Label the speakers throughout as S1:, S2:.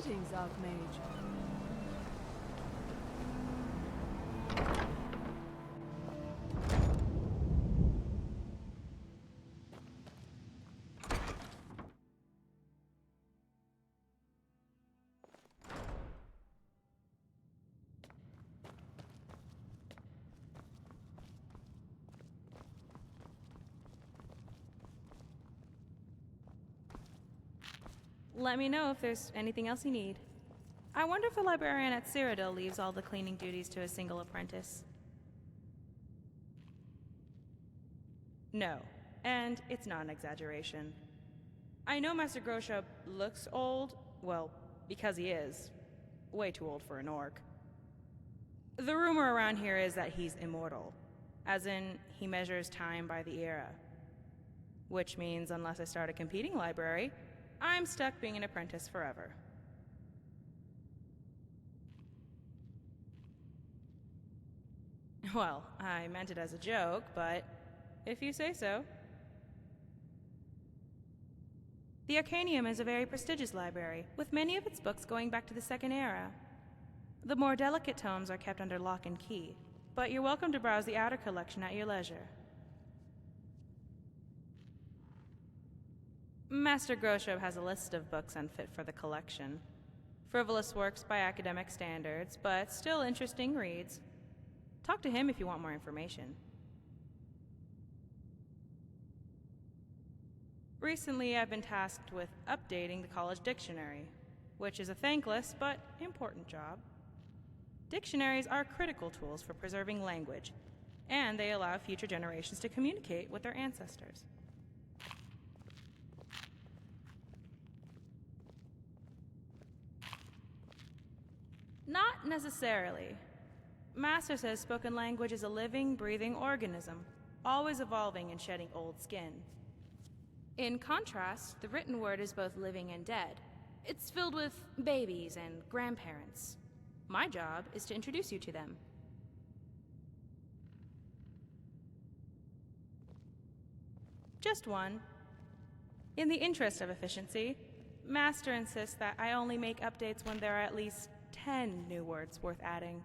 S1: Greetings, Archmage.
S2: Let me know if there's anything else you need. I wonder if the librarian at Cyrodiil leaves all the cleaning duties to a single apprentice. No, and it's not an exaggeration. I know Master Grosha looks old, well, because he is. Way too old for an orc. The rumor around here is that he's immortal, as in, he measures time by the era. Which means, unless I start a competing library, I'm stuck being an apprentice forever. Well, I meant it as a joke, but if you say so. The Arcanium is a very prestigious library, with many of its books going back to the Second Era. The more delicate tomes are kept under lock and key, but you're welcome to browse the outer collection at your leisure. Master Grosha has a list of books unfit for the collection. Frivolous works by academic standards, but still interesting reads. Talk to him if you want more information. Recently, I've been tasked with updating the college dictionary, which is a thankless but important job. Dictionaries are critical tools for preserving language, and they allow future generations to communicate with their ancestors. Not necessarily. Master says spoken language is a living, breathing organism, always evolving and shedding old skin. In contrast, the written word is both living and dead. It's filled with babies and grandparents. My job is to introduce you to them. Just one. In the interest of efficiency, Master insists that I only make updates when there are at least 10 new words worth adding.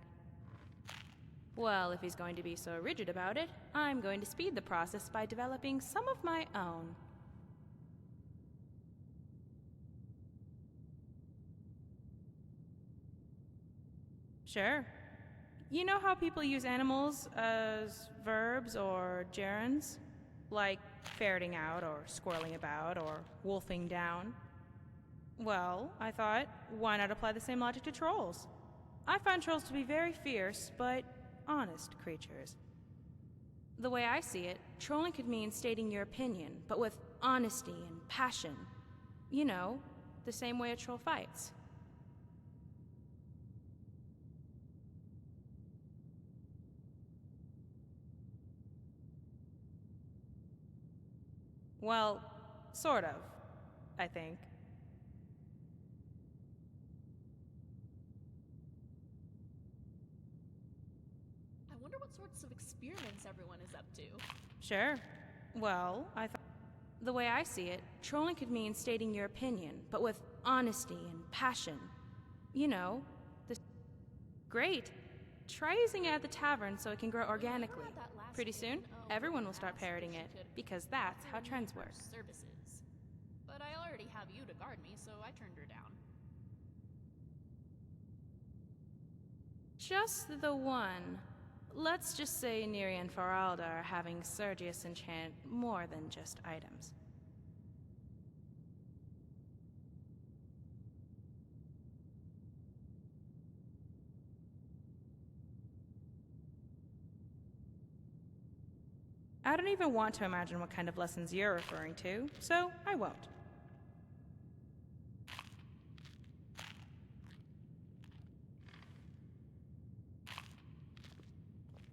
S2: Well, if he's going to be so rigid about it, I'm going to speed the process by developing some of my own. Sure. You know how people use animals as verbs or gerunds? Like ferreting out or squirreling about or wolfing down? Well, I thought, why not apply the same logic to trolls? I find trolls to be very fierce, but honest creatures. The way I see it, trolling could mean stating your opinion, but with honesty and passion. You know, the same way a troll fights. Well, sort of, I think.
S3: I wonder what sorts of experiments everyone is up to.
S2: Sure. Well, I thought... The way I see it, trolling could mean stating your opinion, but with honesty and passion. You know, the... Great! Try using it at the tavern so it can grow organically. Pretty soon, everyone will start parroting it, because that's how trends work.
S3: Services. But I already have you to guard me, so I turned her down.
S2: Just the one. Let's just say Neri and Faralda are having Sergius enchant more than just items. I don't even want to imagine what kind of lessons you're referring to, so I won't.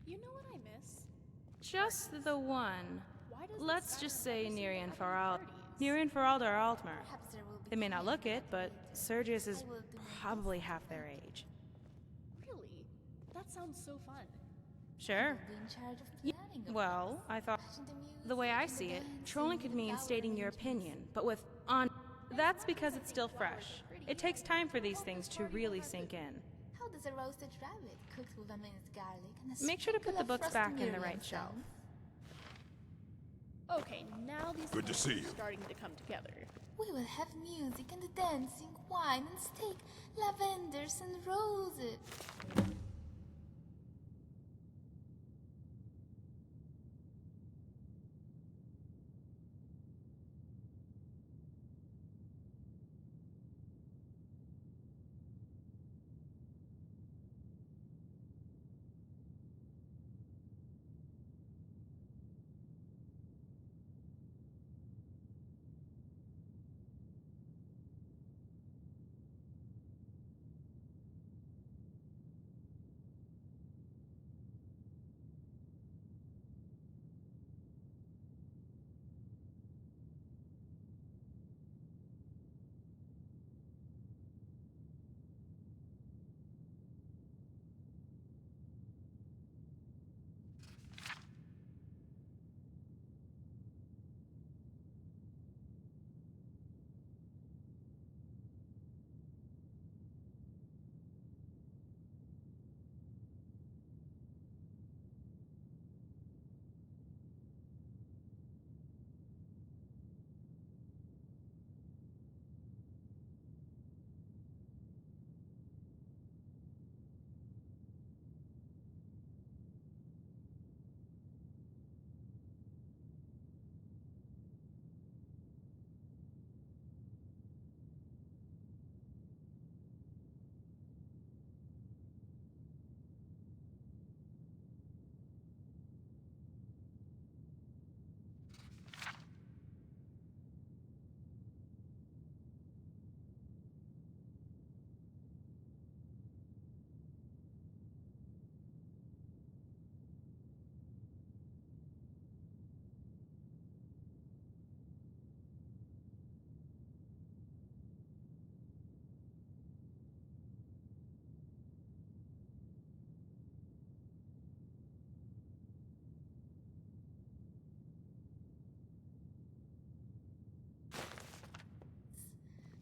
S3: You know what I miss?
S2: Just the one.
S3: Why does
S2: Let's
S3: Skyrim
S2: just say
S3: Anniversary
S2: Neri and
S3: Edition
S2: Faralda.
S3: parties?
S2: Neri and Faralda are Altmer.
S4: Perhaps there will be
S2: They may not look it, but
S4: completed.
S2: Sergius is
S4: I will do my
S2: probably
S4: best.
S2: half their age.
S3: Really? That sounds so fun.
S2: Sure.
S4: I will be in charge of planning of
S2: Well,
S4: this.
S2: I thought...
S4: Imagine the
S2: The way I
S4: music
S2: see
S4: and
S2: it,
S4: the
S2: trolling
S4: dancing
S2: could
S4: and
S2: mean
S4: flower
S2: stating your
S4: arrangements.
S2: opinion, but with on... That's because it's still fresh. It takes time for these things to really sink in.
S4: How does a roasted rabbit cooked with a minced garlic and a
S2: Make sure to put the
S4: sprinkle of
S2: books back
S4: frosted
S2: in the right
S4: Miriam
S2: shelf.
S4: sound?
S3: Okay, now these
S1: Good to
S3: plans
S1: see
S3: are
S1: you.
S3: starting to come together.
S4: We will have music and dancing, wine and steak, lavenders and roses.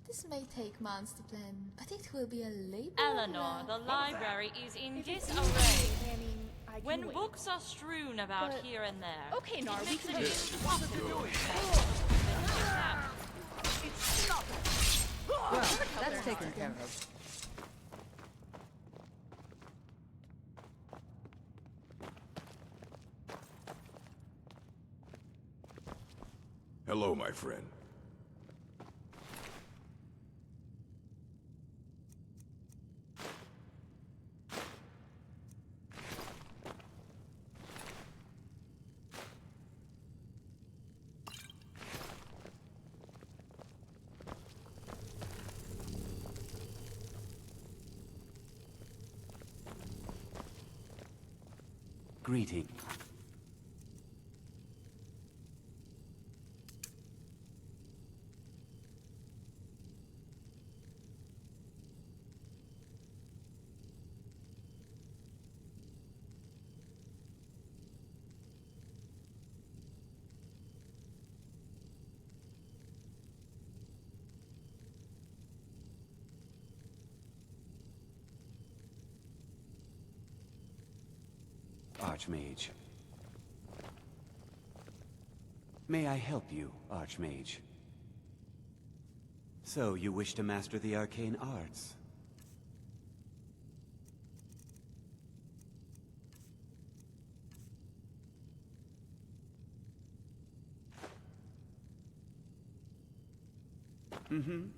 S4: This may take months to plan, but it will be a labor of
S5: Eleanor,
S4: love.
S5: the library is in
S3: If it's
S5: disarray.
S3: planning, I can
S5: When
S3: wait.
S5: books are strewn about
S3: But-
S5: here and there,
S3: Okay, Nar,
S5: it
S3: we
S5: makes
S3: can
S5: it
S3: wait.
S5: impossible.
S6: Well, that's taken care of.
S1: Hello, my friend.
S7: Greeting. Archmage. May I help you, Archmage? So, you wish to master the arcane arts? Mm-hmm.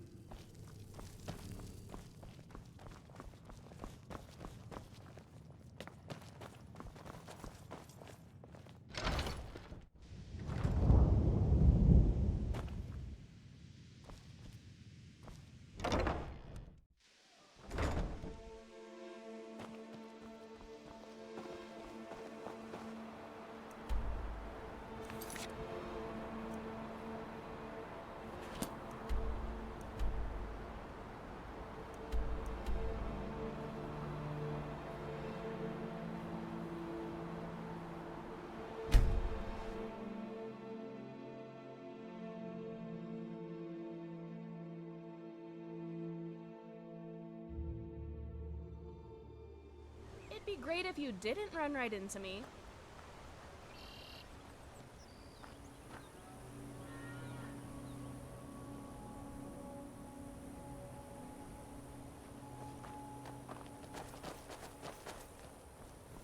S3: might be great if you didn't run right into me.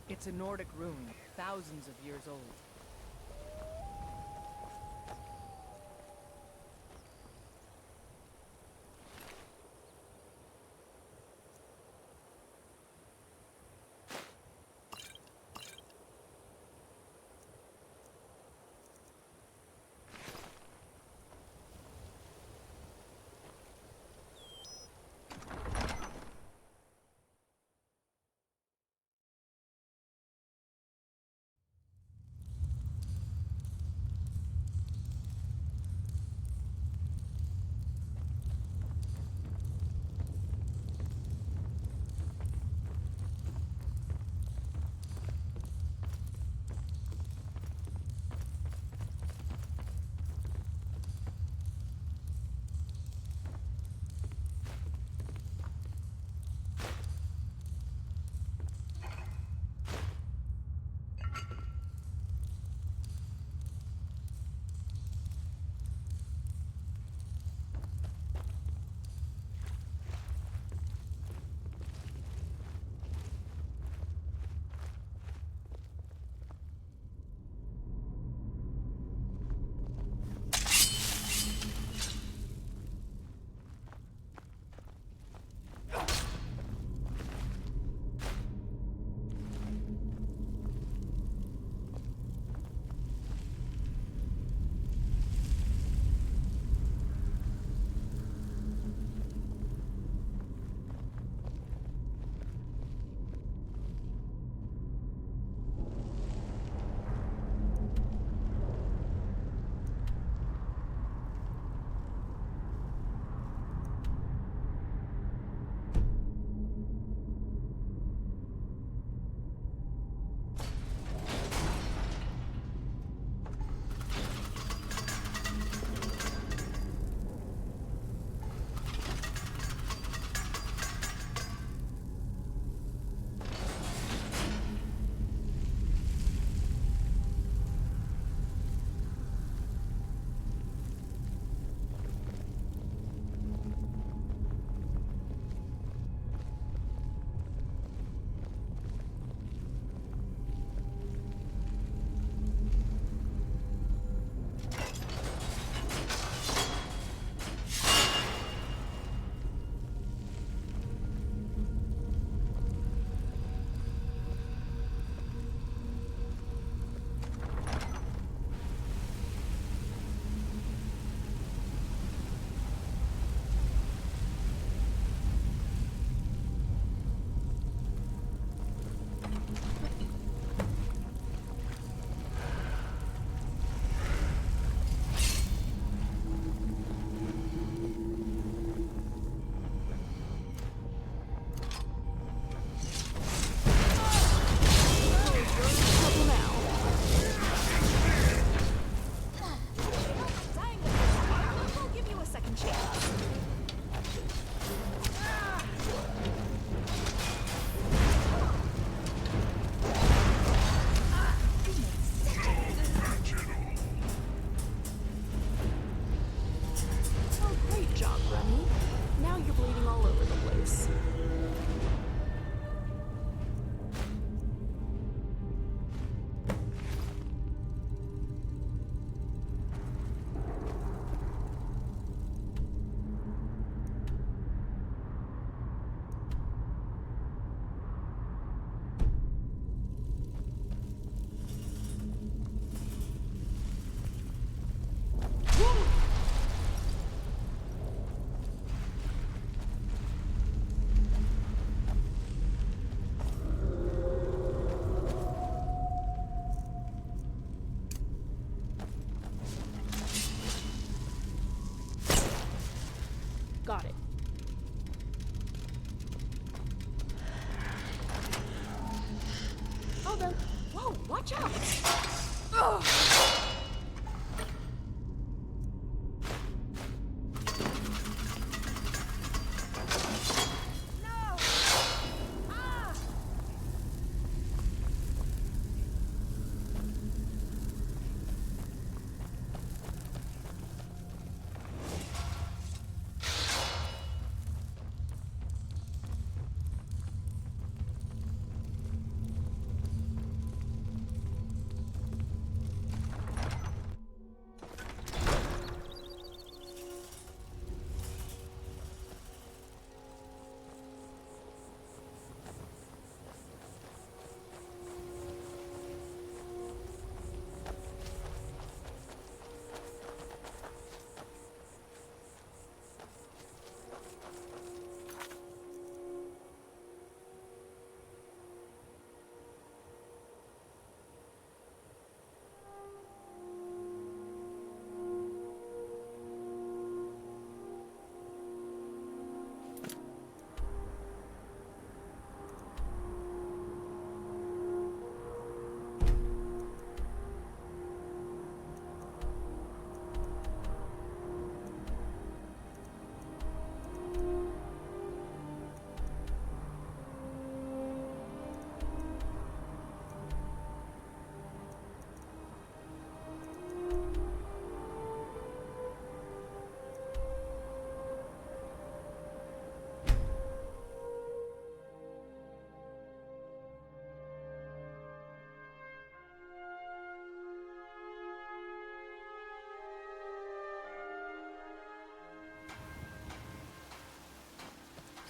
S6: It's a Nordic rune, thousands of years old.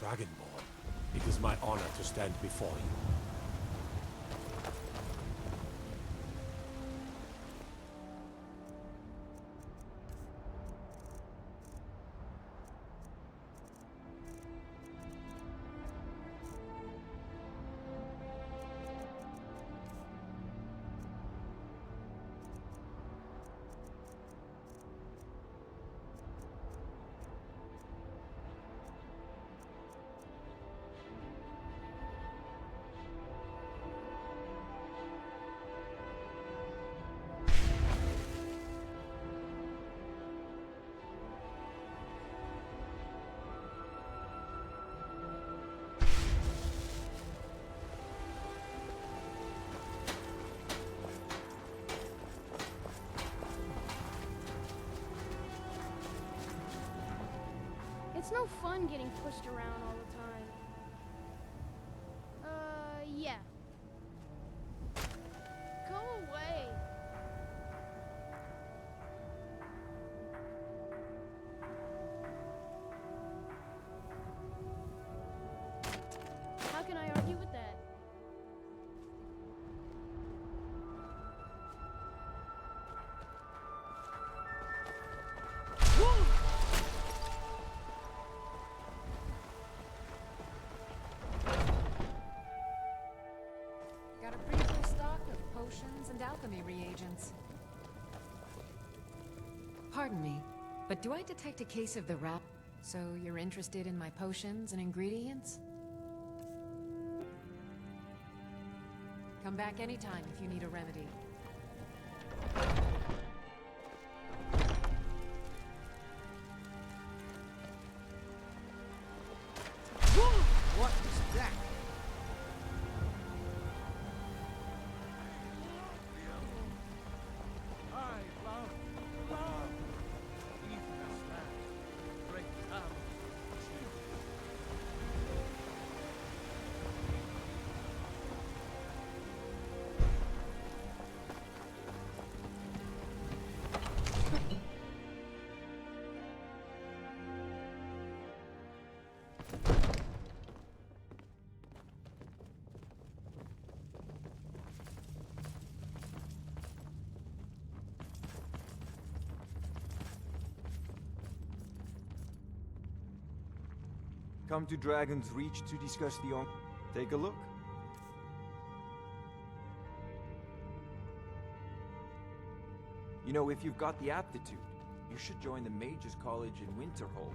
S1: Dragonborn, it is my honor to stand before you.
S8: It's no fun getting pushed around all the time. Yeah. Go away. How can I argue with that?
S9: Got a pretty full stock of potions and alchemy reagents. Pardon me, but do I detect a case of the rat? So you're interested in my potions and ingredients? Come back anytime if you need a remedy.
S10: What is that?
S11: I love, even as that great town.
S10: Come to Dragon's Reach to discuss the on. Take a look. You know, if you've got the aptitude, you should join the Mages College in Winterhold.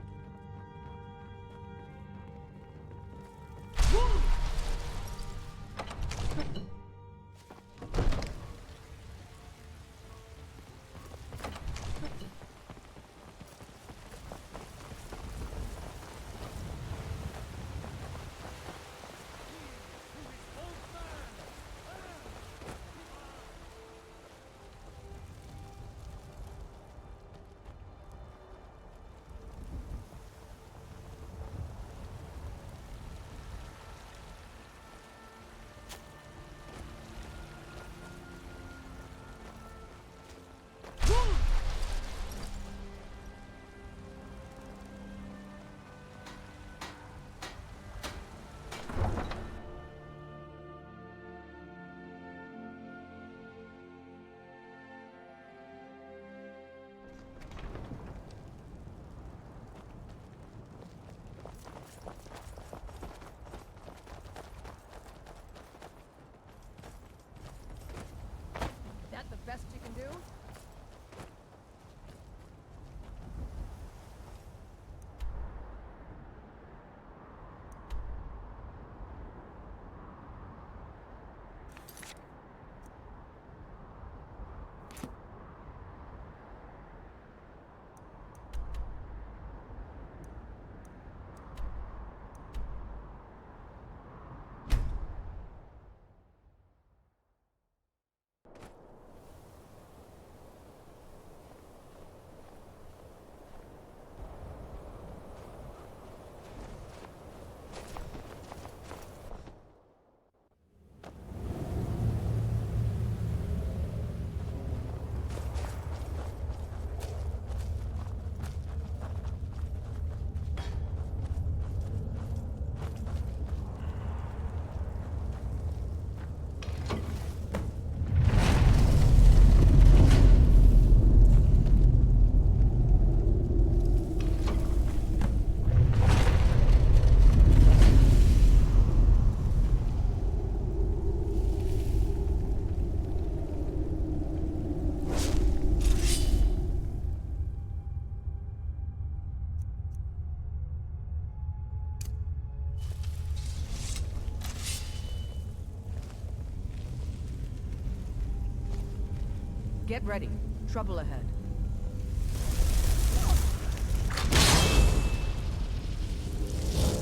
S6: Get ready. Trouble ahead.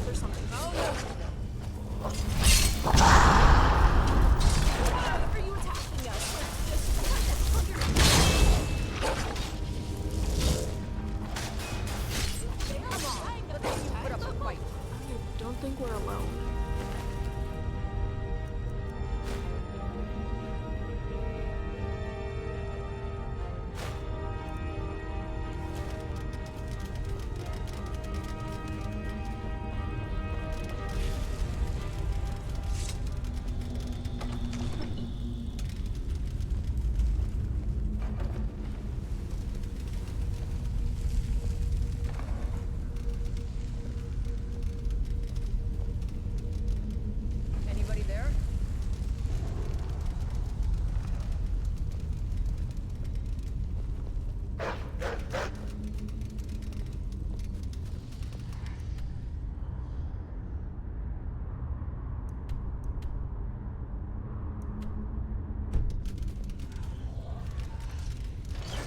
S3: There's something. Oh no! Why are you attacking us? Just
S6: Put up a fight.
S3: I don't think we're alone.
S6: Anybody there?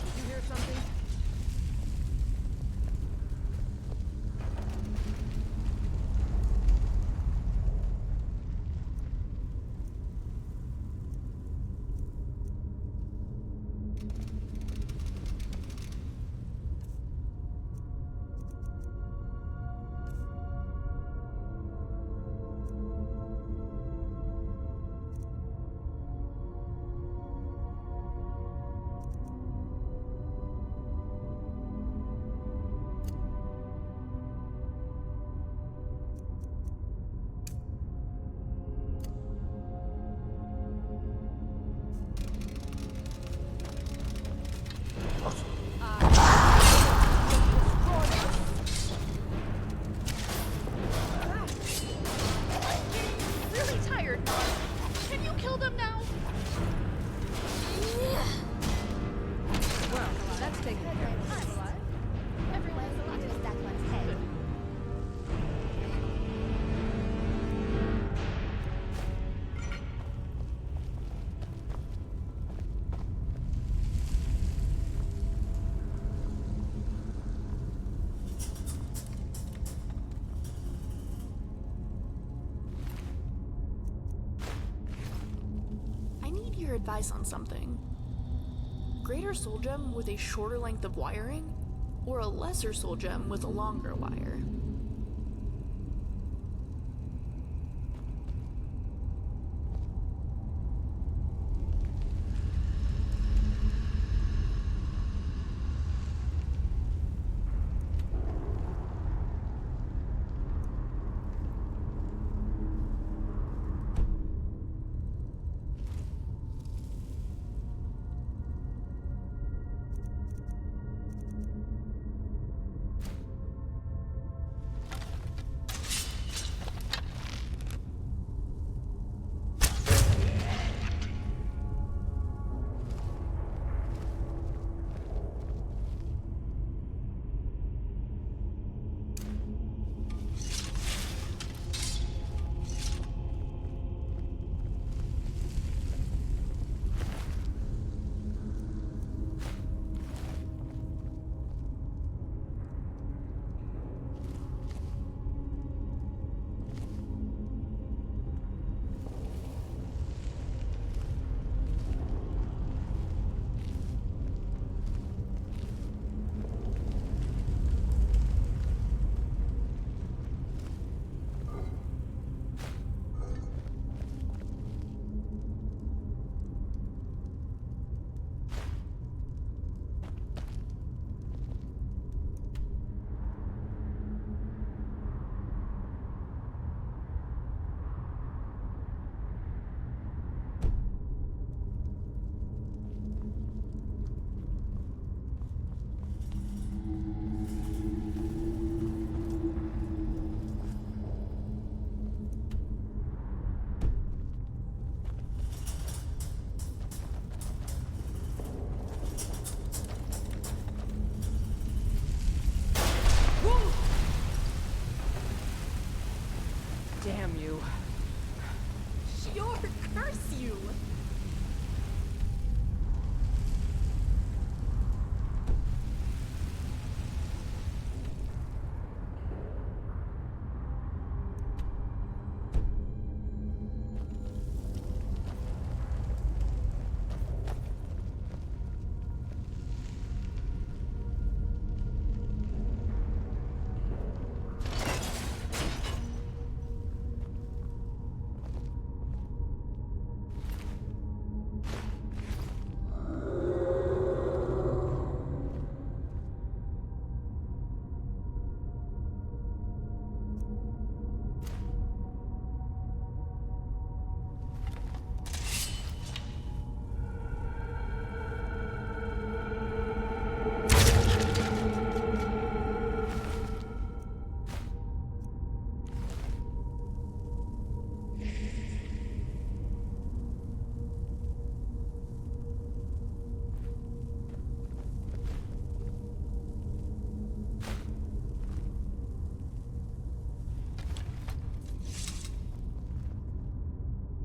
S6: Did you hear something?
S3: Really tired. Can you kill them now?
S6: Well, that's taken care of.
S4: Everyone's allowed to stack one's head.
S3: I need your advice on something. Greater soul gem with a shorter length of wiring, or a lesser soul gem with a longer wire?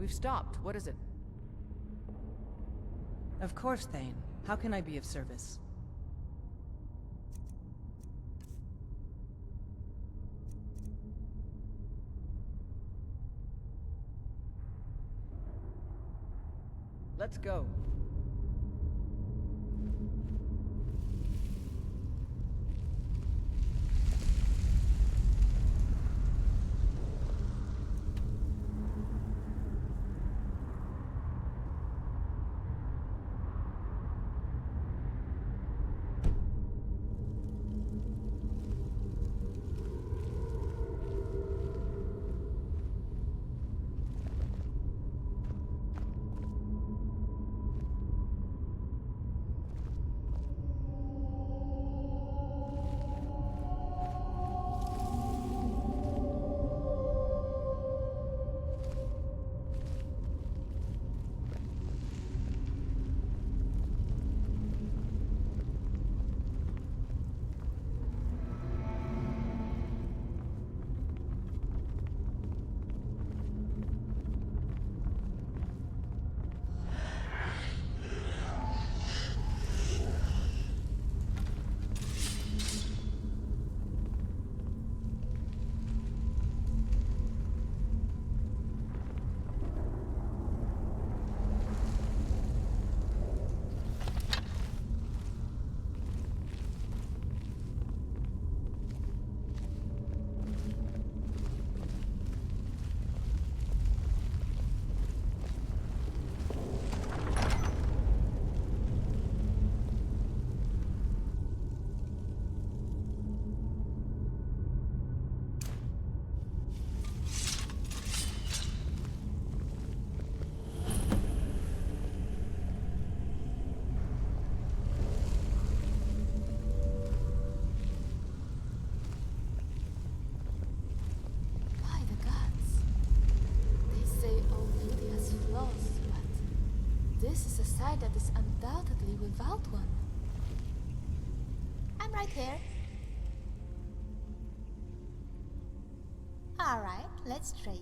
S6: We've stopped. What is it?
S12: Of course, Thane. How can I be of service?
S6: Let's go.
S4: This is a side that is undoubtedly without one. I'm right here. Alright, let's trade.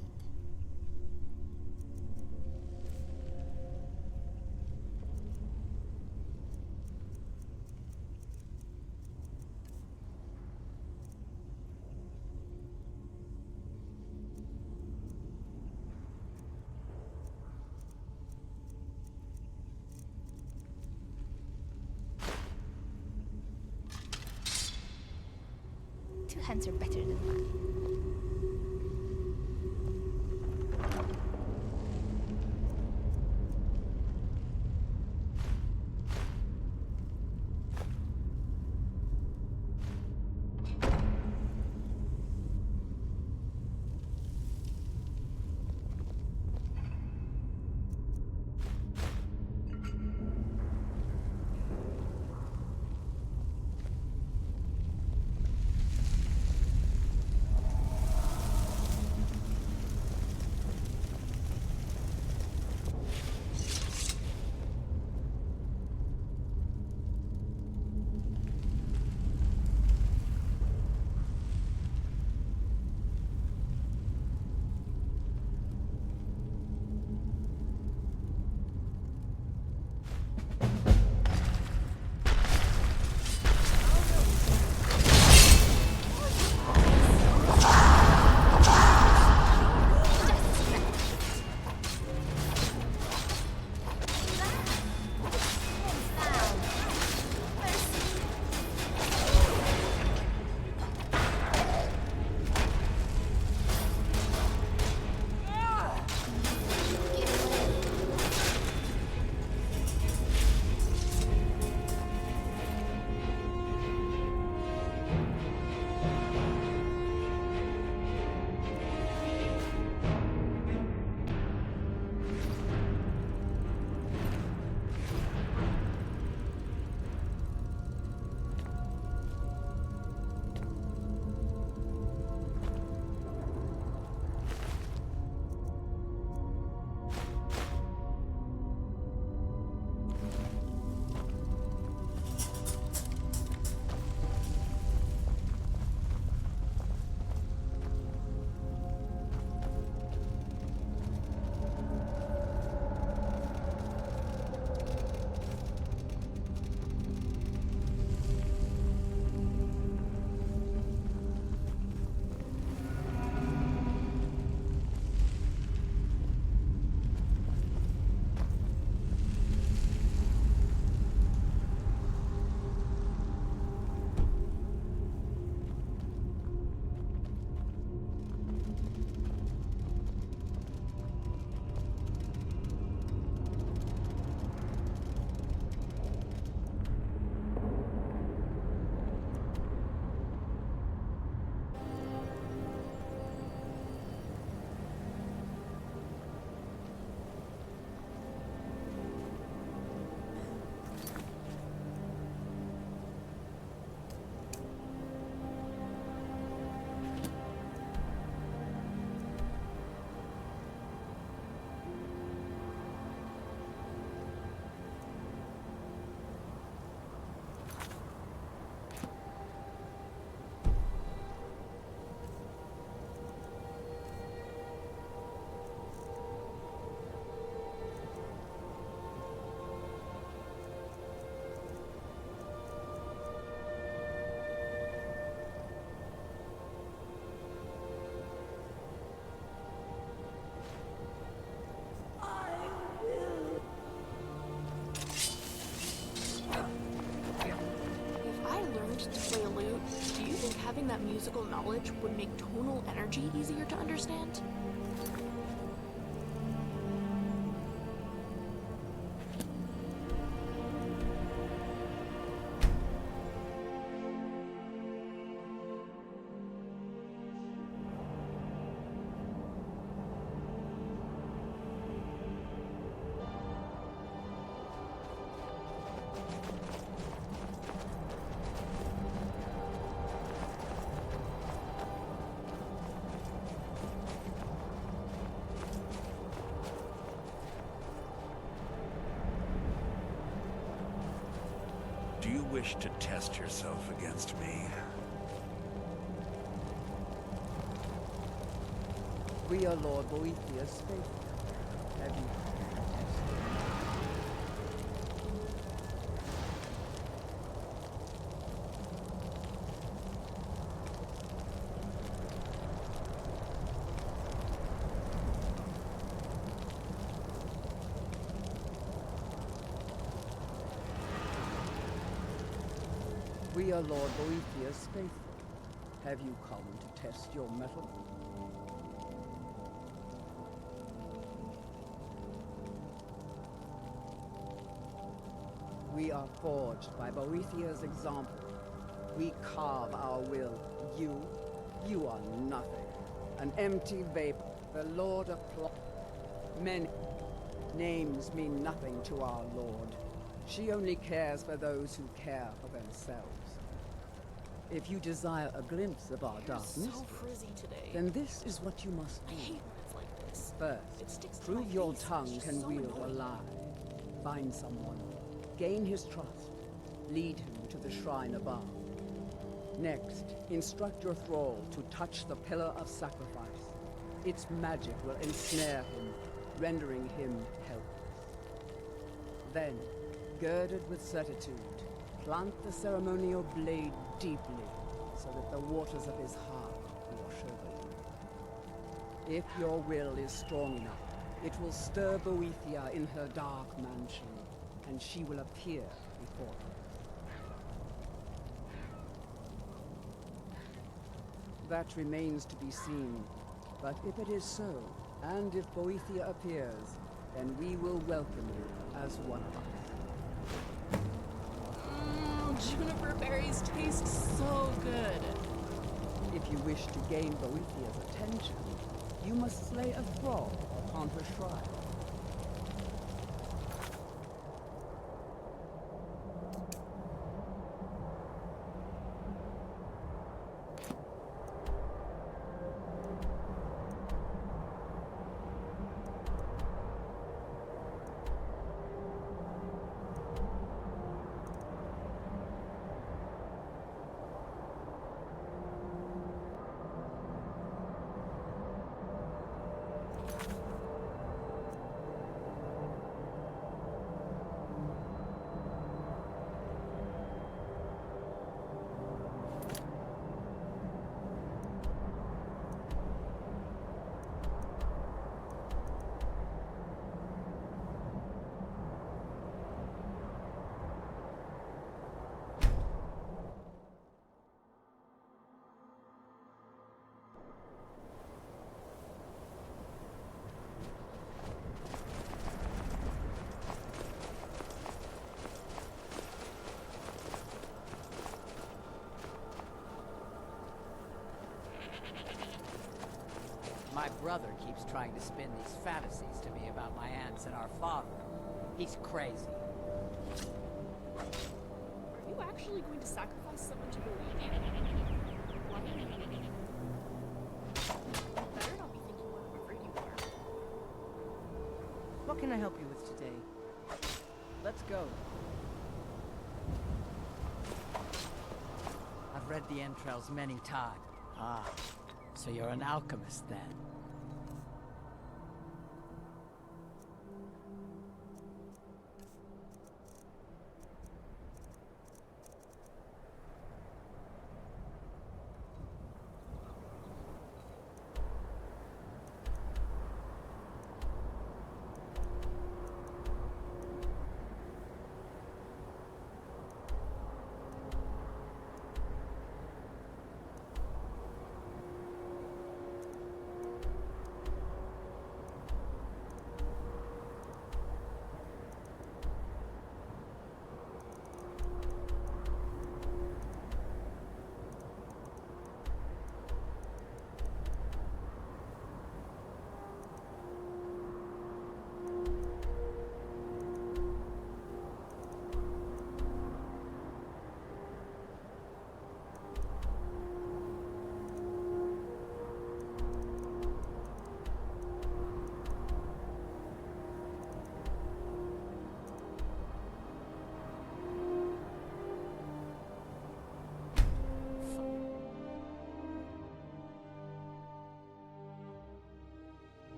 S4: Two hands are better than mine.
S3: learned to play a lute, do you think having that musical knowledge would make tonal energy easier to understand?
S13: Do you wish to test yourself against me?
S6: We are Lord Boethius' faithful. Have you tested? We are Lord Boethius' faithful. Have you come to test your mettle? We are forged by Boethia's example. We carve our will. You are nothing. An empty vapor, the Lord of Plot. Many names mean nothing to our Lord. She only cares for those who care for themselves. If you desire a glimpse of our darkness,
S3: so frizzy today.
S6: then this is what you must do.
S3: I hate when it's like this. It sticks
S6: First,
S3: to my
S6: prove your
S3: face.
S6: tongue
S3: It's
S6: can
S3: so
S6: wield a
S3: annoying.
S6: lie. Find someone, gain his trust, lead him to the shrine above. Next, instruct your thrall to touch the pillar of sacrifice. Its magic will ensnare him, rendering him helpless. Then, girded with certitude, plant the ceremonial blade deeply, so that the waters of his heart wash over you. If your will is strong enough, it will stir Boethia in her dark mansion, and she will appear before you. That remains to be seen, but if it is so, and if Boethia appears, then we will welcome you as one of us.
S3: Juniper berries taste so good.
S6: If you wish to gain Boethia's attention, you must slay a thrall upon her shrine.
S14: My brother keeps trying to spin these fantasies to me about my aunts and our father. He's crazy.
S3: Are you actually going to sacrifice someone to believe you? Why? You better not be thinking what I'm afraid you are.
S12: What can I help you with today?
S6: Let's go.
S14: I've read the entrails many times. Ah, so you're an alchemist then.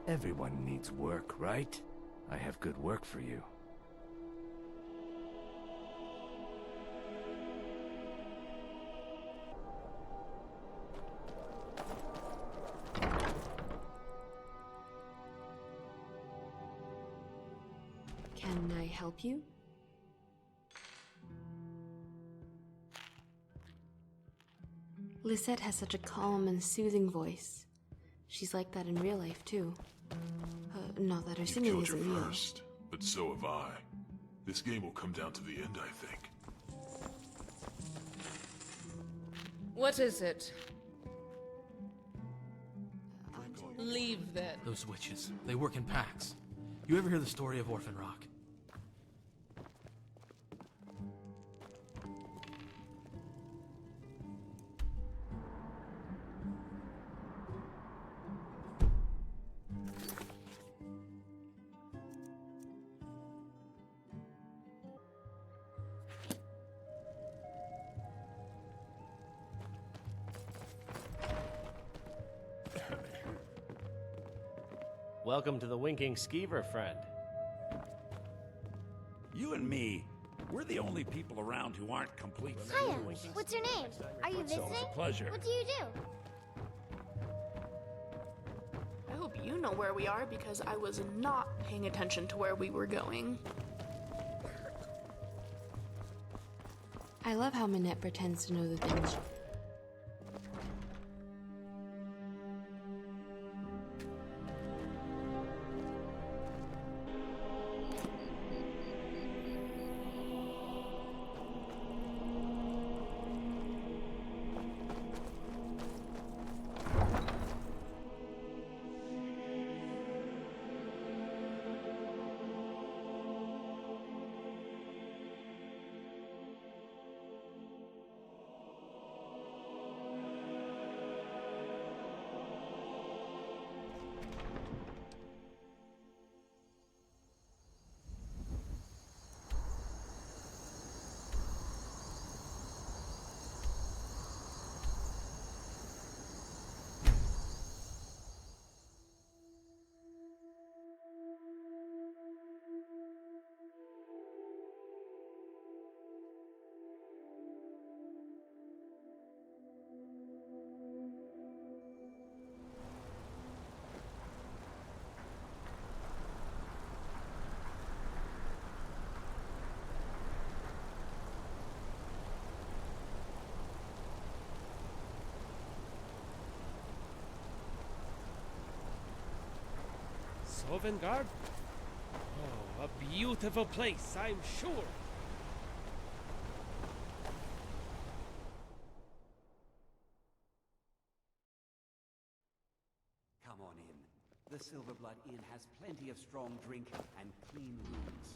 S15: Everyone needs work, right? I have good work for you.
S16: Can I help you? Lisette has such a calm and soothing voice. She's like that in real life, too. Not that her singing
S17: killed your
S16: isn't real.
S17: first, but so have I. This game will come down to the end, I think.
S18: What is it? Leave then.
S11: Those witches, they work in packs. You ever hear the story of Orphan Rock?
S19: Welcome to the Winking Skeever, friend.
S13: You and me, we're the only people around who aren't complete.
S8: Hiya, what's your name? Are you visiting?
S13: It's a pleasure.
S8: What do you do?
S3: I hope you know where we are because I was not paying attention to where we were going.
S16: I love how Minette pretends to know the things.
S1: Sovngarde? Oh, a beautiful place, I'm sure.
S7: Come on in. The Silverblood Inn has plenty of strong drink and clean rooms.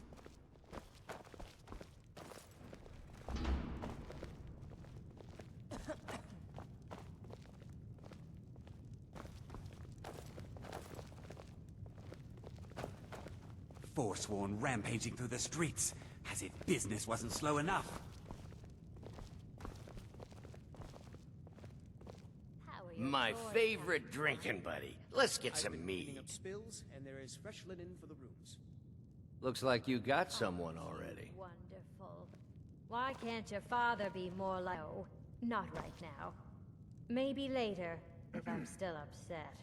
S7: Forsworn rampaging through the streets, as if business wasn't slow enough.
S20: My favorite drinking buddy. Let's get some mead.
S1: Up spills, and there is fresh linen for the rooms.
S20: Looks like you got someone already.
S21: Wonderful. Why can't your father be more like... Oh, not right now. Maybe later, if I'm still upset.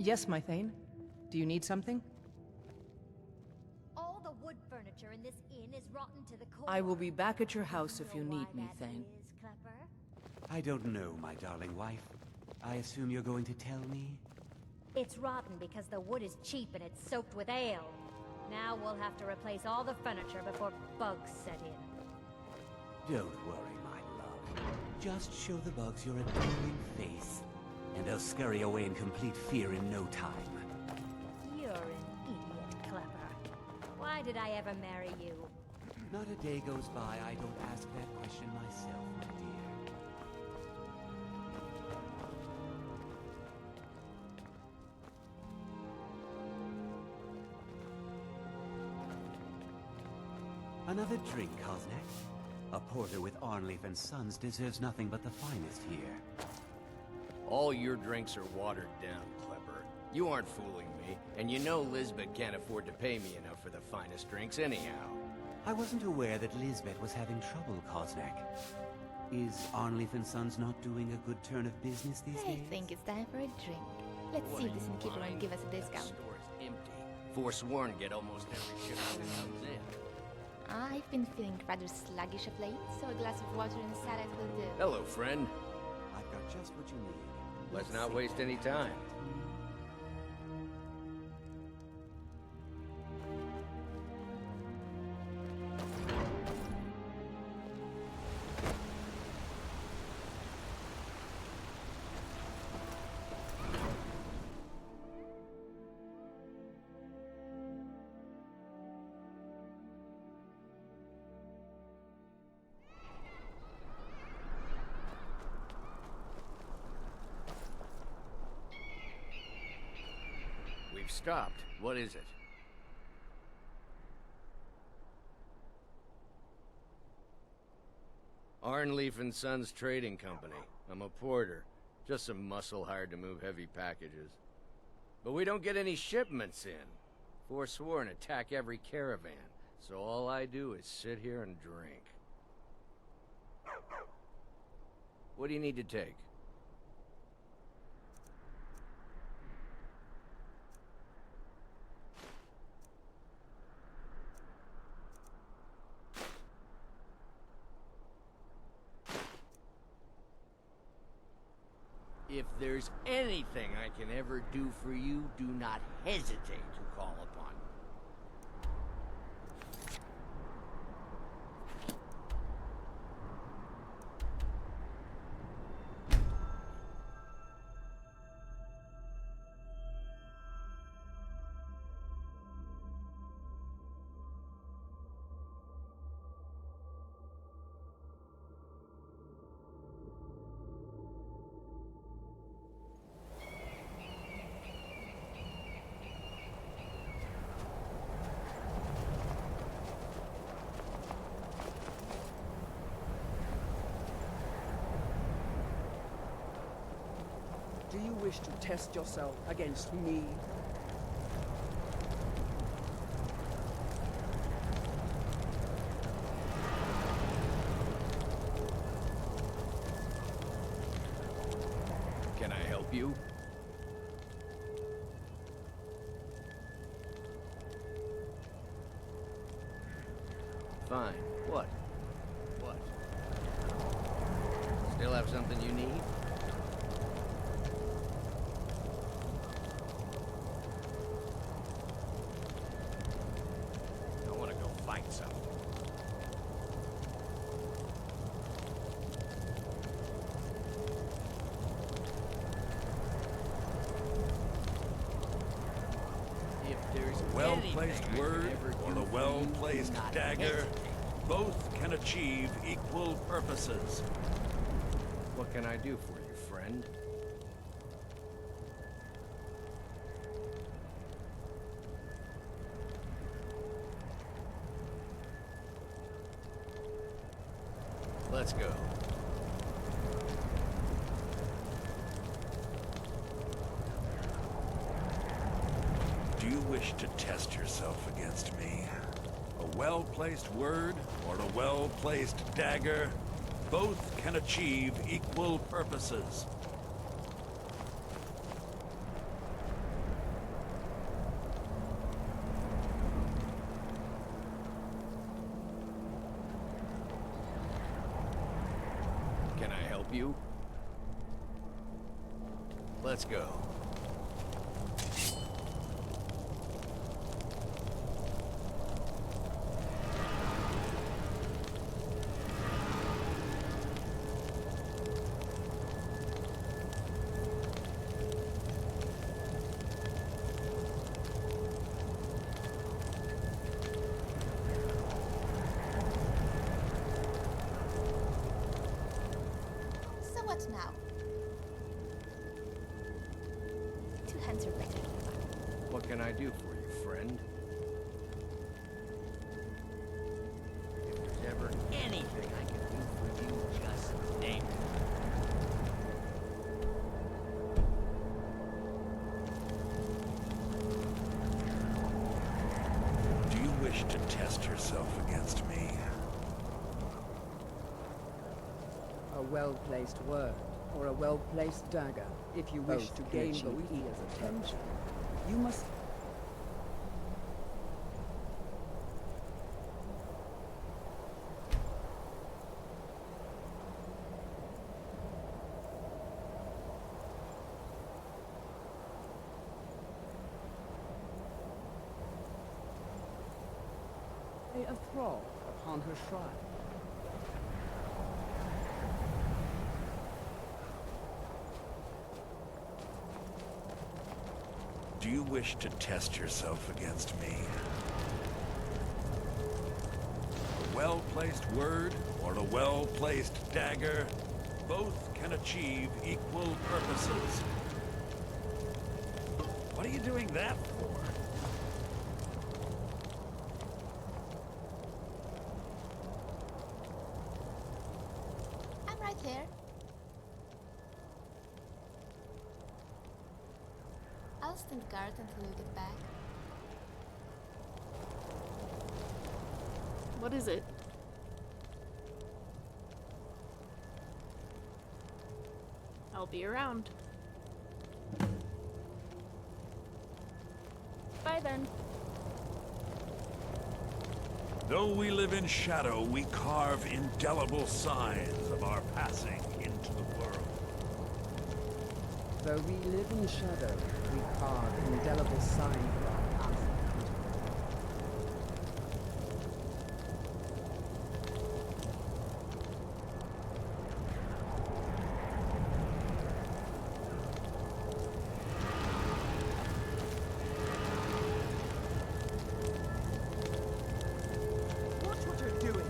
S12: Yes, my Thane. Do you need something?
S21: All the wood furniture in this inn is rotten to the core.
S12: I will be back at your house if you need me, Thane.
S7: I don't know, my darling wife. I assume you're going to tell me?
S21: It's rotten because the wood is cheap and it's soaked with ale. Now we'll have to replace all the furniture before bugs set in.
S7: Don't worry, my love. Just show the bugs your adoring face, and they'll scurry away in complete fear in no time.
S21: You're an idiot, Klepper. Why did I ever marry you?
S7: Not a day goes by I don't ask that question myself, my dear. Another drink, Kosnak? A porter with Arnleif and Sons deserves nothing but the finest here.
S20: All your drinks are watered down, Klepper. You aren't fooling me, and you know Lisbeth can't afford to pay me enough for the finest drinks anyhow.
S7: I wasn't aware that Lisbeth was having trouble, Koznek. Is Arnleif and Sons not doing a good turn of business these days?
S4: I think it's time for a drink. Let's see if this innkeeper will give us a discount.
S20: The store is empty. Forsworn get almost every shipment that comes in.
S4: I've been feeling rather sluggish of late, so a glass of water and salad will do.
S20: Hello, friend.
S7: I've got just what you need.
S20: Let's not waste any time. We've stopped. What is it? Arnleif and Sons Trading Company. I'm a porter. Just some muscle hired to move heavy packages. But we don't get any shipments in. Forsworn attack every caravan, so all I do is sit here and drink. What do you need to take? If there's anything I can ever do for you, do not hesitate to call upon me.
S6: Do you wish to test yourself against me?
S20: Can I help you? Fine. What? What? Still have something you need? I want to go fight something.
S13: Well-placed word or a well-placed dagger, both can achieve equal purposes.
S20: What can I do for you, friend? Let's go.
S13: Do you wish to test yourself against me? A well-placed word or a well-placed dagger, both can achieve equal purposes.
S20: Can I help you? Let's go.
S4: So what now? Two hands are better.
S20: What can I do for you, friend? If there's ever anything I
S6: well-placed word or a well-placed dagger. If you wish to gain Boethiah's attention, you must... a thrall upon her shrine.
S13: Do you wish to test yourself against me? A well-placed word or a well-placed dagger, both can achieve equal purposes. What are you doing that for?
S4: I'm right here. I'll stand guard until you get back.
S3: What is it? I'll be around. Bye then.
S13: Though we live in shadow, we carve indelible signs of our passing into the world.
S6: Though we live in shadow, we carve indelible sign of our past.
S1: Watch what you're doing.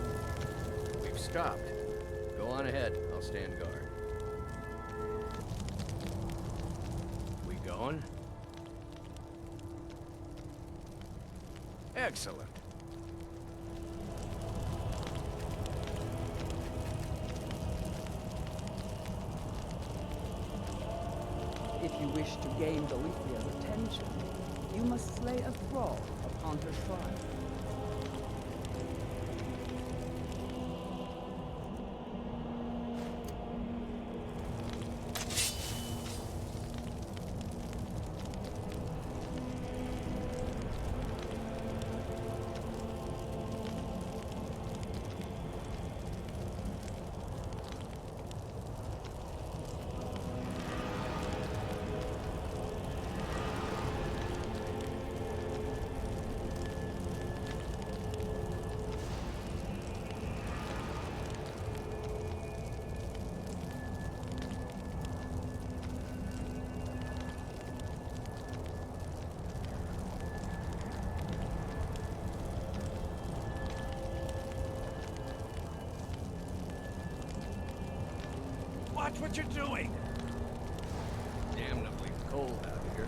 S20: We've stopped. Go on ahead. I'll stand guard. We going? Excellent.
S6: If you wish to gain Boethiah's attention, you must slay a thrall upon her shrine.
S13: Watch what you're doing!
S20: Damnably cold out here.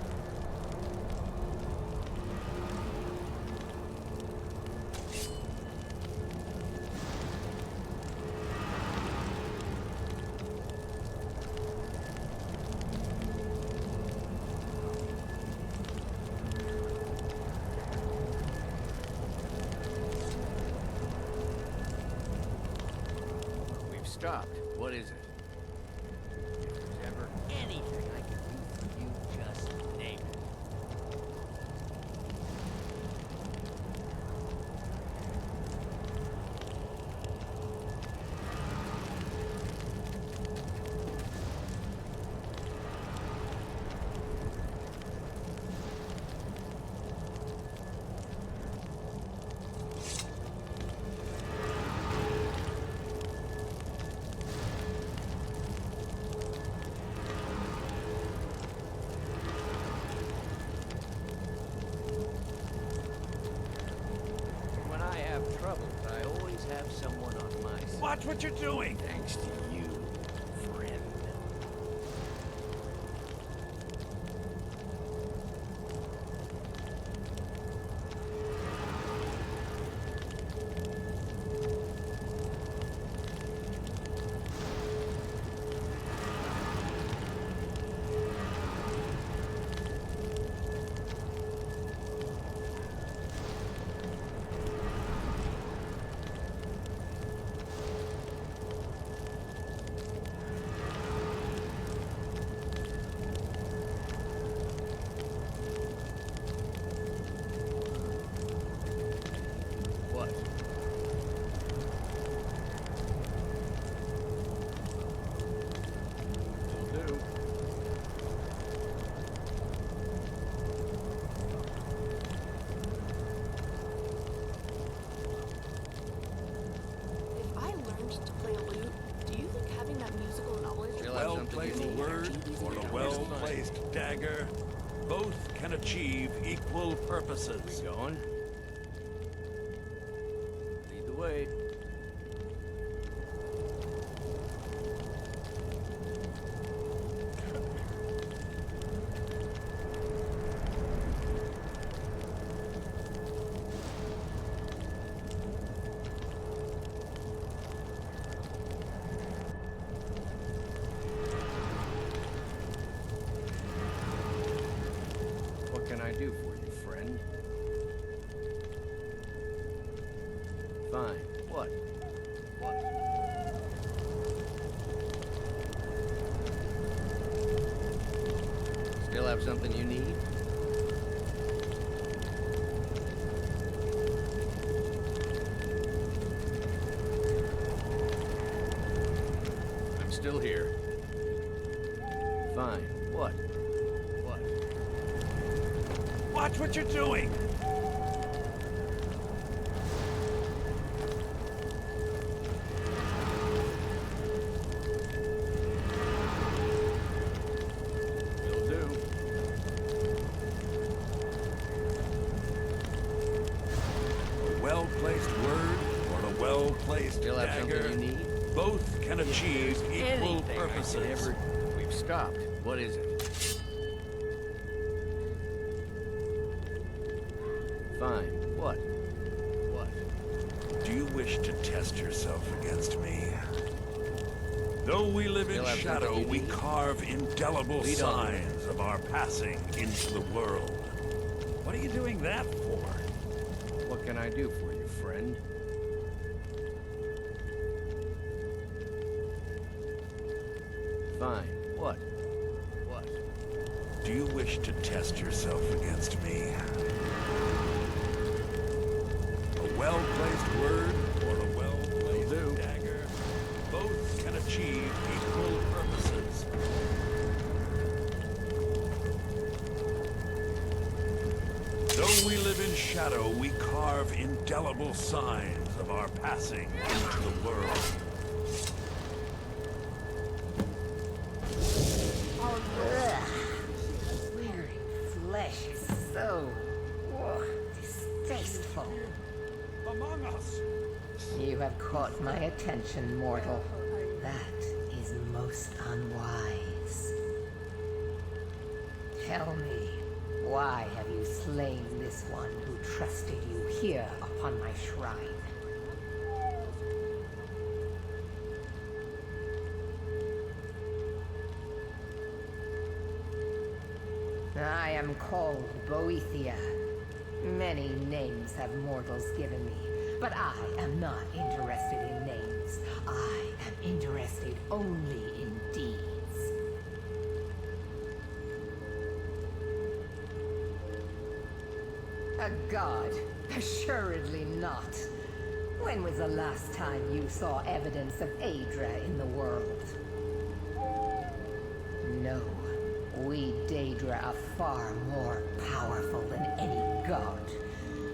S20: We've stopped. What is it? If there's ever anything I can do for you, just name it. When I have troubles, I always have someone on my side.
S13: Watch what you're doing!
S20: Thanks to you, friend. Will do.
S3: If I learned to play a lute, do you think having that musical knowledge
S13: A well-placed word or a well-placed dagger, both can achieve equal purposes.
S20: Going? Lead the way. What can I do for you, friend? Fine. What? What? Still have something you need? I'm still here. Fine. What? What?
S13: Watch what you're doing!
S20: Will do.
S13: A well-placed word or a well-placed
S20: Still have
S13: dagger,
S20: something you need?
S13: both can achieve equal
S20: Anything I
S13: purposes.
S20: could ever... We've stopped. What is it? Fine. What? What?
S13: Do you wish to test yourself against me? Though we live in
S20: Still have
S13: shadow,
S20: something you
S13: we
S20: need?
S13: carve indelible
S20: Lead on.
S13: signs of our passing into the world. What are you doing that for?
S20: What can I do for you, friend? Fine. What? What?
S13: Do you wish to test yourself against me? A well-placed word or a well-placed dagger, both can achieve equal purposes. Though we live in shadow, we carve indelible signs of our passing into the world.
S2: Wearing flesh is so distasteful.
S13: Among us!
S2: You have caught my attention, mortal. That is most unwise. Tell me, why have you slain this one who trusted you here upon my shrine? I am called Boethia. Many names have mortals given me, but I am not interested in names. I am interested only in deeds. A god? Assuredly not. When was the last time you saw evidence of Aedra in the world? No. We Daedra are far more powerful than any god.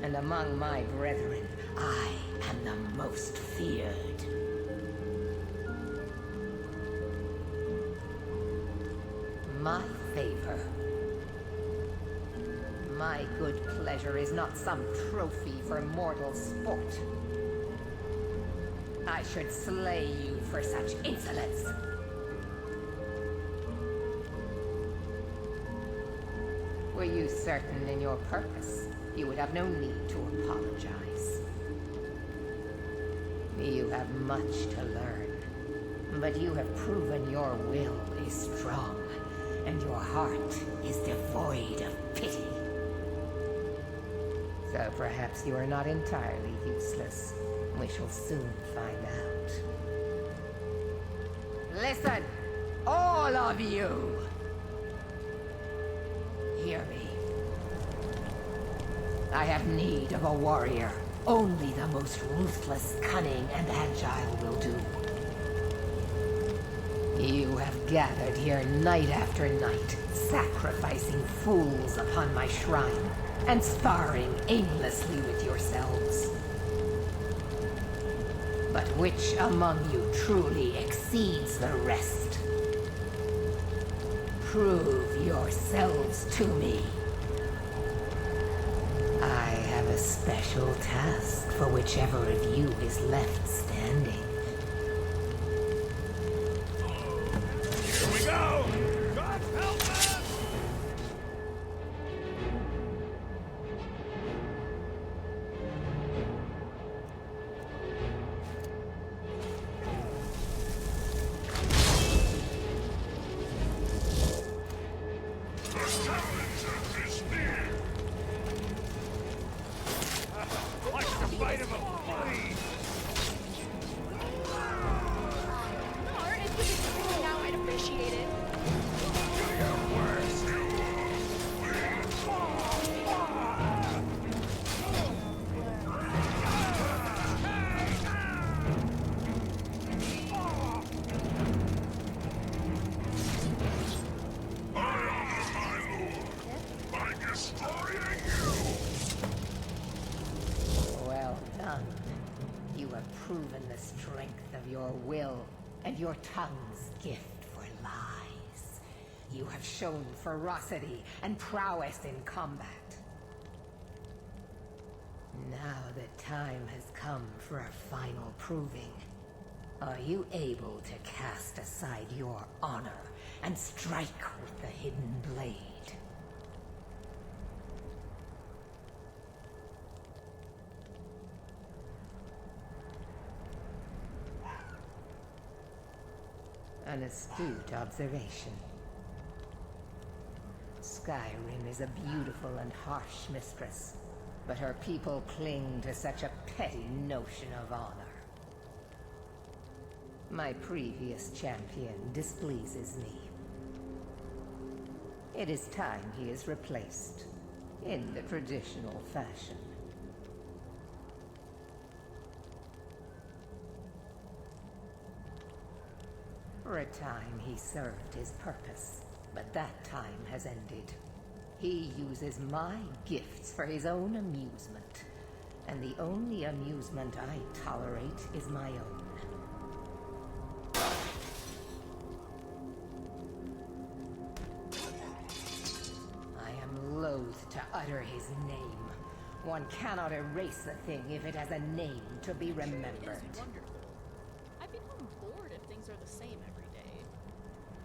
S2: And among my brethren, I am the most feared. My favor. My good pleasure is not some trophy for mortal sport. I should slay you for such insolence. Were you certain in your purpose, you would have no need to apologize. You have much to learn, but you have proven your will is strong, and your heart is devoid of pity. So perhaps you are not entirely useless. We shall soon find out. Listen, all of you! Hear me. I have need of a warrior. only the most ruthless, cunning, and agile will do. You have gathered here night after night, sacrificing fools upon my shrine, and sparring aimlessly with yourselves. But which among you truly exceeds the rest? Prove yourselves to me. I have a special task for whichever of you is left standing.
S13: Here we go! God help us!
S2: Well done. You have proven the strength of your will and your tongue's gift for lies. You have shown ferocity and prowess in combat. Now the time has come for a final proving. Are you able to cast aside your honor and strike with the hidden blade? An astute observation. Skyrim is a beautiful and harsh mistress, but her people cling to such a petty notion of honor. My previous champion displeases me. It is time he is replaced, in the traditional fashion. For a time he served his purpose, but that time has ended. He uses my gifts for his own amusement, and the only amusement I tolerate is my own. I am loath to utter his name. One cannot erase the thing if it has a name to be remembered.
S3: It's wonderful. I've become bored if things are the same every day.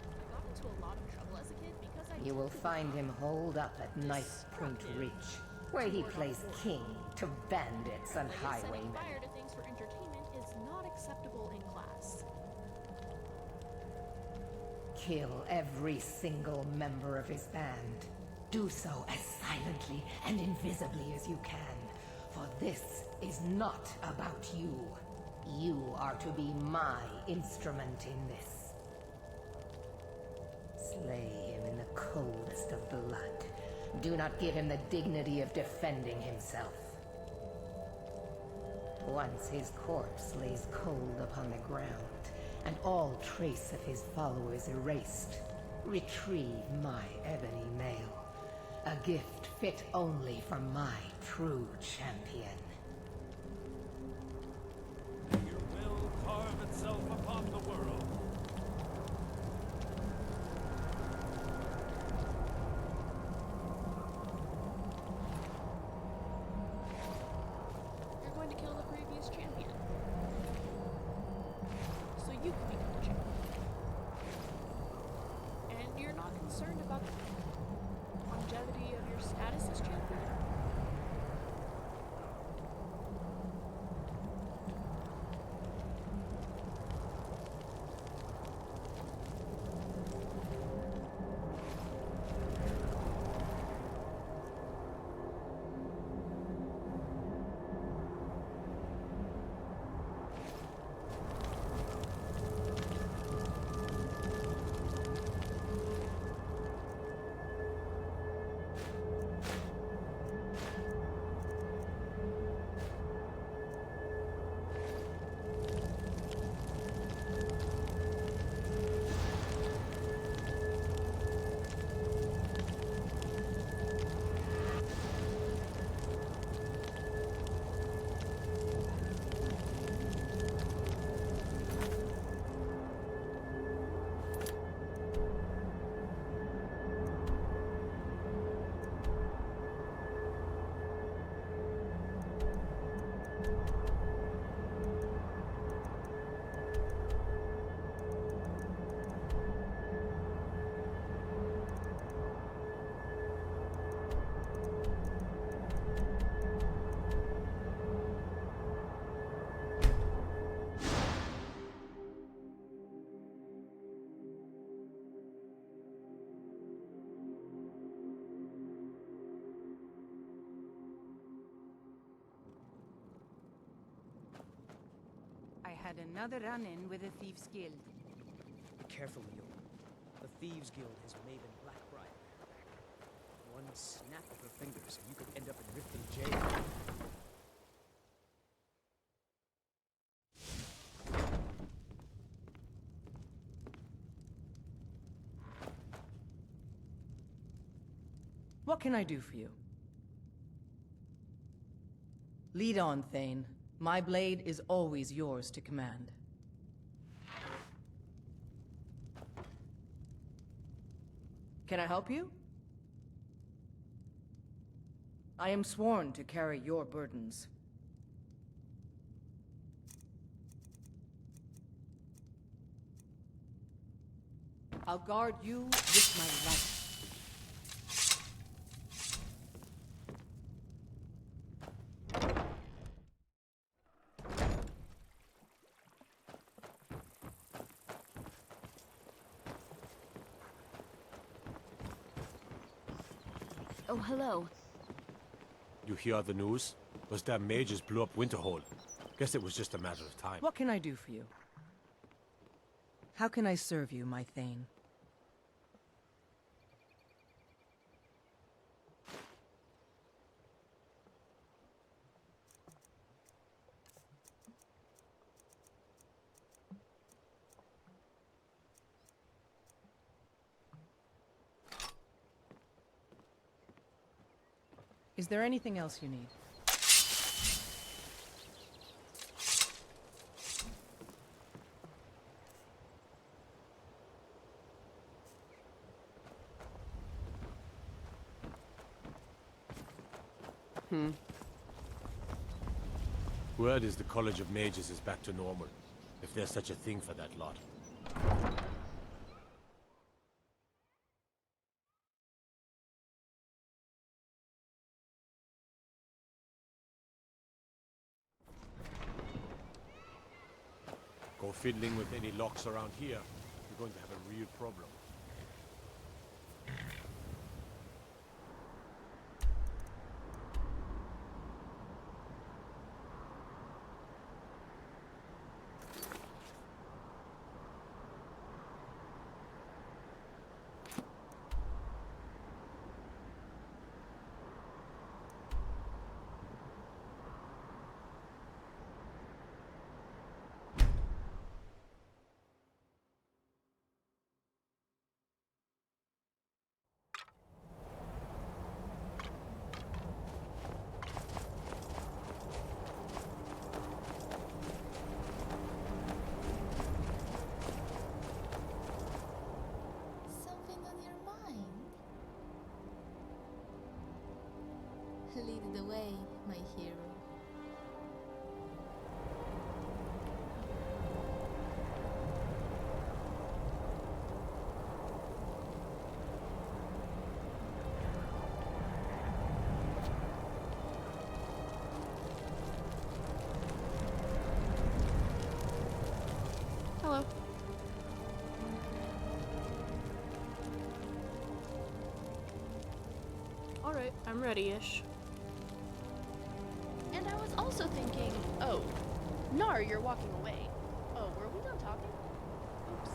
S3: I got into a lot of trouble as a kid because I...
S2: You will find him holed up at Knife's Point Ridge, where he plays king to bandits and highwaymen.
S3: Setting fire to things for entertainment is not acceptable in class.
S2: Kill every single member of his band. Do so as silently and invisibly as you can, for this is not about you. You are to be my instrument in this. Slay him in the coldest of blood. Do not give him the dignity of defending himself. Once his corpse lays cold upon the ground, and all trace of his followers erased, retrieve my ebony mail. A gift fit only for my true champion.
S13: Your will carve itself upon the world.
S3: You're going to kill the previous champion. So you can become the champion. And you're not concerned about the longevity of your status as champion?
S5: had another run-in with the Thieves' Guild.
S1: Be careful, Leo. The Thieves Guild has Maven Blackbriar. One snap of her fingers and you could end up in Riften jail.
S12: What can I do for you? Lead on, Thane. My blade is always yours to command. Can I help you? I am sworn to carry your burdens. I'll guard you with my life.
S3: Oh, hello.
S19: You hear the news? Those damn mages blew up Winterhold. Guess it was just a matter of time.
S12: What can I do for you? How can I serve you, my Thane? Is there anything else you need?
S19: Word is the College of Mages is back to normal, if there's such a thing for that lot. Go fiddling with any locks around here, you're going to have a real problem.
S4: Lead the way, my hero.
S3: Hello. Alright, I'm ready-ish. And I was also thinking, oh, Nar, you're walking away. Oh, were we done talking? Oops.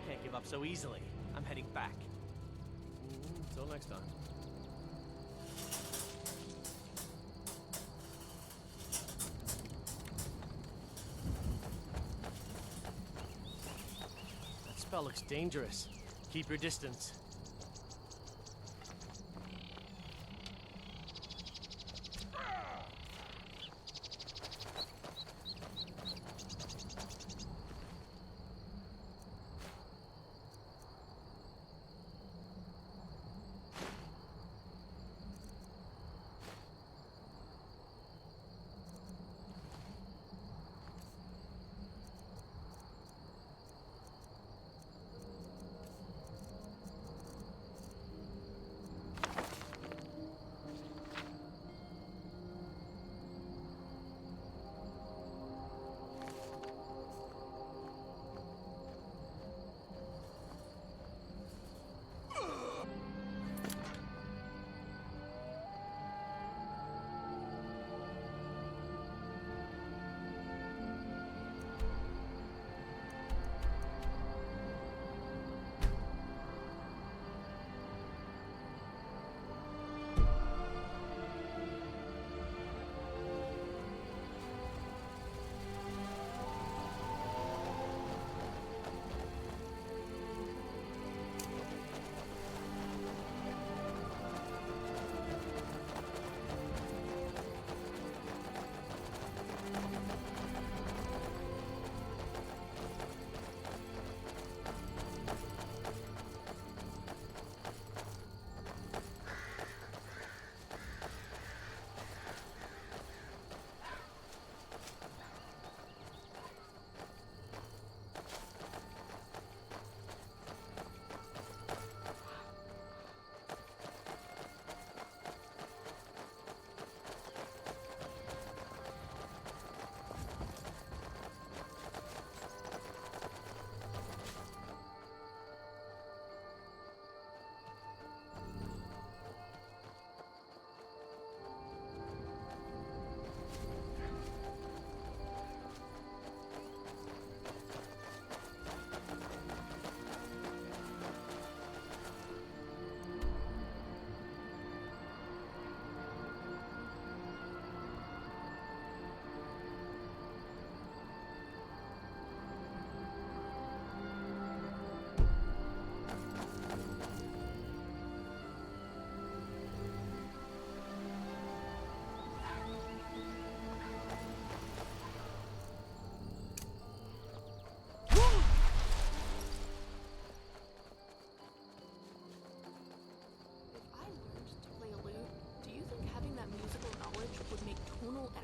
S9: can't give up so easily. I'm heading back.
S11: Till next time.
S9: That spell looks dangerous. Keep your distance.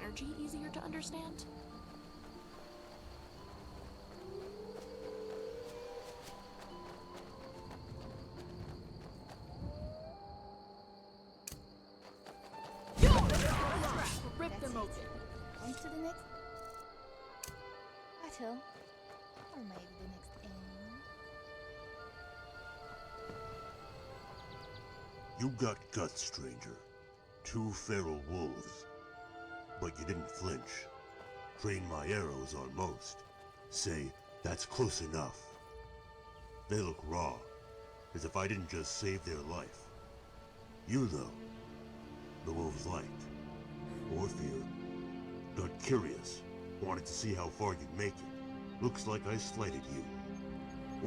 S3: Energy easier to understand?
S4: Rip them open. On to the next battle. Or maybe the next aim.
S22: You got guts, stranger. 2 feral wolves. But you didn't flinch. Train my arrows on most. Say, that's close enough. They look raw, as if I didn't just save their life. You, though, the wolves liked. Or feared. Got curious. Wanted to see how far you'd make it. Looks like I slighted you.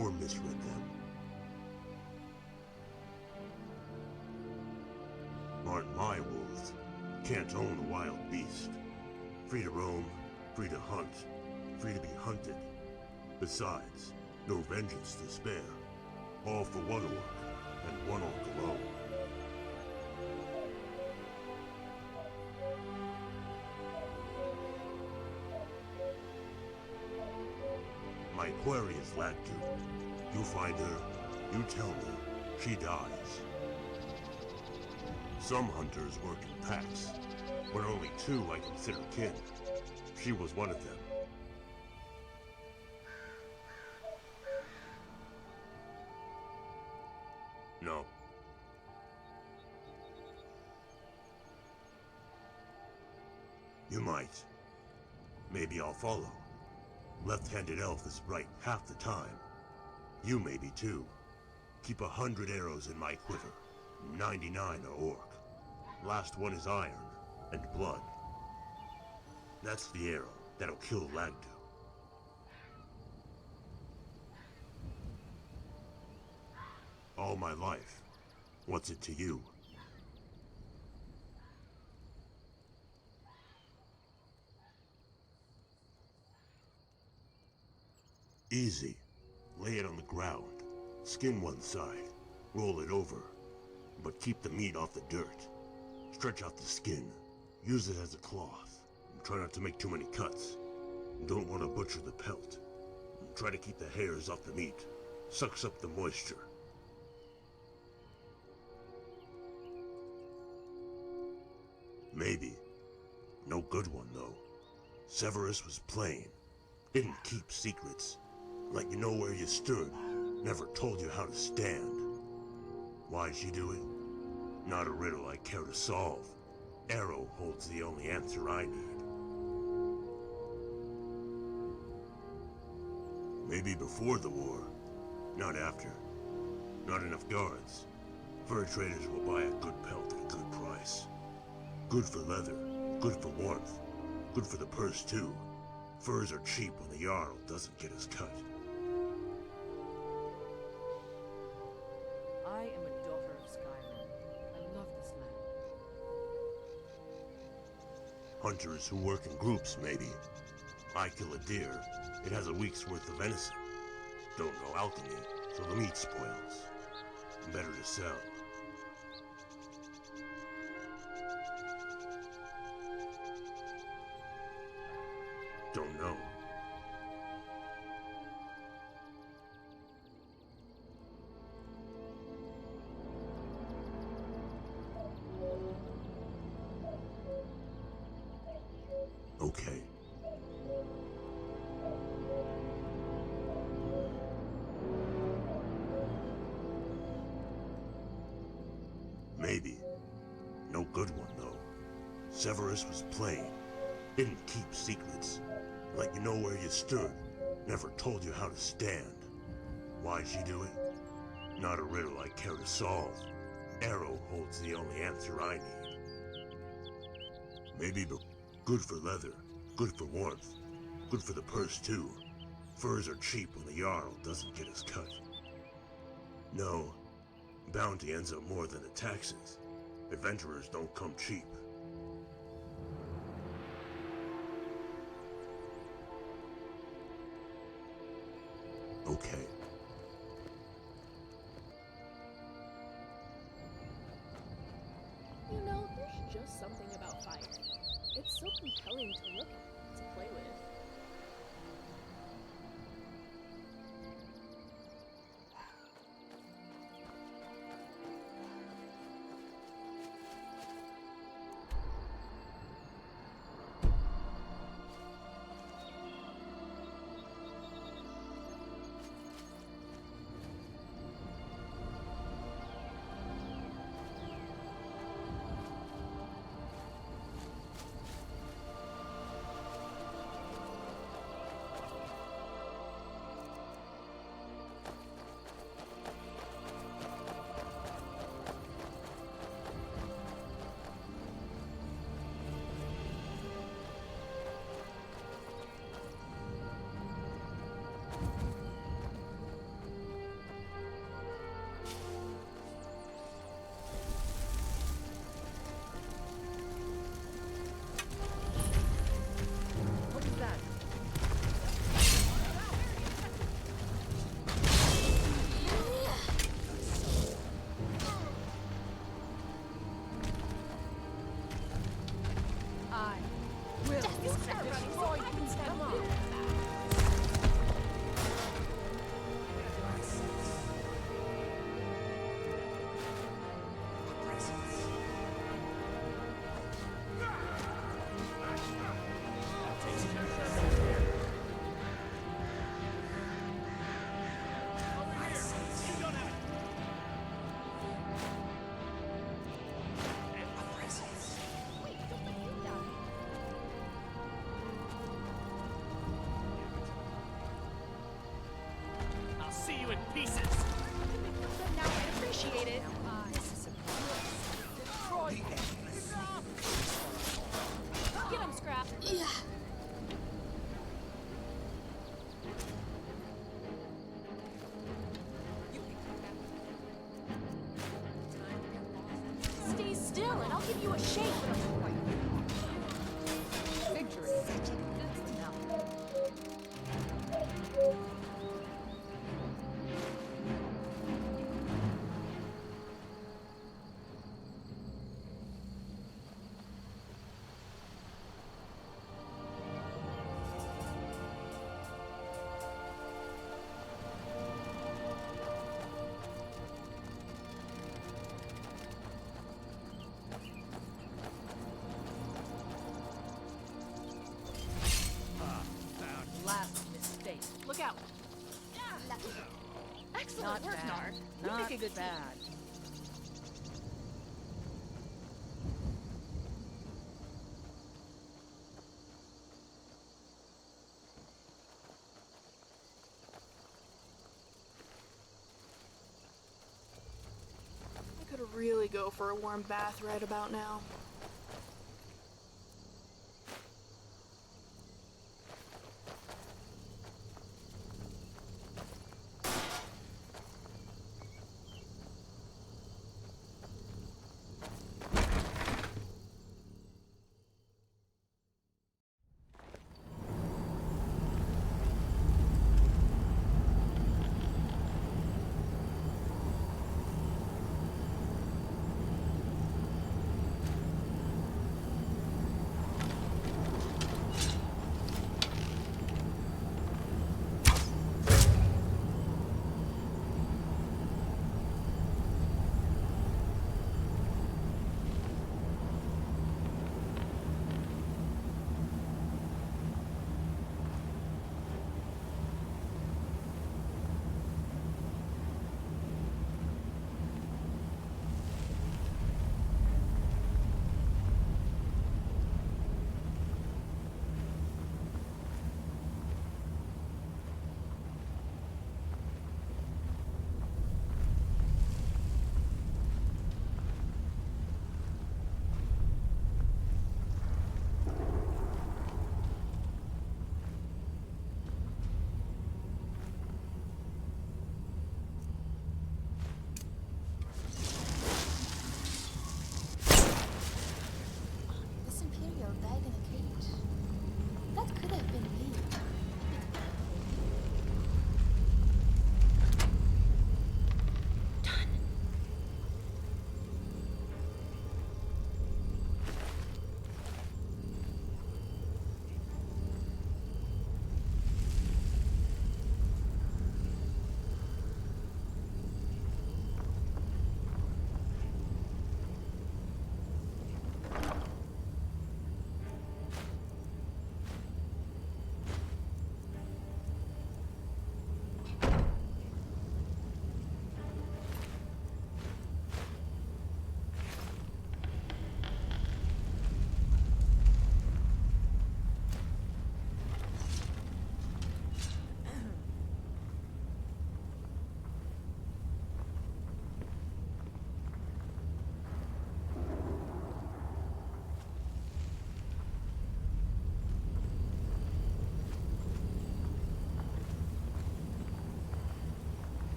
S22: Or misread them. Aren't my wolves. Can't own a wild beast. Free to roam, free to hunt, free to be hunted. Besides, no vengeance to spare. All for one orc, and one orc alone. My query is Lagdu. You find her, you tell me, she dies. Some hunters work in packs, but only 2 I consider kin. She was one of them. No. You might. Maybe I'll follow. Left-handed elf is right half the time. You maybe too. Keep 100 arrows in my quiver. 99 are orc. Last one is iron and blood. That's the arrow that'll kill Lagdu. All my life. What's it to you? Easy. Lay it on the ground. Skin one side. Roll it over. But keep the meat off the dirt. Stretch out the skin. Use it as a cloth. Try not to make too many cuts. Don't want to butcher the pelt. Try to keep the hairs off the meat. Sucks up the moisture. Maybe. No good one, though. Severus was plain. Didn't keep secrets. Let you know where you stood. Never told you how to stand. Why'd she do it? Not a riddle I care to solve. Arrow holds the only answer I need. Maybe before the war. Not after. Not enough guards. Fur traders will buy a good pelt at a good price. Good for leather. Good for warmth. Good for the purse, too. Furs are cheap when the Jarl doesn't get his cut.
S12: I am a daughter of Skyrim. I love this land.
S22: Hunters who work in groups, maybe. I kill a deer, it has a week's worth of venison. Don't know alchemy, so the meat spoils. Better to sell. Don't know. Okay. Maybe. No good one, though. Severus was plain. Didn't keep secrets. Let you know where you stood. Never told you how to stand. Why'd she do it? Not a riddle I care to solve. Arrow holds the only answer I need. Maybe good for leather, good for warmth, good for the purse too. Furs are cheap when the Jarl doesn't get his cut. No, bounty ends up more than the taxes. Adventurers don't come cheap. Okay.
S3: You know, there's just something about fire. It's so compelling to look at, to play with.
S9: see you in pieces.
S8: Now I appreciate it. Get him, Scrap.
S4: Yeah.
S8: Stay still and I'll give you a shake.
S2: Victory.
S12: Last mistake.
S8: Look out. Excellent
S12: Not
S8: work,
S12: bad.
S8: Nard. We
S12: Not
S8: make a good
S12: bad.
S8: team.
S3: I could really go for a warm bath right about now.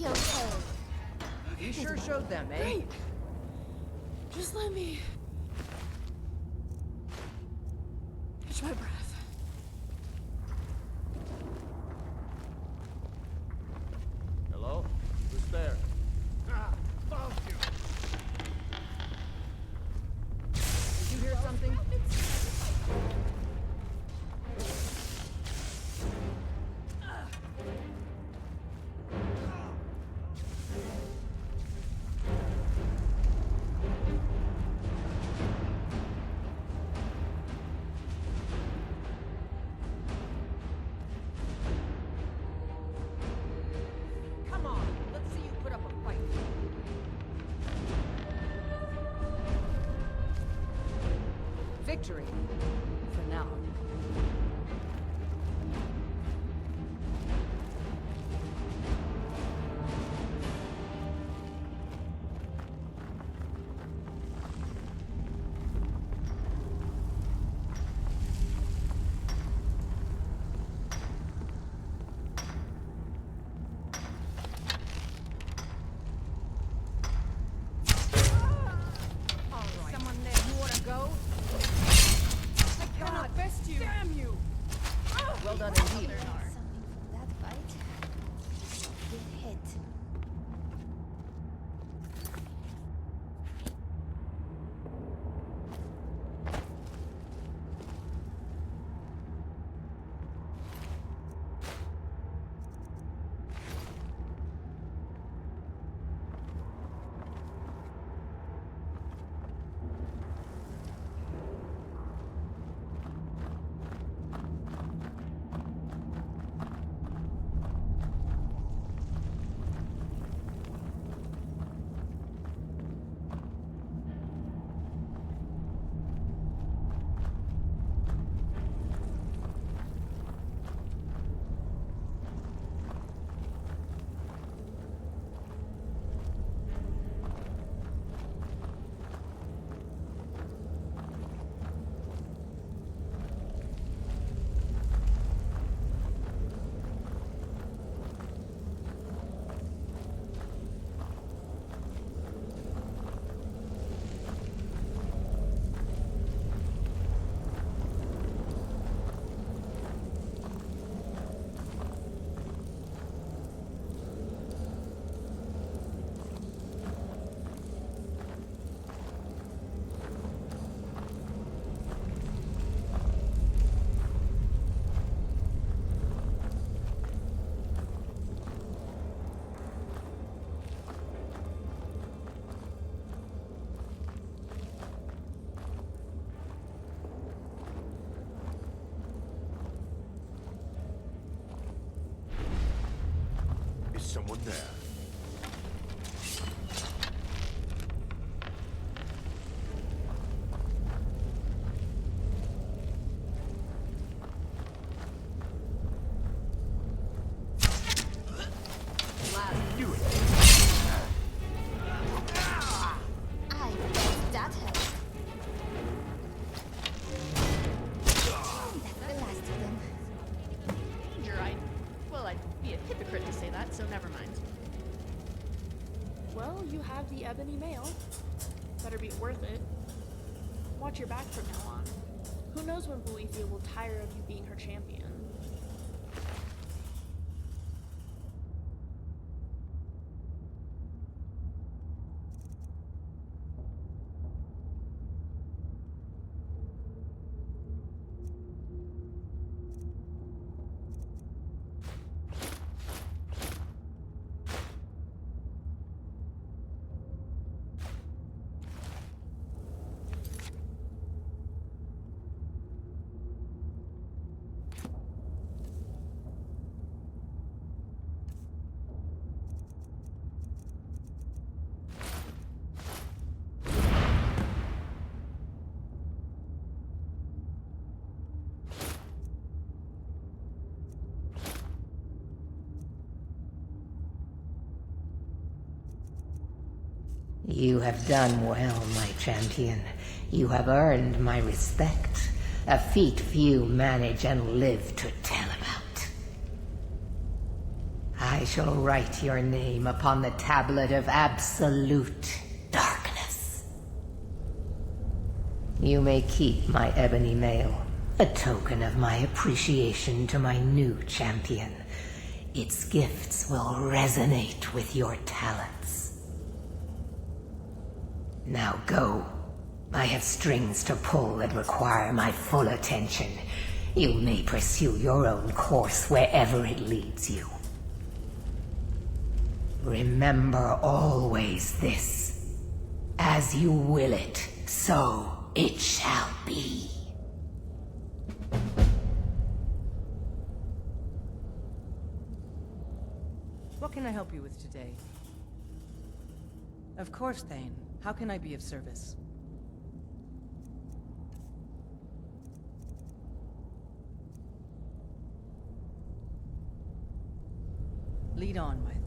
S4: be okay.
S12: You sure showed them, eh?
S3: Great. Just let me catch my breath.
S10: Hello? Who's there?
S12: Ah, found you. Did you hear something? Come on, let's see you put up a fight. Victory. For now. Someone there, you wanna go? I cannot best you! Damn you! Well done indeed.
S4: Something from that fight. Good hit.
S10: Is someone there? Do it.
S4: I guess that helped. That's the last of them.
S3: Danger, I'd be a hypocrite to say that, so never mind. Well, you have the ebony mail. Better be worth it. Watch your back from now on. Who knows when Boethia will tire of you being her champion.
S2: You have done well, my champion. You have earned my respect. A feat few manage and live to tell about. I I shall write your name upon the tablet of absolute darkness. You may keep my ebony mail, a token of my appreciation to my new champion. Its gifts will resonate with your talents. Now go. I have strings to pull that require my full attention. You may pursue your own course wherever it leads you. Remember always this. As you will it, so it shall be.
S5: What can I help you with today? Of course, Thane. How can I be of service? Lead on, my Thane.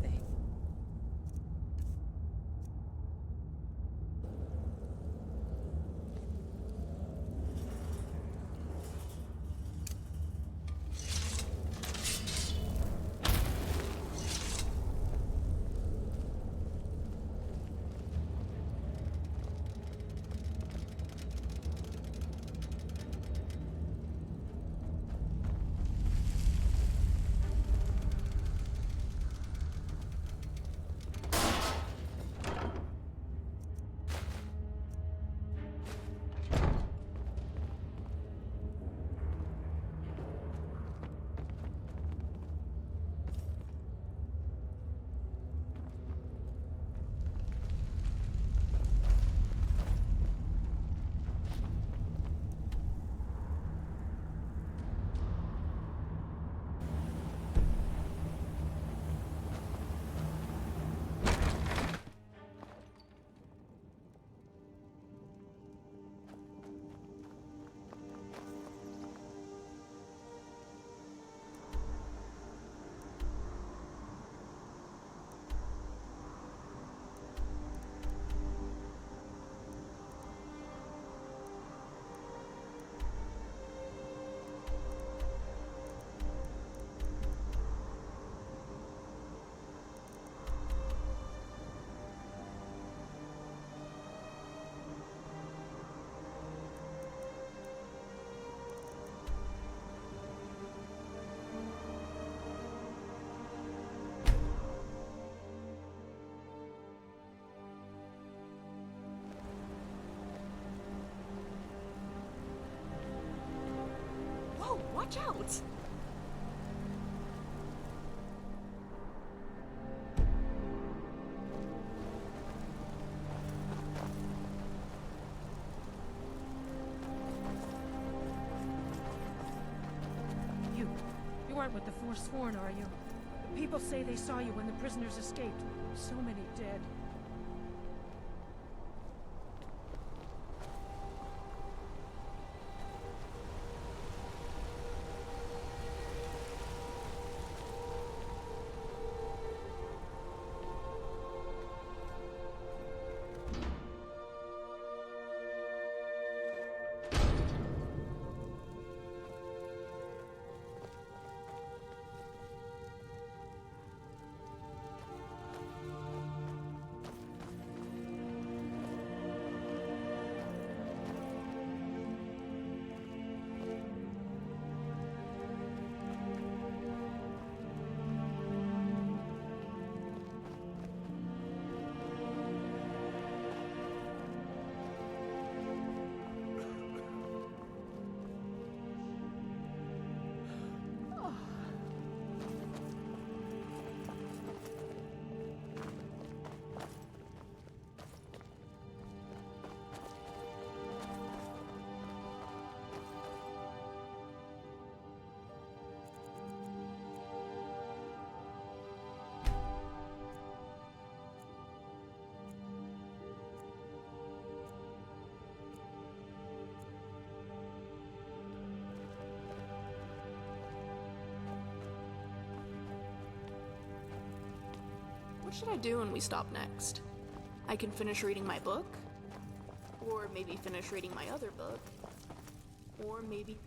S3: Watch out!
S12: You aren't with the Forsworn, are you? The people say they saw you when the prisoners escaped. So many dead.
S3: What should I do when we stop next? I can finish reading my book, or maybe finish reading my other book, or maybe...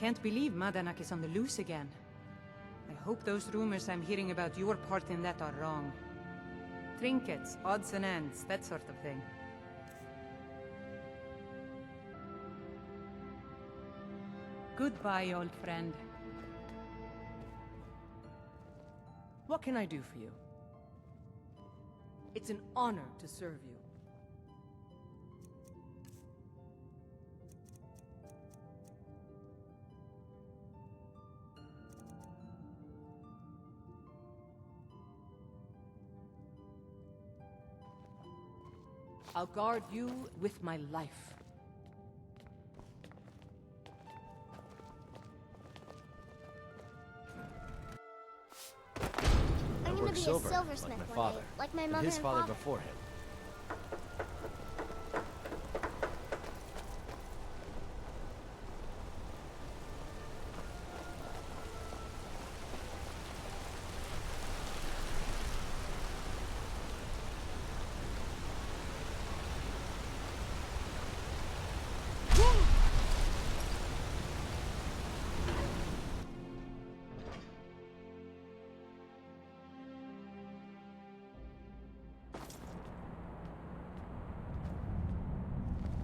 S12: Can't believe Madanak is on the loose again. I hope those rumors I'm hearing about your part in that are wrong. Trinkets, odds and ends, that sort of thing. Goodbye, old friend.
S5: What can I do for you? It's an honor to serve you. I'll guard you with my life.
S8: I'm gonna be a
S9: silver,
S8: silversmith
S9: like my
S8: one
S9: father,
S8: day, like my
S9: and
S8: mother
S9: his
S8: and
S9: father
S8: father.
S9: before him.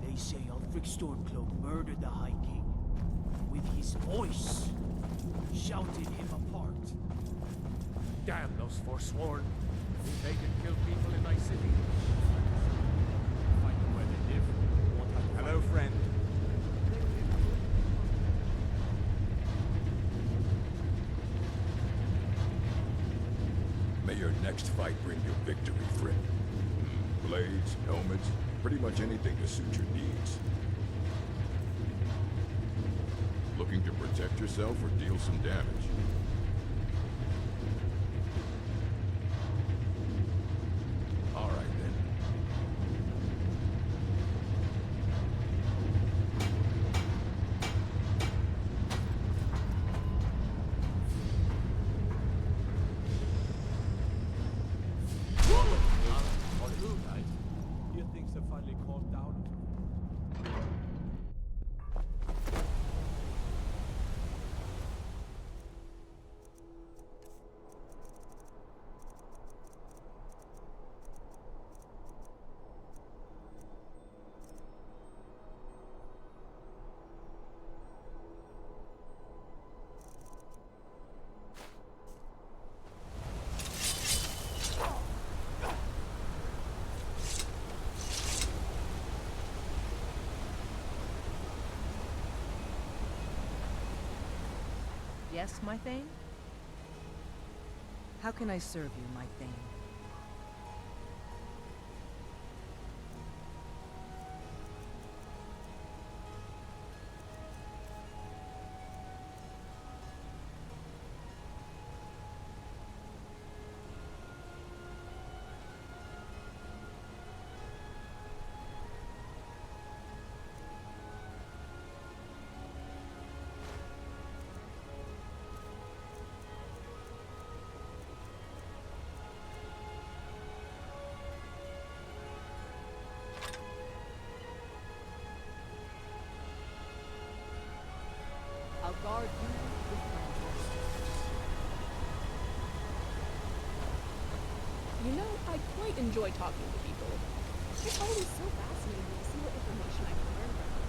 S1: They say Ulfric Stormcloak murdered the High King. With his voice, shouted him apart.
S9: Damn those Forsworn. They can kill people in my city. Find out where they live. Won't have to
S14: Hello, friend.
S17: May your next fight bring you victory, friend. Blades, helmets, pretty much anything to suit your needs. Looking to protect yourself or deal some damage? All right, then.
S19: On who, right? Here things have finally calmed down.
S5: Yes, my Thane? How can I serve you, my Thane? I'll guard you with my life.
S3: You know, I quite enjoy talking to people. It's always so fascinating to see what information I can learn from them.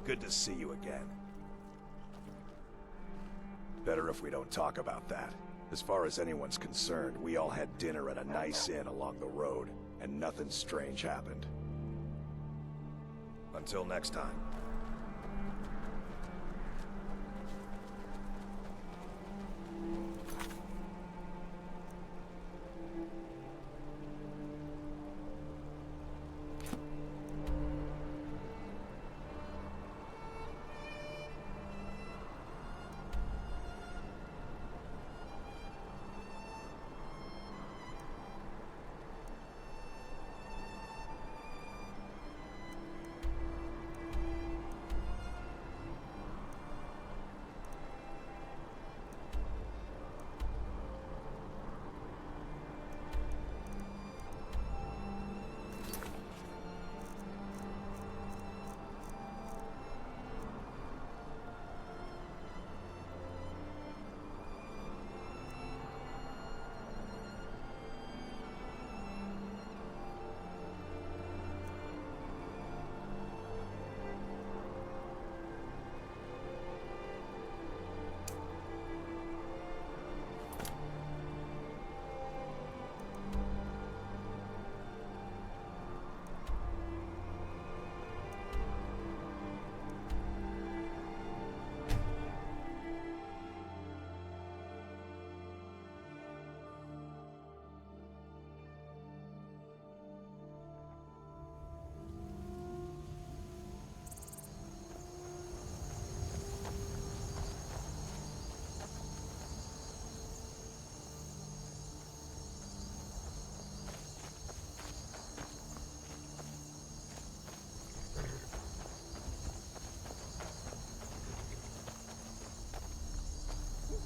S13: Good to see you again. Better if we don't talk about that. As far as anyone's concerned, we all had dinner at a nice inn along the road, and nothing strange happened. Until next time.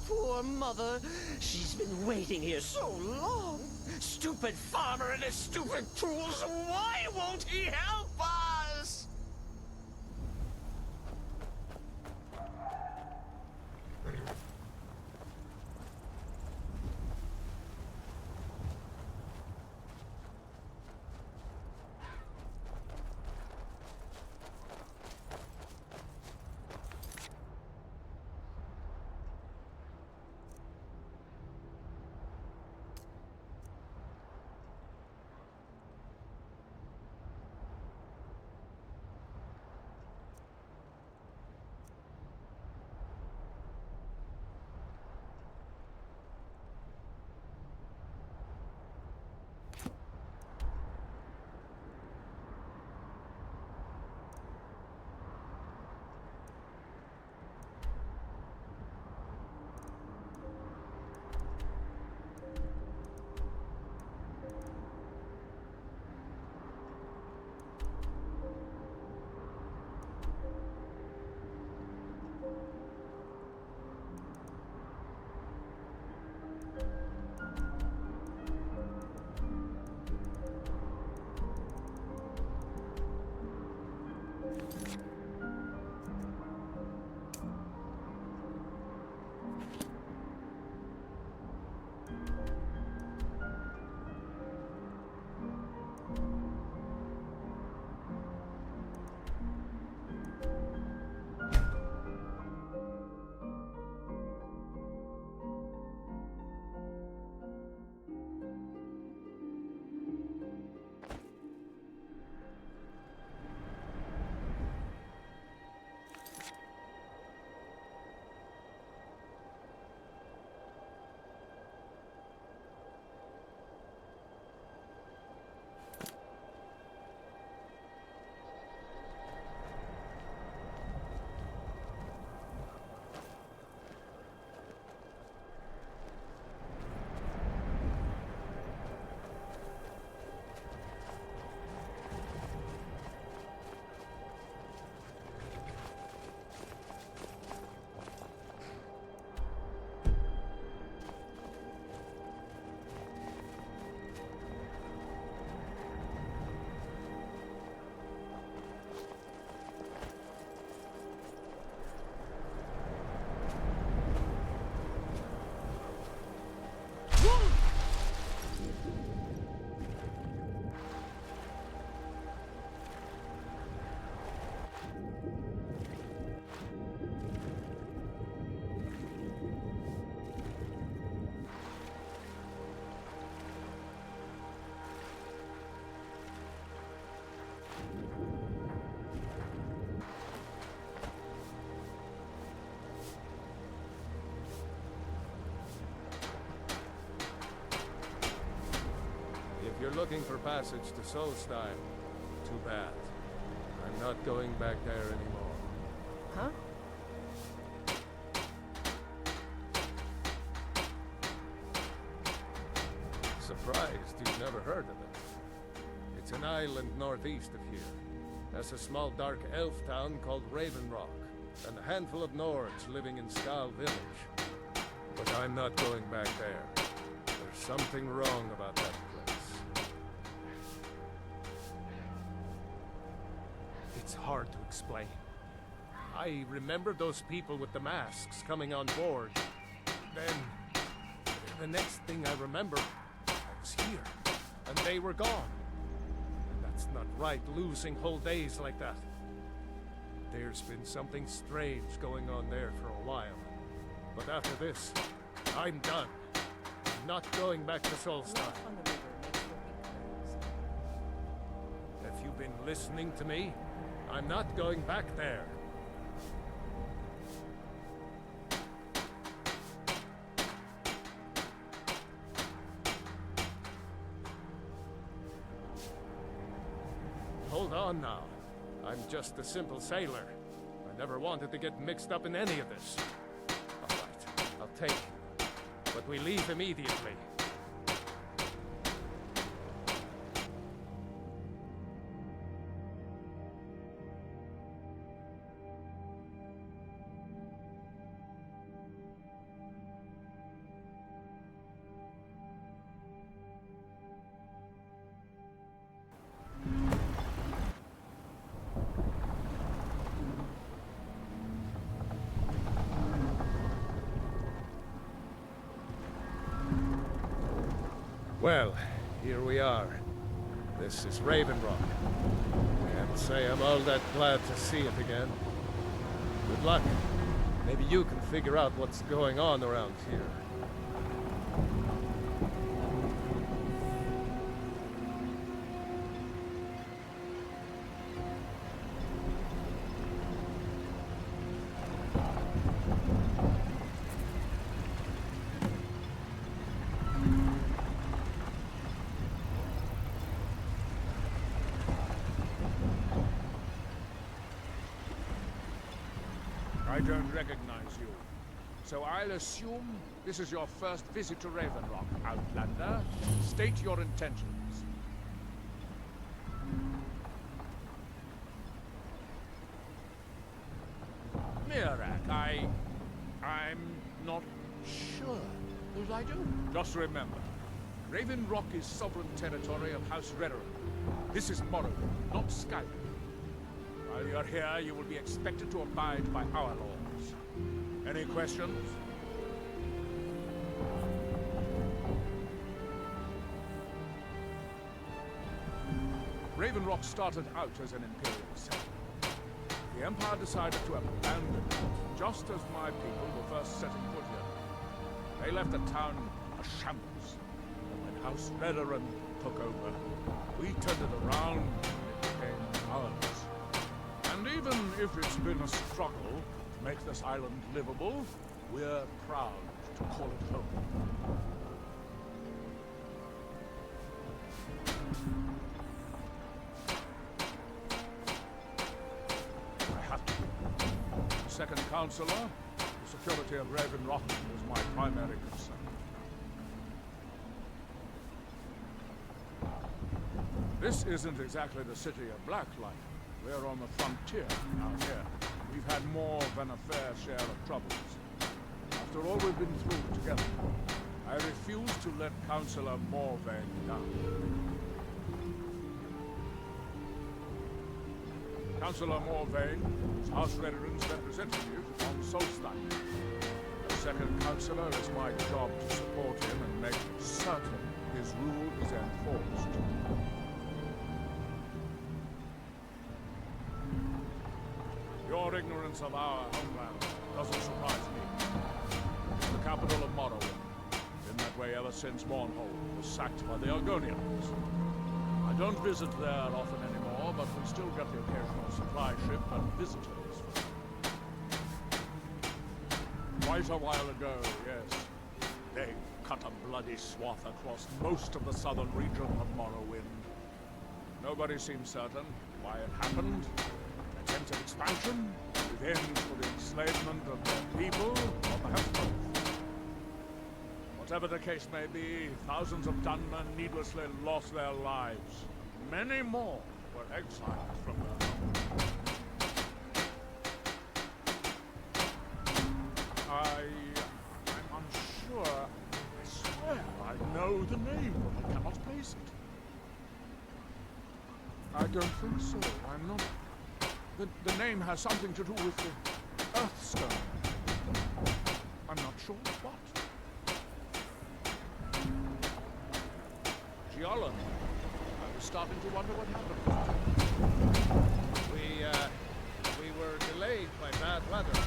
S14: Poor mother. She's been waiting here so long. Stupid farmer and his stupid tools. Why won't he help us?
S9: looking for passage to Solstein. Too bad. I'm not going back there anymore.
S1: Huh?
S9: Surprised you've never heard of it. It's an island northeast of here. That's a small dark elf town called Raven Rock, and a handful of Nords living in Skal Village. But I'm not going back there. There's something wrong about that place. It's hard to explain. I remember those people with the masks coming on board. Then, the next thing I remember, I was here, and they were gone. And that's not right, losing whole days like that. There's been something strange going on there for a while. But after this, I'm done. I'm not going back to Solstein. Have you been listening to me? I'm not going back there. Hold on now. I'm just a simple sailor. I never wanted to get mixed up in any of this. All right, I'll take you. But we leave immediately. Well, here we are. This is Raven Rock. Can't say I'm all that glad to see it again. Good luck. Maybe you can figure out what's going on around here.
S10: I don't recognize you. So I'll assume this is your first visit to Raven Rock, Outlander. State your intentions. Mirak, I'm not sure that I do. Just remember, Raven Rock is sovereign territory of House Redoran. This is Morrowind, not Skyrim. While you're here, you will be expected to abide by our laws. Any questions? Raven Rock started out as an Imperial settlement. The Empire decided to abandon it, just as my people were first setting foot here. They left the town a shambles. And when House Redoran took over, we turned it around and it became ours. And even if it's been a struggle to make this island livable, we're proud to call it home. I have to. Second Counselor, the security of Raven Rock is my primary concern. This isn't exactly the city of Blacklight. We're on the frontier out here. We've had more than a fair share of troubles. After all we've been through together, I refuse to let Councillor Morvain down. Councillor Morvain is House Redoran's representative on Solstein. As second Councillor, it's my job to support him and make certain his rule is enforced. Your ignorance of our homeland doesn't surprise me. It's the capital of Morrowind. Been that way ever since Mournhold was sacked by the Argonians. I don't visit there often anymore, but we still get the occasional supply ship and visitors. Quite a while ago, yes. They cut a bloody swath across most of the southern region of Morrowind. Nobody seems certain why it happened. Attempted expansion, revenge for the enslavement of their people, or perhaps both. Whatever the case may be, thousands of Dunmer needlessly lost their lives. Many more were exiled from their homes. I'm unsure. I swear I know the name, but I cannot place it. I don't think so. I'm not. The name has something to do with the Earthstone. I'm not sure what. Giollan, I was starting to wonder what happened.
S9: We were delayed by bad weather.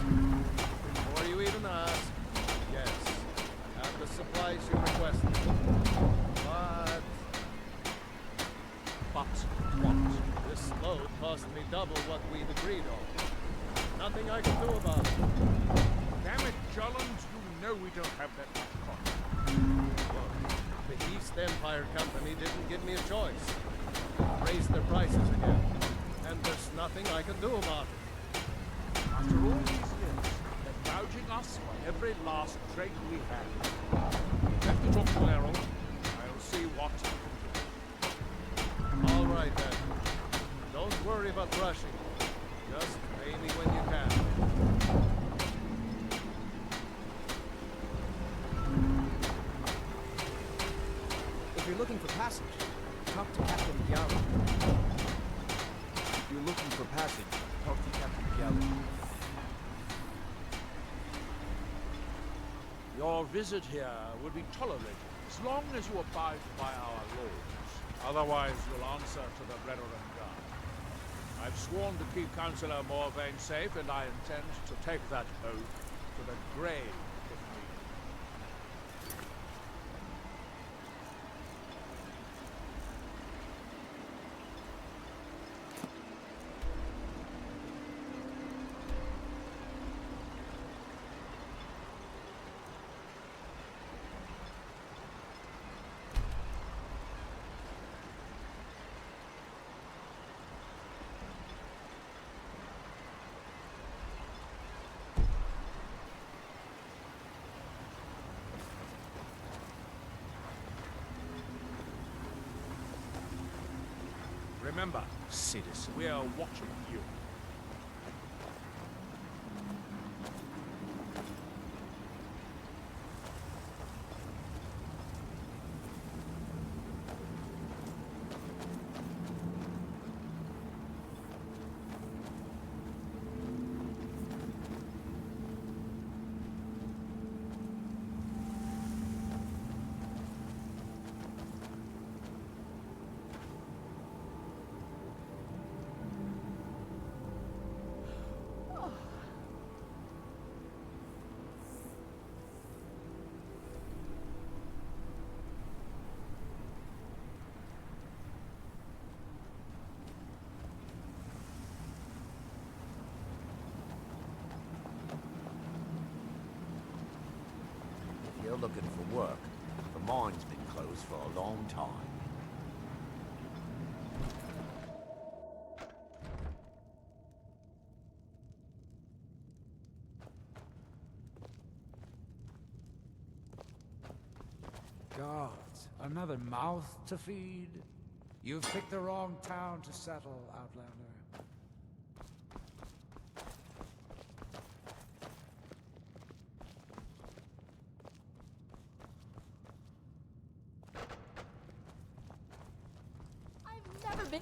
S9: Before you even ask, yes, I have the supplies you requested. But what? This load cost me double what we'd agreed on. Nothing I can do about it.
S10: Damn it, Jolland, you know we don't have that much cost.
S9: Look, the East Empire Company didn't give me a choice. Raised their prices again. And there's nothing I can do about it.
S10: After all these years, they're gouging us for every last drake we have. Let me talk to Errol. I'll see what I can do.
S9: All right then. Don't worry about rushing. Just pay me when you can.
S1: If you're looking for passage, talk to Captain Gallo.
S15: If you're looking for passage, talk to Captain Gallo.
S10: Your visit here will be tolerated as long as you abide by our laws. Otherwise, you'll answer to the Brethren Guard. I've sworn to keep Councillor Morvain safe, and I intend to take that oath to the grave if needed. Remember, citizen, we are watching you.
S15: If you're looking for work, the mine's been closed for a long time.
S18: Gods, another mouth to feed? You've picked the wrong town to settle, Outlander.
S4: I've never been...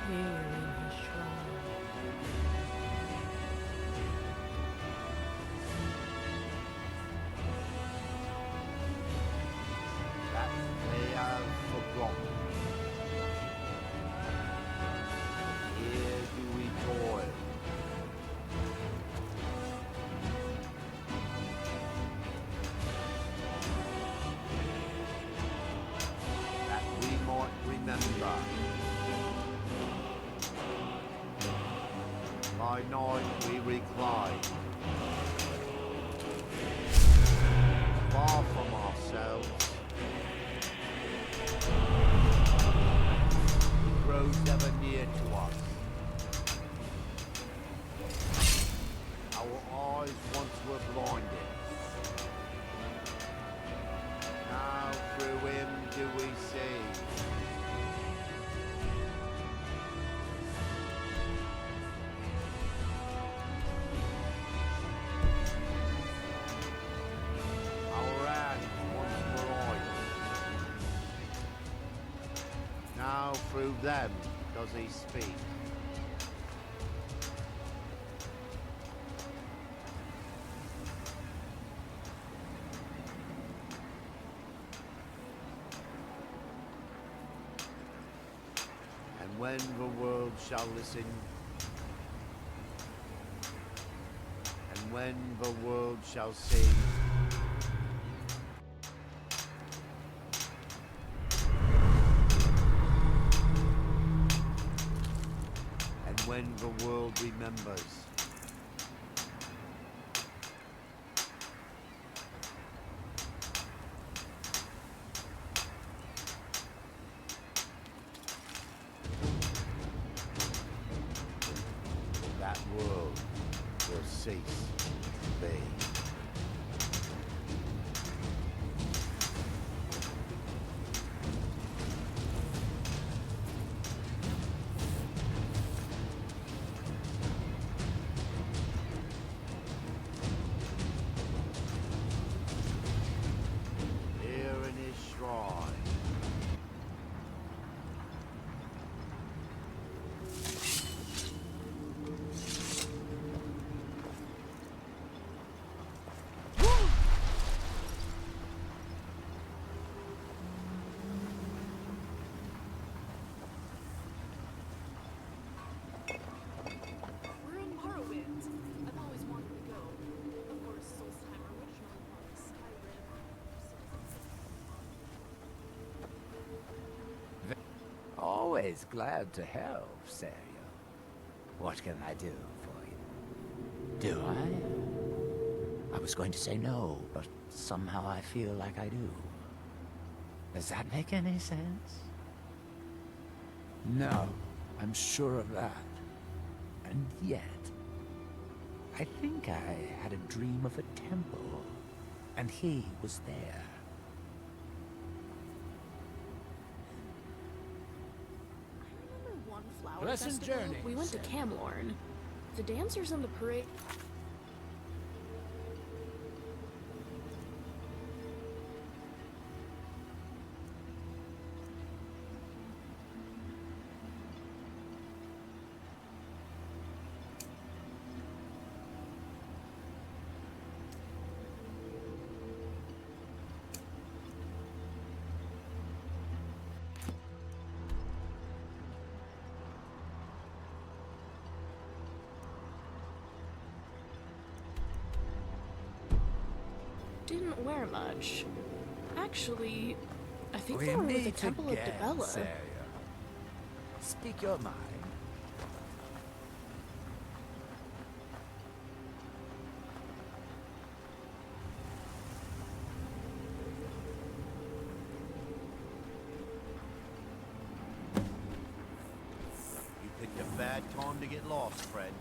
S3: here in his shrine.
S15: That they have forgotten. Here do we toil. That we might remember. By night we recline. Far from ourselves. It grows ever near to us. Our eyes once were blinded. Now through him do we see. Our hands once were idle. Now through them does he speak. And when the world shall listen, and when the world shall see, and when the world remembers, that world will cease to be. Here in his shrine,
S3: We're in Morrowind. I've always wanted to go. Of course, Solstheim originally part of Skyrim.
S15: always glad to help, Saria. What can I do for you? Do I? I was going to say no, but somehow I feel like I do. Does that make any sense? No, I'm sure of that. And yet, I think I had a dream of a temple, and he was there.
S3: Remember one flower
S18: Pleasant
S3: festival?
S18: journey,
S3: We went to Camlorn. The dancers on the parade. Didn't wear much. Actually, I think they were with the Temple of Dibella.
S15: Saria. Speak your mind. You picked a bad time to get lost, friend.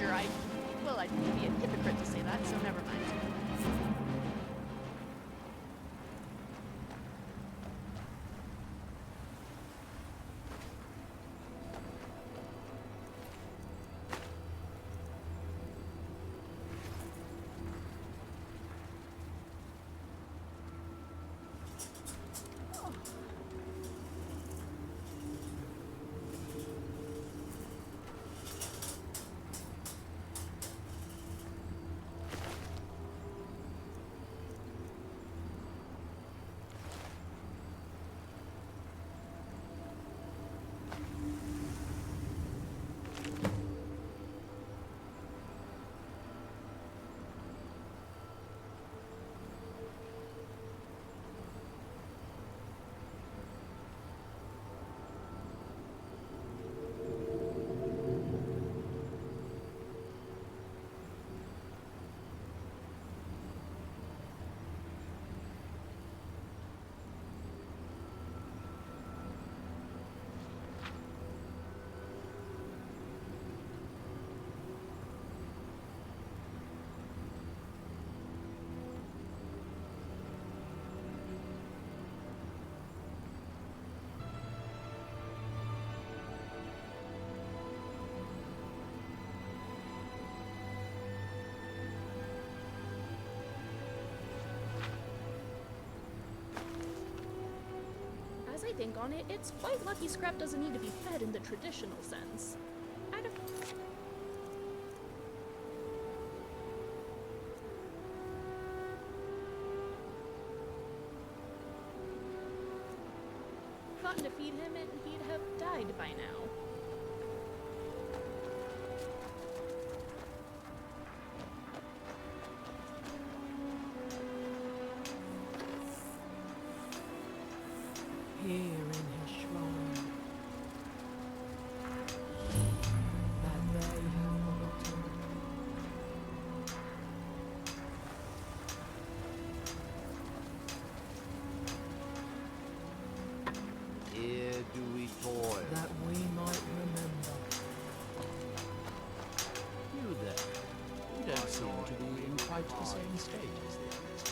S3: stranger, I'd be a hypocrite to say that, so never mind. As I think on it, it's quite lucky scrap doesn't need to be fed in the traditional sense. I don't... Gotten to feed him and he'd have died by now.
S5: Here in his shrine, that they have forgotten.
S15: Here do we toil.
S5: That we might remember.
S15: You there? You don't seem to be in quite the same state as the others.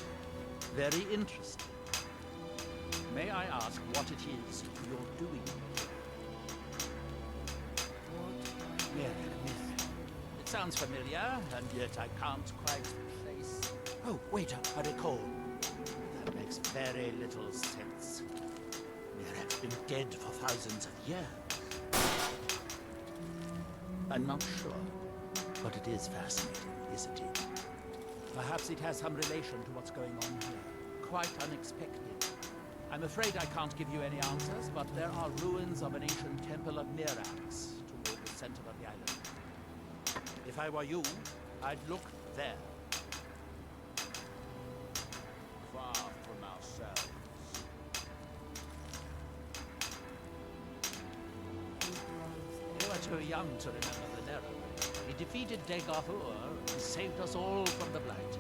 S15: Very interesting. May I ask what it is you're doing here? Yes. It sounds familiar, and yet I can't quite place... Oh, wait, I recall. That makes very little sense. Mirrah's been dead for thousands of years. I'm not sure, but it is fascinating, isn't it? Perhaps it has some relation to what's going on here. Quite unexpected. I'm afraid I can't give you any answers, but there are ruins of an ancient temple of Mirax toward the center of the island. If I were you, I'd look there. Far from ourselves. You are too young to remember the Narrow. He defeated Degahur and saved us all from the Blight.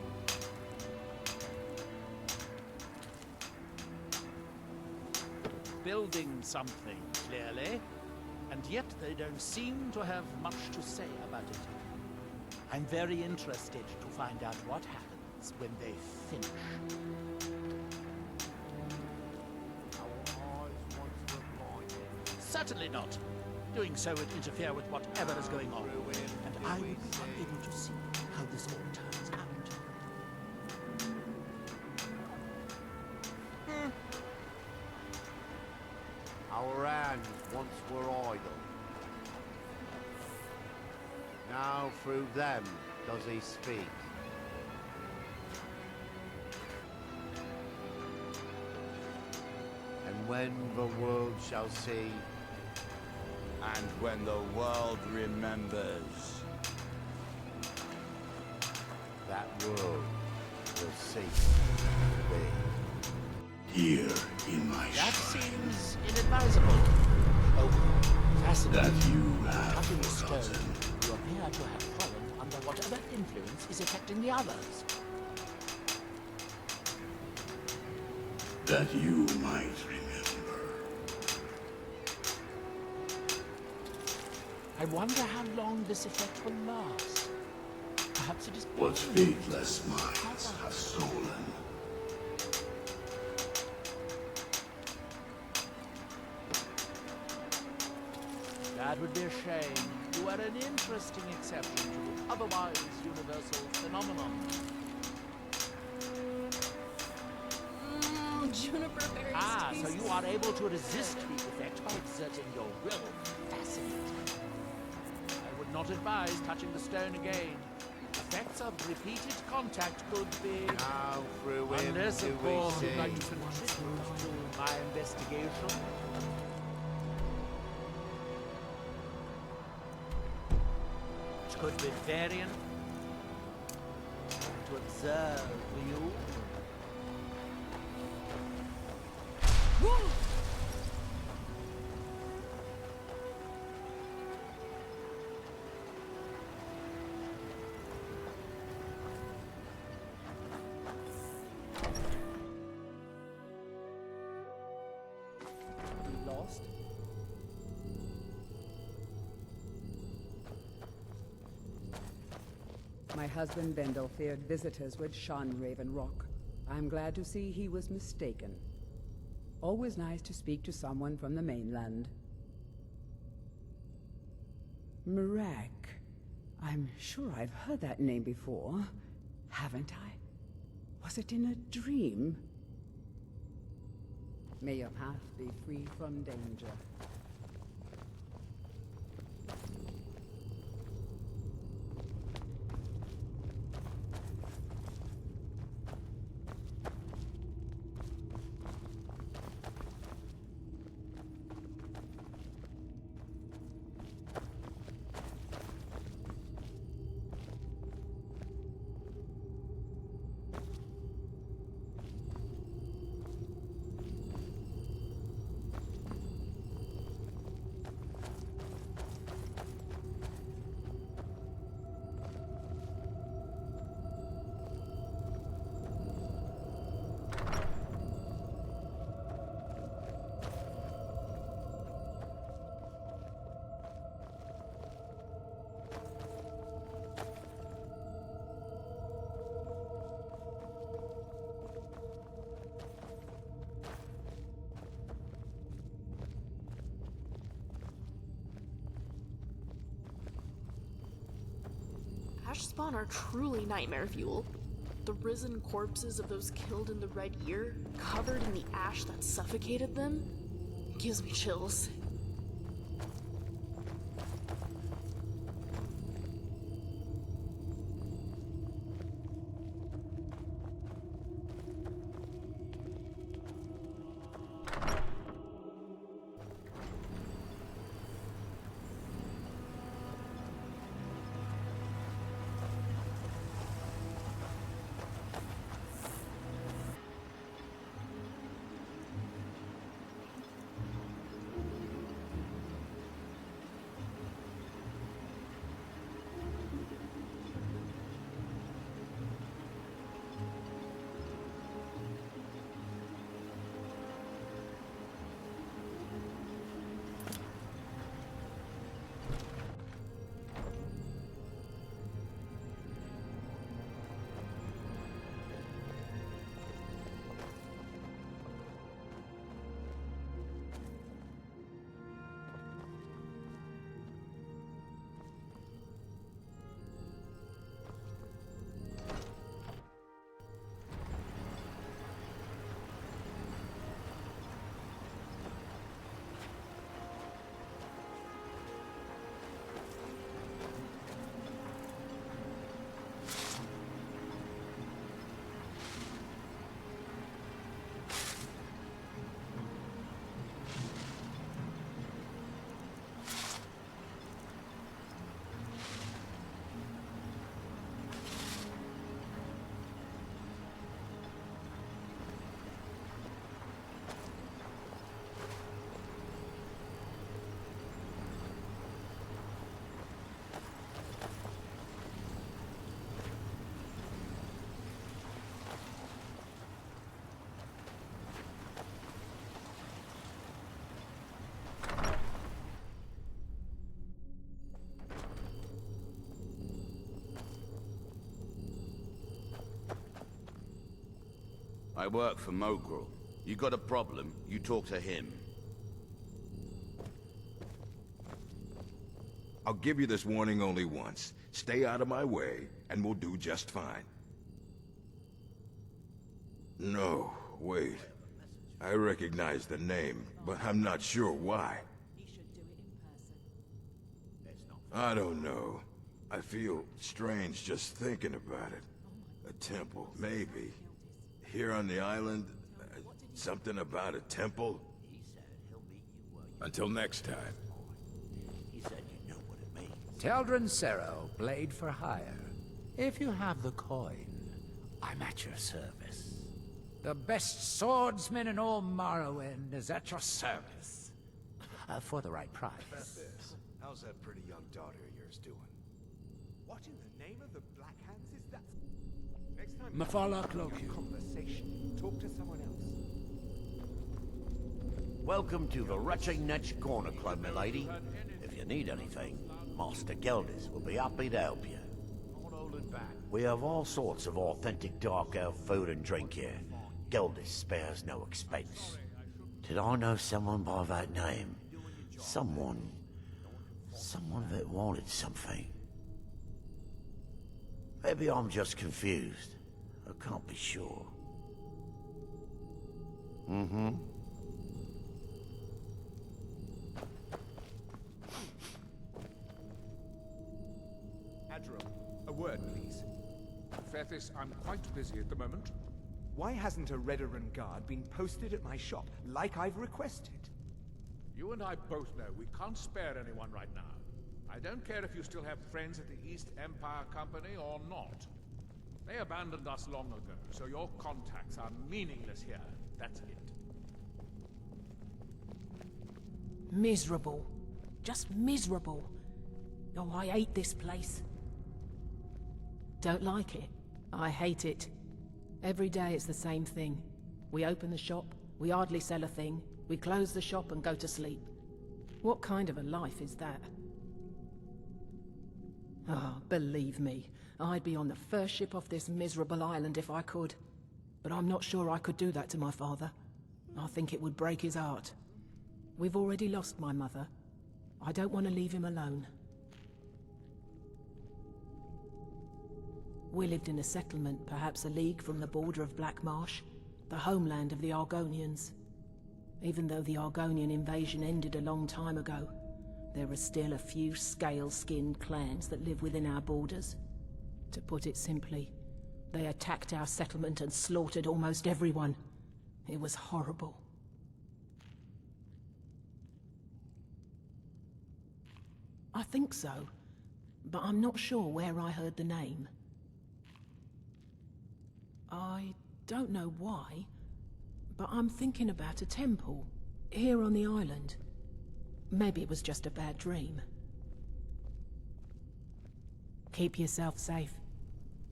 S15: Building something, clearly, and yet they don't seem to have much to say about it. I'm very interested to find out what happens when they finish. Certainly not. Doing so would interfere with whatever is going on, and I would be unable to see how this all turns out. Our hands once were idle. Now through them does he speak. And when the world shall see,
S13: and when the world remembers,
S15: that world will cease to be.
S17: Here in my
S15: That
S17: shrine.
S15: seems inadvisable. Oh, fascinating.
S17: That you have
S15: Up in the
S17: forgotten.
S15: stone, you appear to have fallen under whatever influence is affecting the others.
S17: That you might remember.
S16: I wonder how long this effect will last. Perhaps it is...
S21: What faithless minds have stolen.
S16: That would be a shame. You are an interesting exception to the otherwise universal phenomenon.
S3: Juniper berries.
S16: So you are able to resist the effect by exerting your will. Fascinating. I would not advise touching the stone again. Effects of repeated contact could be...
S20: Now, through
S16: unless, of course, you'd like to contribute to my investigation. Which could be very to observe you.
S6: Lost? My husband Bendel feared visitors would shun Raven Rock. I'm glad to see he was mistaken. Always nice to speak to someone from the mainland. Mirak. I'm sure I've heard that name before. Haven't I? Was it in a dream? May your path be free from danger.
S3: Ash spawn are truly nightmare fuel. The risen corpses of those killed in the Red Year, covered in the ash that suffocated them, gives me chills.
S7: I work for Mogrel. You got a problem, you talk to him.
S17: I'll give you this warning only once. Stay out of my way, and we'll do just fine. No, wait. I recognize the name, but I'm not sure why. I don't know. I feel strange just thinking about it. A temple, maybe. Here on the island, something about a temple? Until next time.
S15: Teldrin Sero, blade for hire. If you have the coin, I'm at your service. The best swordsman in all Morrowind is at your service. For the right price.
S11: How's that pretty young daughter of yours doing? What in the name of the Black Hands is that? Next time
S18: Mafala Cloaku.
S11: Conversation, talk to someone else.
S14: Welcome to the Retching Netch Corner Club, milady. If you need anything, Master Geldis will be happy to help you. We have all sorts of authentic Dark Elf food and drink here. Geldis spares no expense. Did I know someone by that name? Someone that wanted something. Maybe I'm just confused. I can't be sure.
S11: Adro, a word, please.
S10: Fethis, I'm quite busy at the moment.
S11: Why hasn't a Redoran guard been posted at my shop, like I've requested?
S10: You and I both know we can't spare anyone right now. I don't care if you still have friends at the East Empire Company or not. They abandoned us long ago, so your contacts are meaningless here. That's it.
S5: Miserable. Just miserable. Oh, I hate this place. Don't like it. I hate it. Every day it's the same thing. We open the shop, we hardly sell a thing, we close the shop and go to sleep. What kind of a life is that? Ah, believe me, I'd be on the first ship off this miserable island if I could. But I'm not sure I could do that to my father. I think it would break his heart. We've already lost my mother. I don't want to leave him alone. We lived in a settlement, perhaps a league from the border of Black Marsh, the homeland of the Argonians. Even though the Argonian invasion ended a long time ago, there are still a few scale-skinned clans that live within our borders. To put it simply, they attacked our settlement and slaughtered almost everyone. It was horrible. I think so, but I'm not sure where I heard the name. I don't know why, but I'm thinking about a temple here on the island. Maybe it was just a bad dream. Keep yourself safe.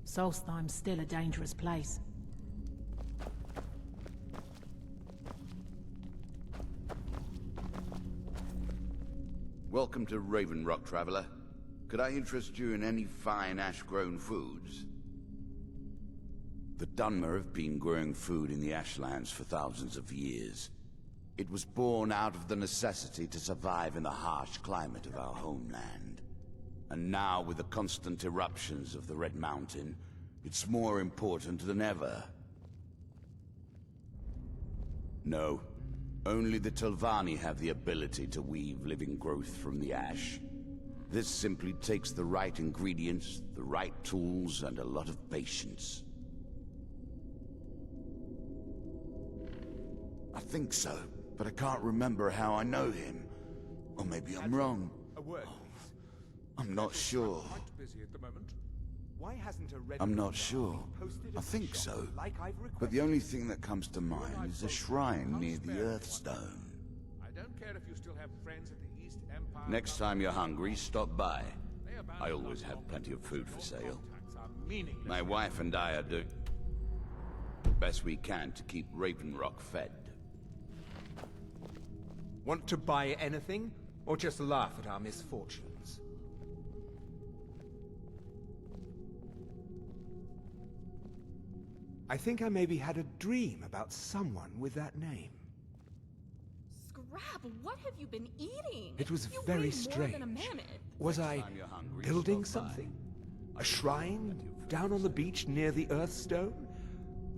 S5: Solstheim's still a dangerous place.
S7: Welcome to Raven Rock, traveler. Could I interest you in any fine ash-grown foods? The Dwemer have been growing food in the Ashlands for thousands of years. It was born out of the necessity to survive in the harsh climate of our homeland. And now, with the constant eruptions of the Red Mountain, it's more important than ever. No, only the Telvanni have the ability to weave living growth from the ash. This simply takes the right ingredients, the right tools, and a lot of patience. I think so, but I can't remember how I know him. Or maybe I'm wrong.
S11: A word, please.
S7: I'm not sure.
S10: Quite busy at the moment.
S11: Why hasn't a Redoran
S7: I'm not
S11: guard
S7: sure.
S11: been posted
S7: I
S11: at my
S7: think
S11: shop,
S7: so.
S11: like I've requested?
S7: But the only thing that comes to mind is a shrine near the Earthstone.
S10: I don't care if you still have friends at the East Empire.
S7: Next time you're hungry, stop by. I always have plenty of food for sale. My wife and I are doing the best we can to keep Raven Rock fed.
S11: Want to buy anything, or just laugh at our misfortunes? I think I maybe had a dream about someone with that name.
S3: Scrap, what have you been eating?
S11: It was
S3: You
S11: very
S3: weigh
S11: strange.
S3: More than a mammoth.
S11: Was I building something? A shrine down on the beach near the Earthstone?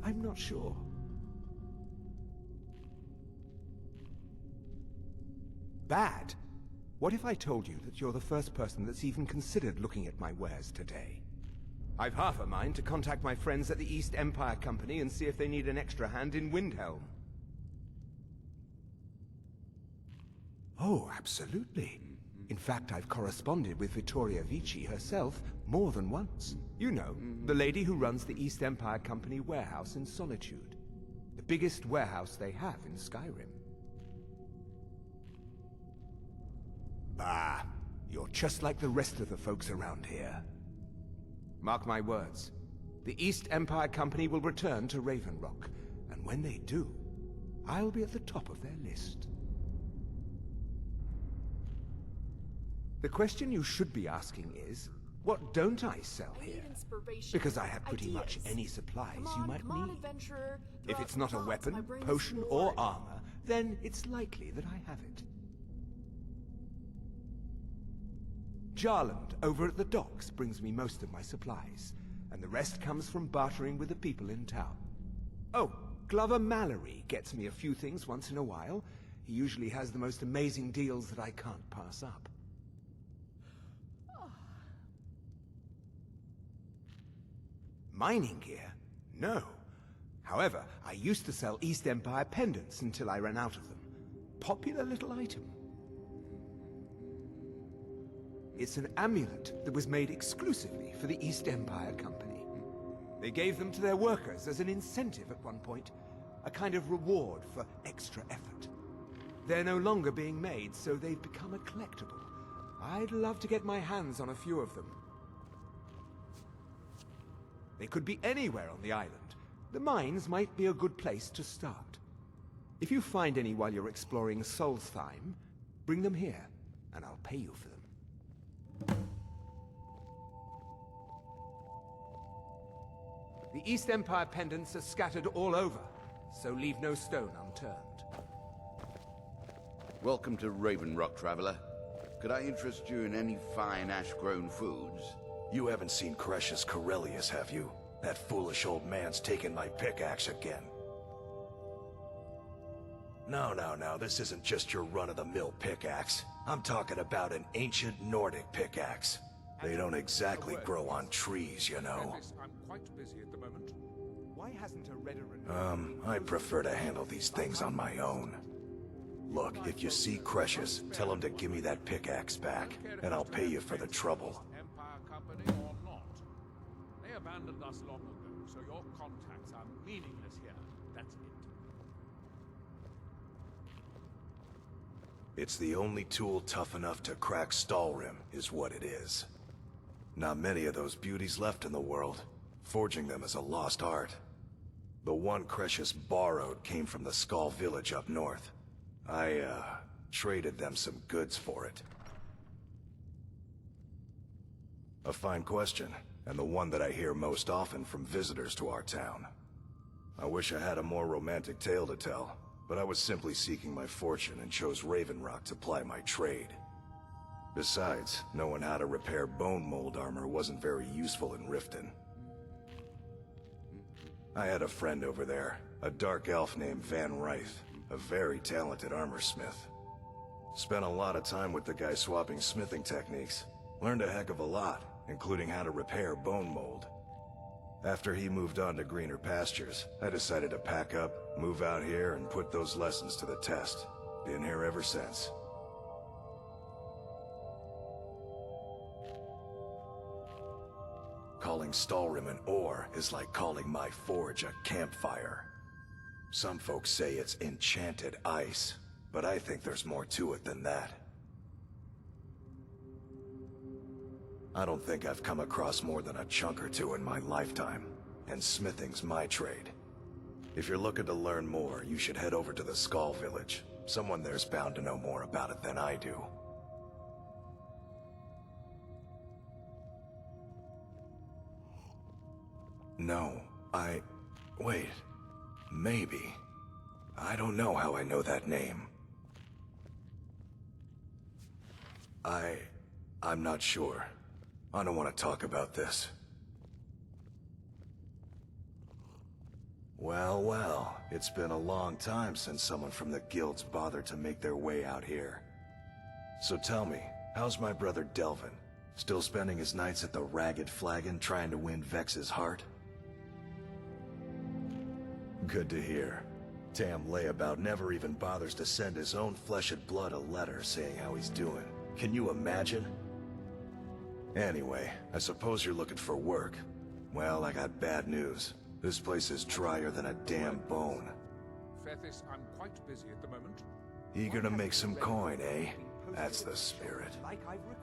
S11: I'm not sure. Bad? What if I told you that you're the first person that's even considered looking at my wares today? I've half a mind to contact my friends at the East Empire Company and see if they need an extra hand in Windhelm. Oh, absolutely. In fact, I've corresponded with Vittoria Vici herself more than once. You know, the lady who runs the East Empire Company warehouse in Solitude. The biggest warehouse they have in Skyrim. Bah, you're just like the rest of the folks around here. Mark my words, the East Empire Company will return to Raven Rock, and when they do, I'll be at the top of their list. The question you should be asking is, what don't I sell here? Because I have pretty much any supplies you might need. If it's not a weapon, potion, or armor, then it's likely that I have it. Jarland, over at the docks, brings me most of my supplies, and the rest comes from bartering with the people in town. Oh, Glover Mallory gets me a few things once in a while. He usually has the most amazing deals that I can't pass up. Mining gear? No. However, I used to sell East Empire pendants until I ran out of them. Popular little item. It's an amulet that was made exclusively for the East Empire Company. They gave them to their workers as an incentive at one point, a kind of reward for extra effort. They're no longer being made, so they've become a collectible. I'd love to get my hands on a few of them. They could be anywhere on the island. The mines might be a good place to start. If you find any while you're exploring Solstheim, bring them here, and I'll pay you for them. The East Empire pendants are scattered all over, so leave no stone unturned.
S7: Welcome to Raven Rock, Traveler. Could I interest you in any fine ash-grown foods?
S13: You haven't seen Crescius Corellius, have you? That foolish old man's taken my pickaxe again. No, this isn't just your run-of-the-mill pickaxe. I'm talking about an ancient Nordic pickaxe. They don't exactly grow on trees, you know.
S10: I'm quite busy at the moment.
S11: Why hasn't a redder
S13: I prefer to handle these things on my own. Look, if you see Crescius, tell him to give me that pickaxe back, and I'll pay you for the trouble.
S10: Empire Company or not. They abandoned us long ago, so your contacts are meaningless here. That's it.
S13: It's the only tool tough enough to crack Stalrim, is what it is. Not many of those beauties left in the world. Forging them is a lost art. The one Crescius borrowed came from the Skull village up north. I, traded them some goods for it. A fine question, and the one that I hear most often from visitors to our town. I wish I had a more romantic tale to tell, but I was simply seeking my fortune and chose Raven Rock to ply my trade. Besides, knowing how to repair bone mold armor wasn't very useful in Riften. I had a friend over there, a dark elf named Van Ryth, a very talented armorsmith. Spent a lot of time with the guy swapping smithing techniques. Learned a heck of a lot, including how to repair bone mold. After he moved on to greener pastures, I decided to pack up, move out here, and put those lessons to the test. Been here ever since. Calling Stalrim an ore is like calling my forge a campfire. Some folks say it's enchanted ice, but I think there's more to it than that. I don't think I've come across more than a chunk or two in my lifetime, and smithing's my trade. If you're looking to learn more, you should head over to the Skull village. Someone there's bound to know more about it than I do. No,
S2: Wait. Maybe. I don't know how I know that name. I'm not sure. I don't want to talk about this. Well, well, it's been a long time since someone from the guilds bothered to make their way out here. So tell me, how's my brother Delvin? Still spending his nights at the Ragged Flagon trying to win Vex's heart? Good to hear. Tam Layabout never even bothers to send his own flesh and blood a letter saying how he's doing. Can you imagine? Anyway, I suppose you're looking for work. Well, I got bad news. This place is drier than a damn bone.
S10: Fethis, I'm quite busy at the moment.
S2: Eager to make some coin, eh? That's the spirit.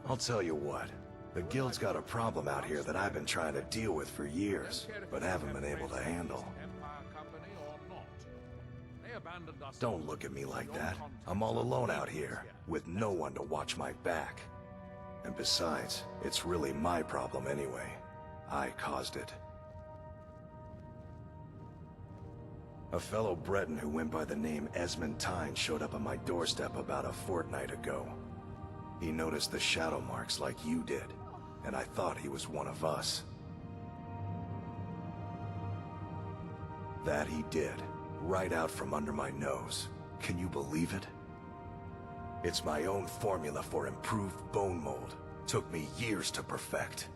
S2: I'll tell you what. The guild's got a problem out here that I've been trying to deal with for years, but haven't been able to handle. Don't look at me like that. I'm all alone out here, with no one to watch my back. And besides, it's really my problem anyway. I caused it. A fellow Breton who went by the name Esmond Tyne showed up on my doorstep about a fortnight ago. He noticed the shadow marks like you did, and I thought he was one of us. That he did, right out from under my nose. Can you believe it? It's my own formula for improved bone mold. Took me years to perfect.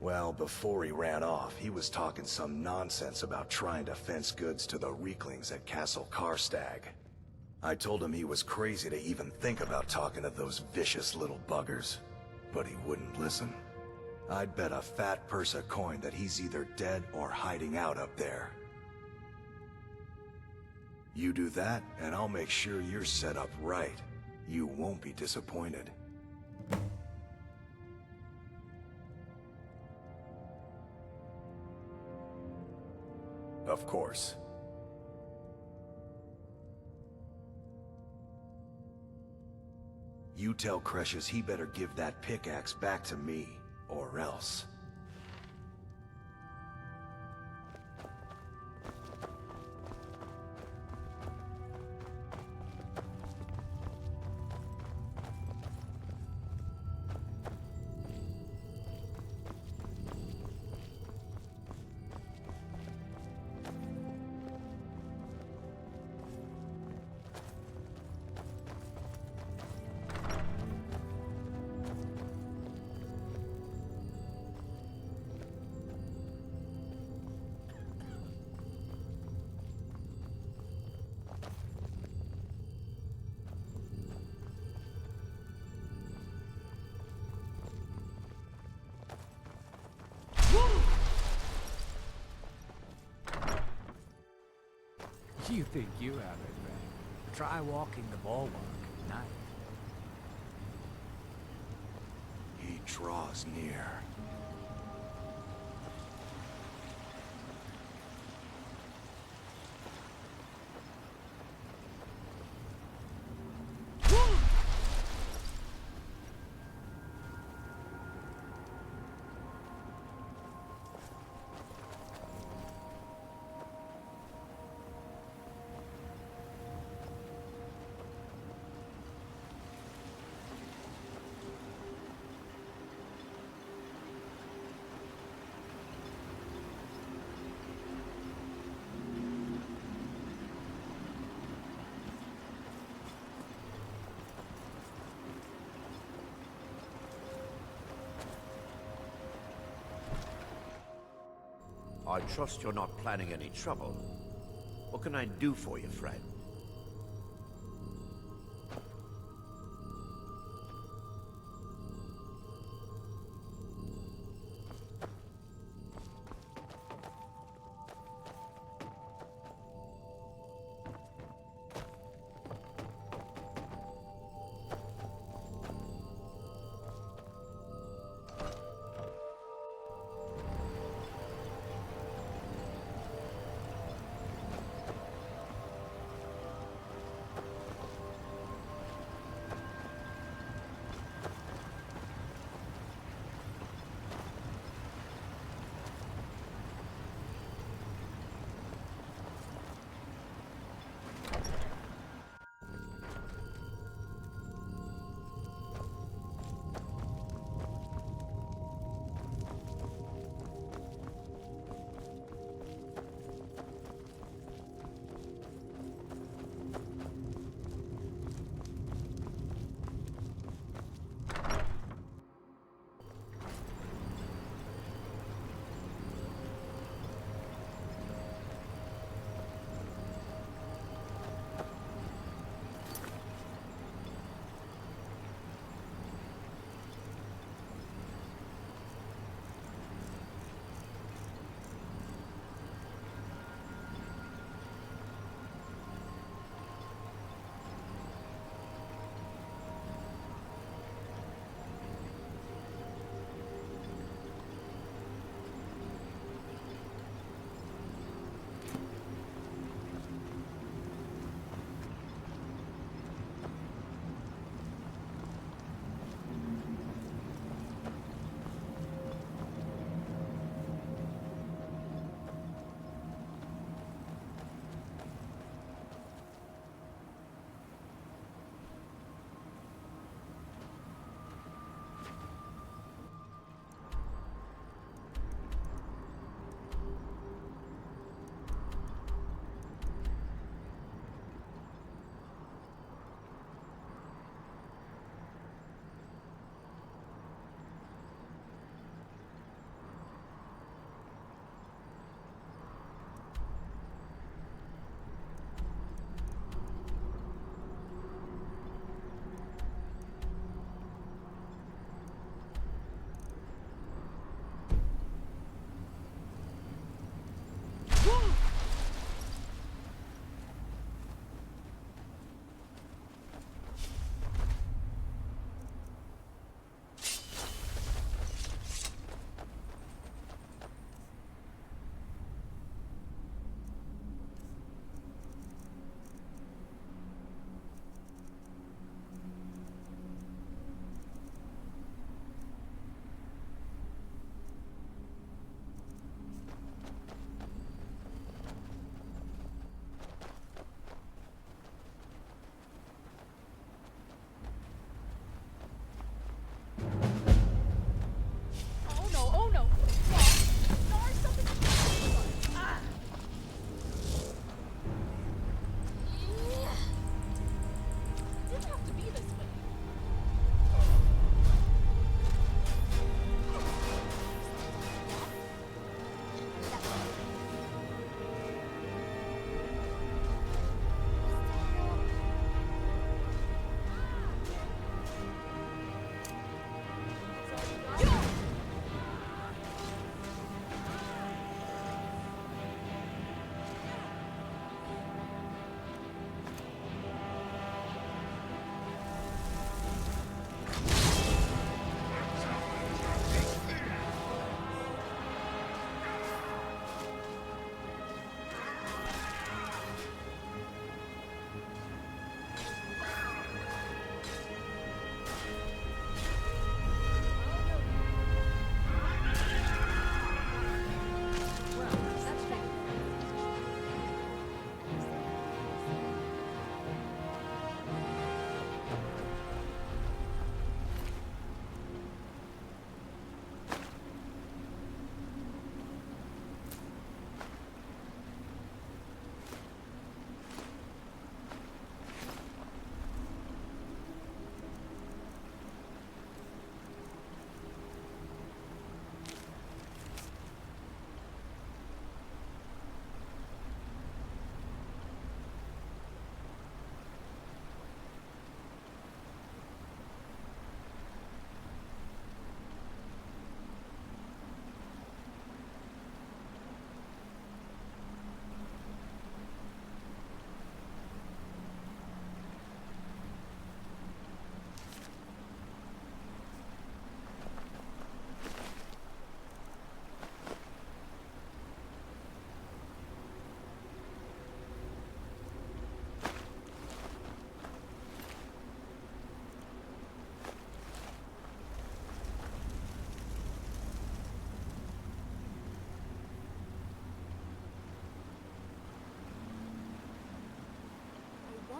S2: Well, before he ran off, he was talking some nonsense about trying to fence goods to the Reeklings at Castle Karstag. I told him he was crazy to even think about talking to those vicious little buggers, but he wouldn't listen. I'd bet a fat purse of coin that he's either dead or hiding out up there. You do that, and I'll make sure you're set up right. You won't be disappointed. Of course. You tell Cresius he better give that pickaxe back to me, or else.
S18: You think you have it, man? Try walking the bulwark at night.
S2: He draws near.
S14: I trust you're not planning any trouble. What can I do for you, friend?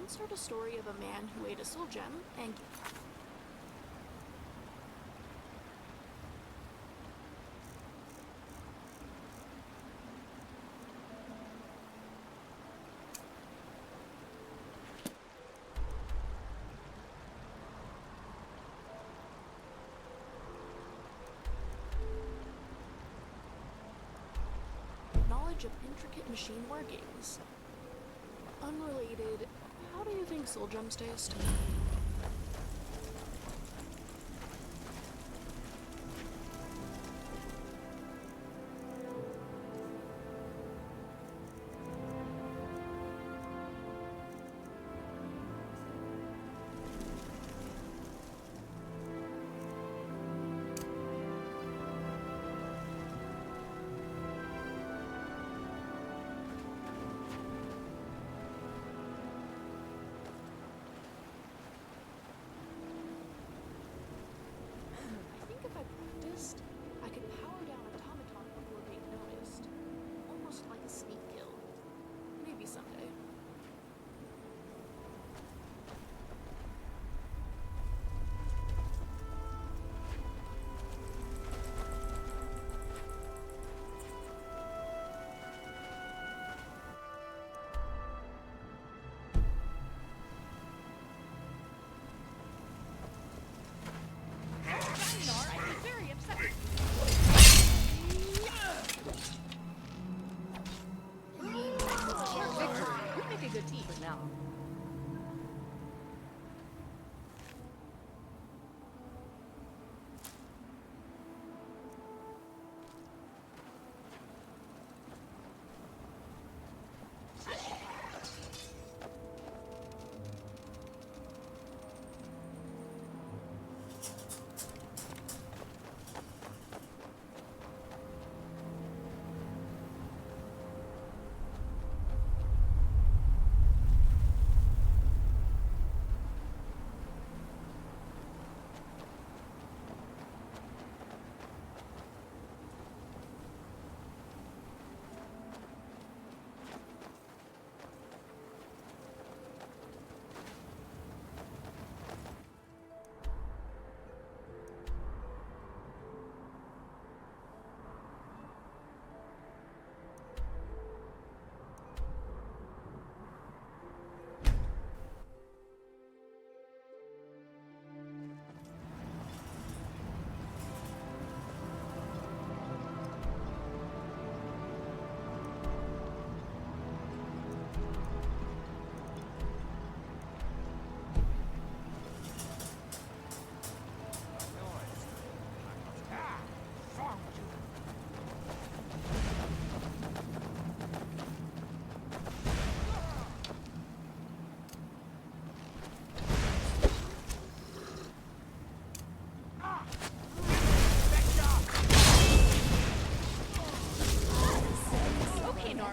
S3: once heard a story of a man who ate a soul gem and... knowledge of intricate machine workings. Unrelated, how do you think soul gems taste? I could power down automaton before being noticed. Almost like a sneak kill. Maybe someday.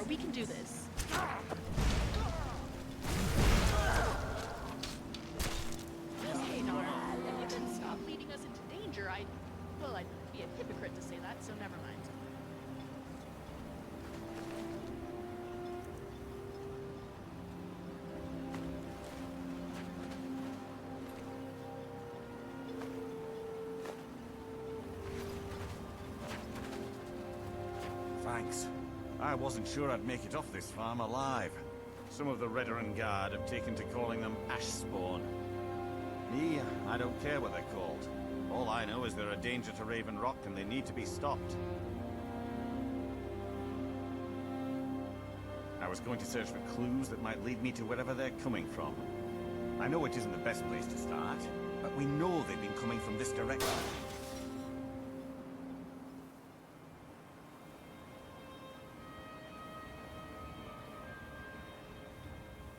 S3: We can do this. Hey, Nar, if you didn't stop leading us into danger, I'd be a hypocrite to say that, so never mind.
S12: Thanks. I wasn't sure I'd make it off this farm alive. Some of the Redoran Guard have taken to calling them ash spawn. Me, I don't care what they're called. All I know is they're a danger to Raven Rock and they need to be stopped. I was going to search for clues that might lead me to wherever they're coming from. I know it isn't the best place to start, but we know they've been coming from this direction.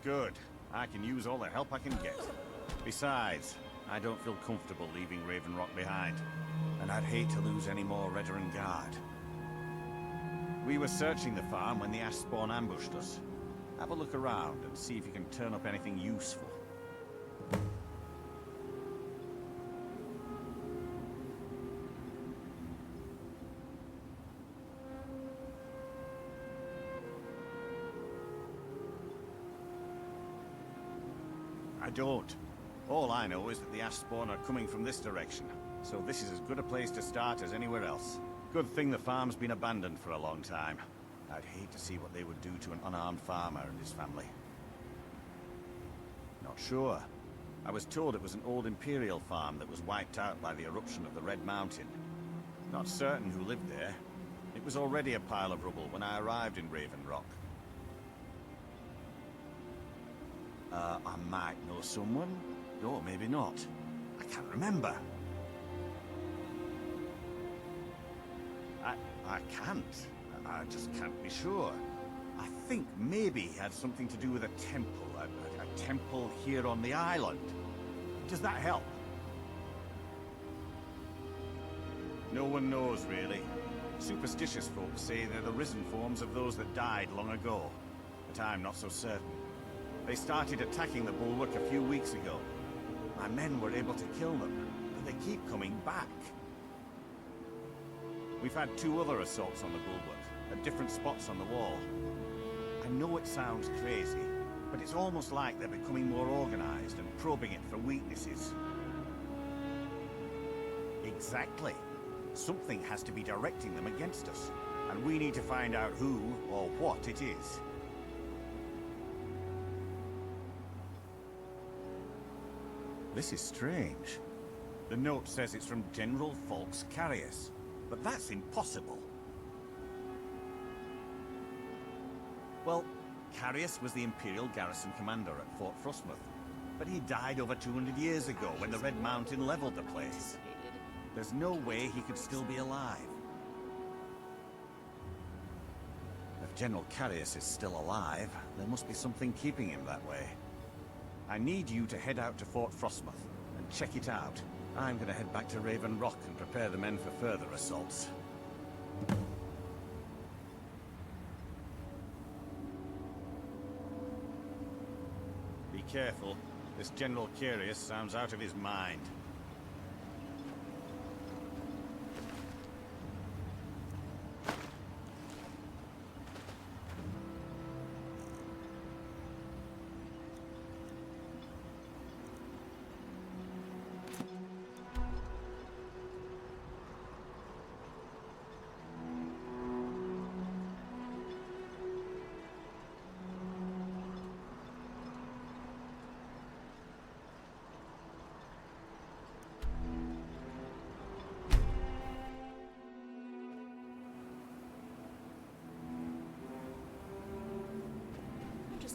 S12: Good. I can use all the help I can get. Besides, I don't feel comfortable leaving Raven Rock behind, and I'd hate to lose any more Redoran Guard. We were searching the farm when the ash spawn ambushed us. Have a look around and see if you can turn up anything useful. I don't. All I know is that the ash spawn are coming from this direction, so this is as good a place to start as anywhere else. Good thing the farm's been abandoned for a long time. I'd hate to see what they would do to an unarmed farmer and his family. Not sure. I was told it was an old Imperial farm that was wiped out by the eruption of the Red Mountain. Not certain who lived there. It was already a pile of rubble when I arrived in Raven Rock. I might know someone, or maybe not. I can't remember. I can't. I just can't be sure. I think maybe he had something to do with a temple. A temple here on the island. Does that help? No one knows, really. Superstitious folks say they're the risen forms of those that died long ago. But I'm not so certain. They started attacking the bulwark a few weeks ago. My men were able to kill them, but they keep coming back. We've had 2 other assaults on the bulwark, at different spots on the wall. I know it sounds crazy, but it's almost like they're becoming more organized and probing it for weaknesses. Exactly. Something has to be directing them against us, and we need to find out who or what it is. This is strange. The note says it's from General Falks Carius, but that's impossible. Well, Carius was the Imperial garrison commander at Fort Frostmouth, but he died over 200 years ago when the Red Mountain leveled the place. There's no way he could still be alive. If General Carius is still alive, there must be something keeping him that way. I need you to head out to Fort Frostmouth and check it out. I'm gonna head back to Raven Rock and prepare the men for further assaults. Be careful. This General Carius sounds out of his mind.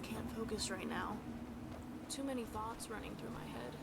S3: Can't focus right now. Too many thoughts running through my head.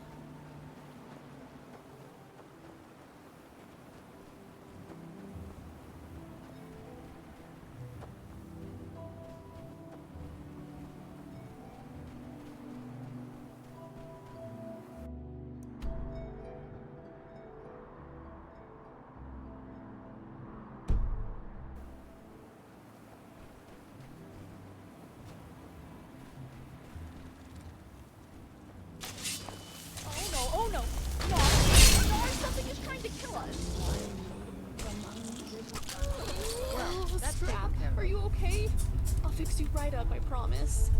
S3: Oh no! No! No! Something is trying to kill us! Oh, Strap, are you okay? I'll fix you right up, I promise.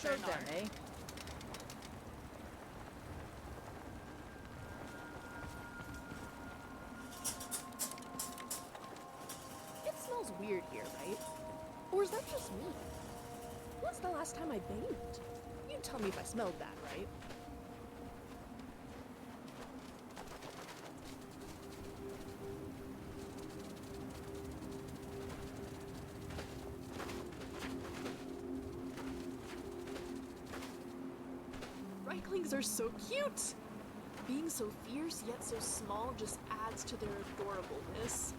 S8: episode then, eh?
S3: It smells weird here, right? Or is that just me? When's the last time I bathed? You tell me if I smelled that, right? Reiklings are so cute! Being so fierce yet so small just adds to their adorableness.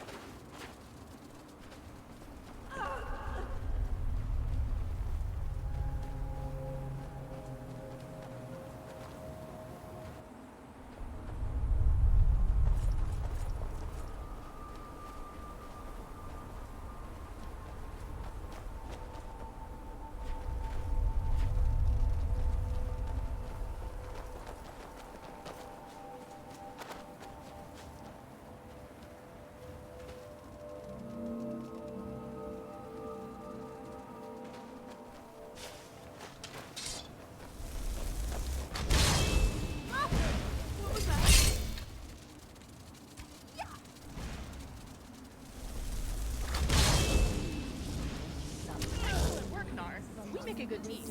S3: We make a good team.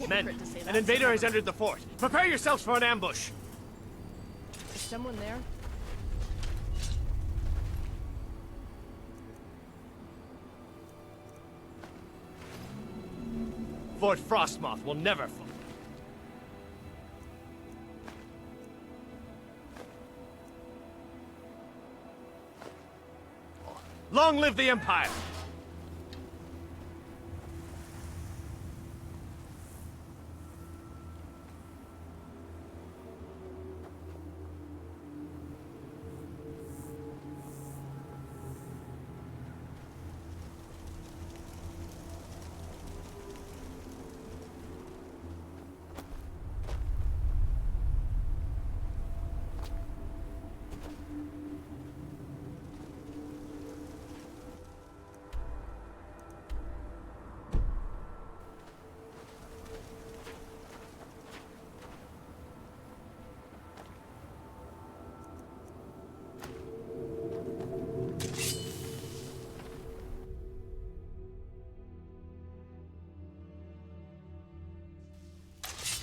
S1: Men, an invader has entered the fort. Prepare yourselves for an ambush.
S8: Is someone there?
S1: Fort Frostmoth will never fall.
S9: Long live the Empire!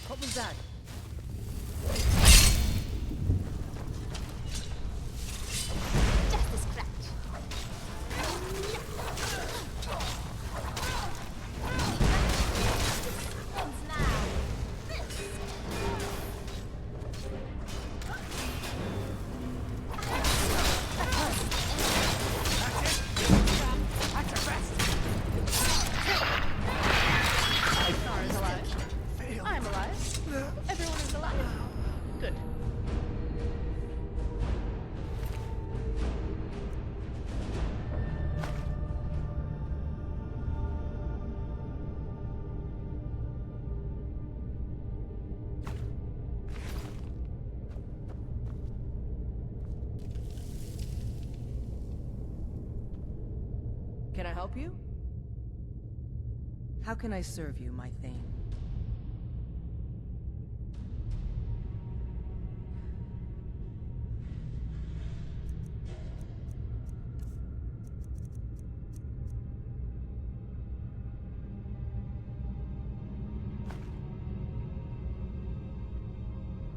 S8: What was that?
S4: Just a scratch. Happens now.
S3: Nara's alive. I'm alive. Everyone is alive. Good.
S8: Can I help you? How can I serve you, my Thane?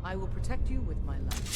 S8: I will protect you with my life.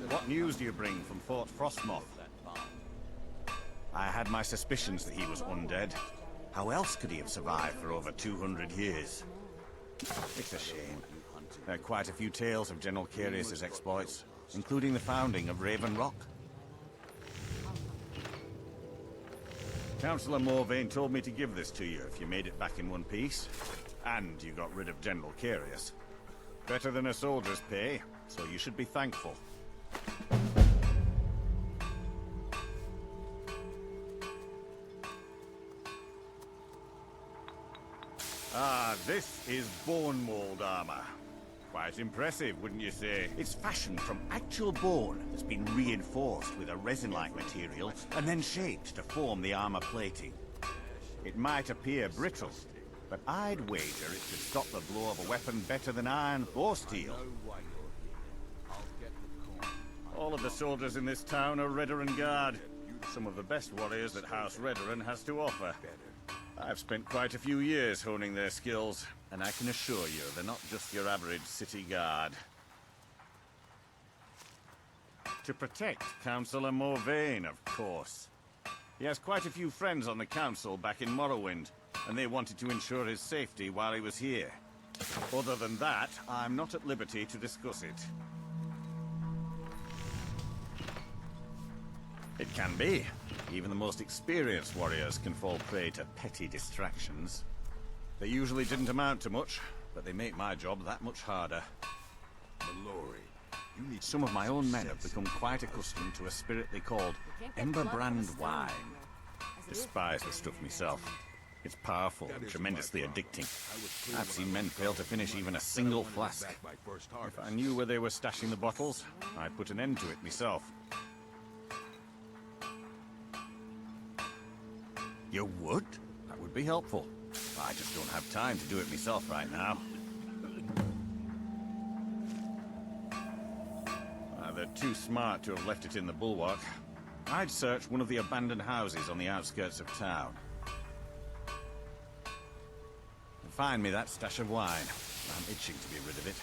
S12: What news do you bring from Fort Frostmoth? I had my suspicions that he was undead. How else could he have survived for over 200 years? It's a shame. There are quite a few tales of General Carius's exploits, including the founding of Raven Rock. Councillor Morvain told me to give this to you if you made it back in one piece. And you got rid of General Carius. Better than a soldier's pay, so you should be thankful. Ah, this is bone mold armor. Quite impressive, wouldn't you say? It's fashioned from actual bone that's been reinforced with a resin-like material and then shaped to form the armor plating. It might appear brittle, but I'd wager it could stop the blow of a weapon better than iron or steel. All of the soldiers in this town are Redoran Guard. Some of the best warriors that House Redoran has to offer. I've spent quite a few years honing their skills, and I can assure you they're not just your average city guard. To protect Councillor Morvain, of course. He has quite a few friends on the council back in Morrowind, and they wanted to ensure his safety while he was here. Other than that, I'm not at liberty to discuss it. It can be. Even the most experienced warriors can fall prey to petty distractions. They usually didn't amount to much, but they make my job that much harder. Some of my own men have become quite accustomed to a spirit they called Ember Brand wine. Despise the stuff myself. It's powerful and tremendously addicting. I've seen men fail to finish even a single flask. If I knew where they were stashing the bottles, I'd put an end to it myself. You would? That would be helpful. I just don't have time to do it myself right now. They're too smart to have left it in the bulwark. I'd search one of the abandoned houses on the outskirts of town. Find me that stash of wine. I'm itching to be rid of it.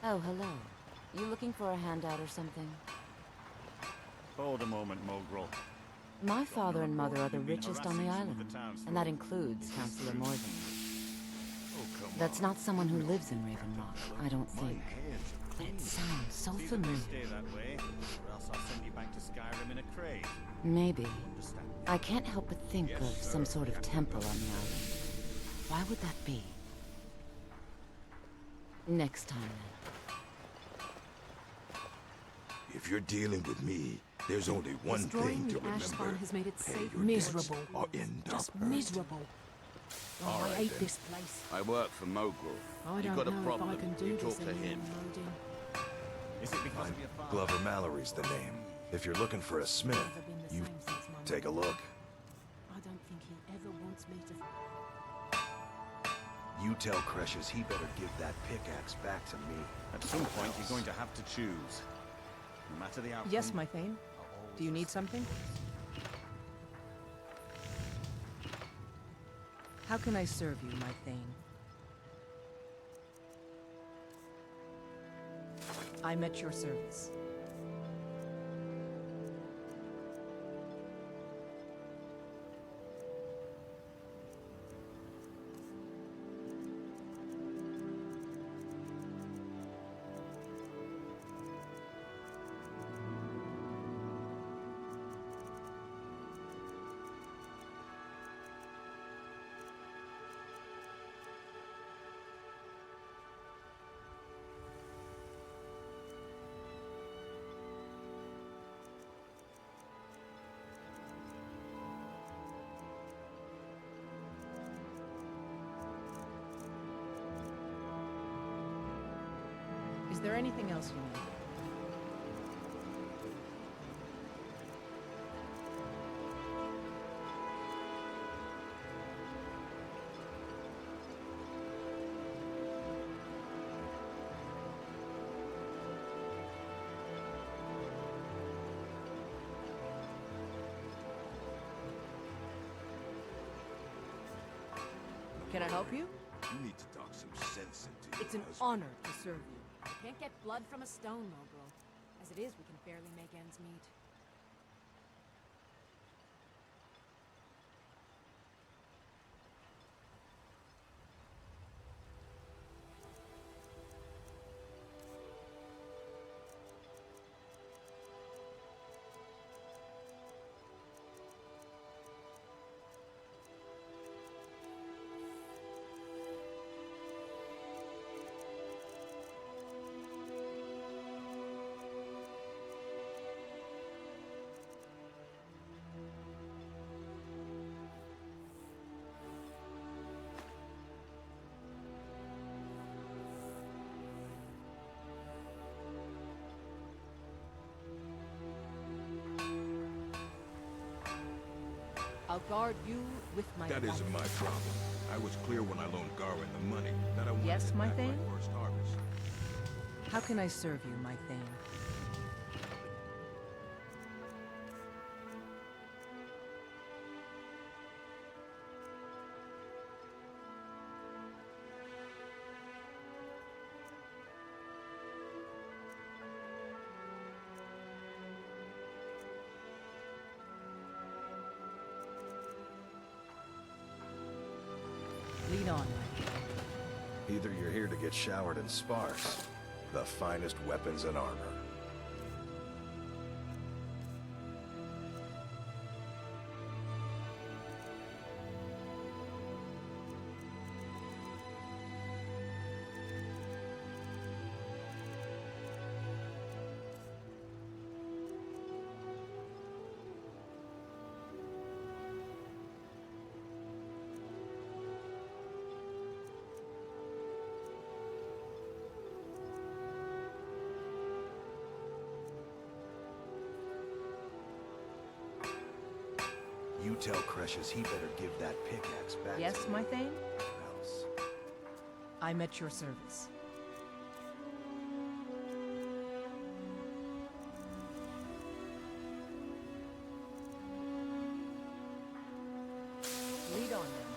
S19: Oh, hello. You looking for a handout or something?
S12: Hold a moment, Mogrel.
S19: My father and mother are the richest on the island, and that includes Councillor Morgan. That's not someone who lives in Raven Rock, I don't think. But it sounds so familiar.
S12: Stay that way, or else I'll send you back to Skyrim in a crate.
S19: Maybe. I can't help but think of some sort of temple on the island. Why would that be? Next time, then.
S17: If you're dealing with me, there's only one thing to remember.
S5: Ashspawn has made it safe.
S11: Miserable.
S17: Or end
S5: Just
S17: up hurt.
S5: miserable. Oh, I hate this place.
S7: I work for Mogrel.
S5: I
S7: You've
S5: don't
S7: got a
S5: know
S7: problem.
S5: if I can do
S7: You
S5: this
S7: talk to
S5: anymore,
S7: him.
S5: Modin.
S12: Is it because of your father?
S2: Glover Mallory's the name. If you're looking for a smith, you take a look.
S5: I don't think he ever wants me to.
S2: You tell Cresius he better give that pickaxe back to me.
S12: At some point, you're going to have to choose. No matter the outcome.
S8: Yes, my Thane. Do you need something? How can I serve you, my Thane? I'm at your service. Is there anything else you need? Can I help you?
S17: You need to talk some sense into your
S8: It's an
S17: husband.
S8: honor to serve you.
S22: We can't get blood from a stone, Mogrel. As it is, we can barely make ends meet.
S8: I'll guard you with my
S17: That
S8: life.
S17: isn't my problem. I was clear when I loaned Garwin the money that I wanted
S8: Yes,
S17: it
S8: my
S17: back
S8: Thane?
S17: my first harvest.
S8: How can I serve you, my Thane? Lead on.
S2: Either you're here to get showered in sparks, the finest weapons and armor. You tell Cretius he better give that pickaxe back
S8: Yes,
S2: to
S8: my
S2: me,
S8: thane?
S2: or else.
S8: I'm at your service. Lead on then.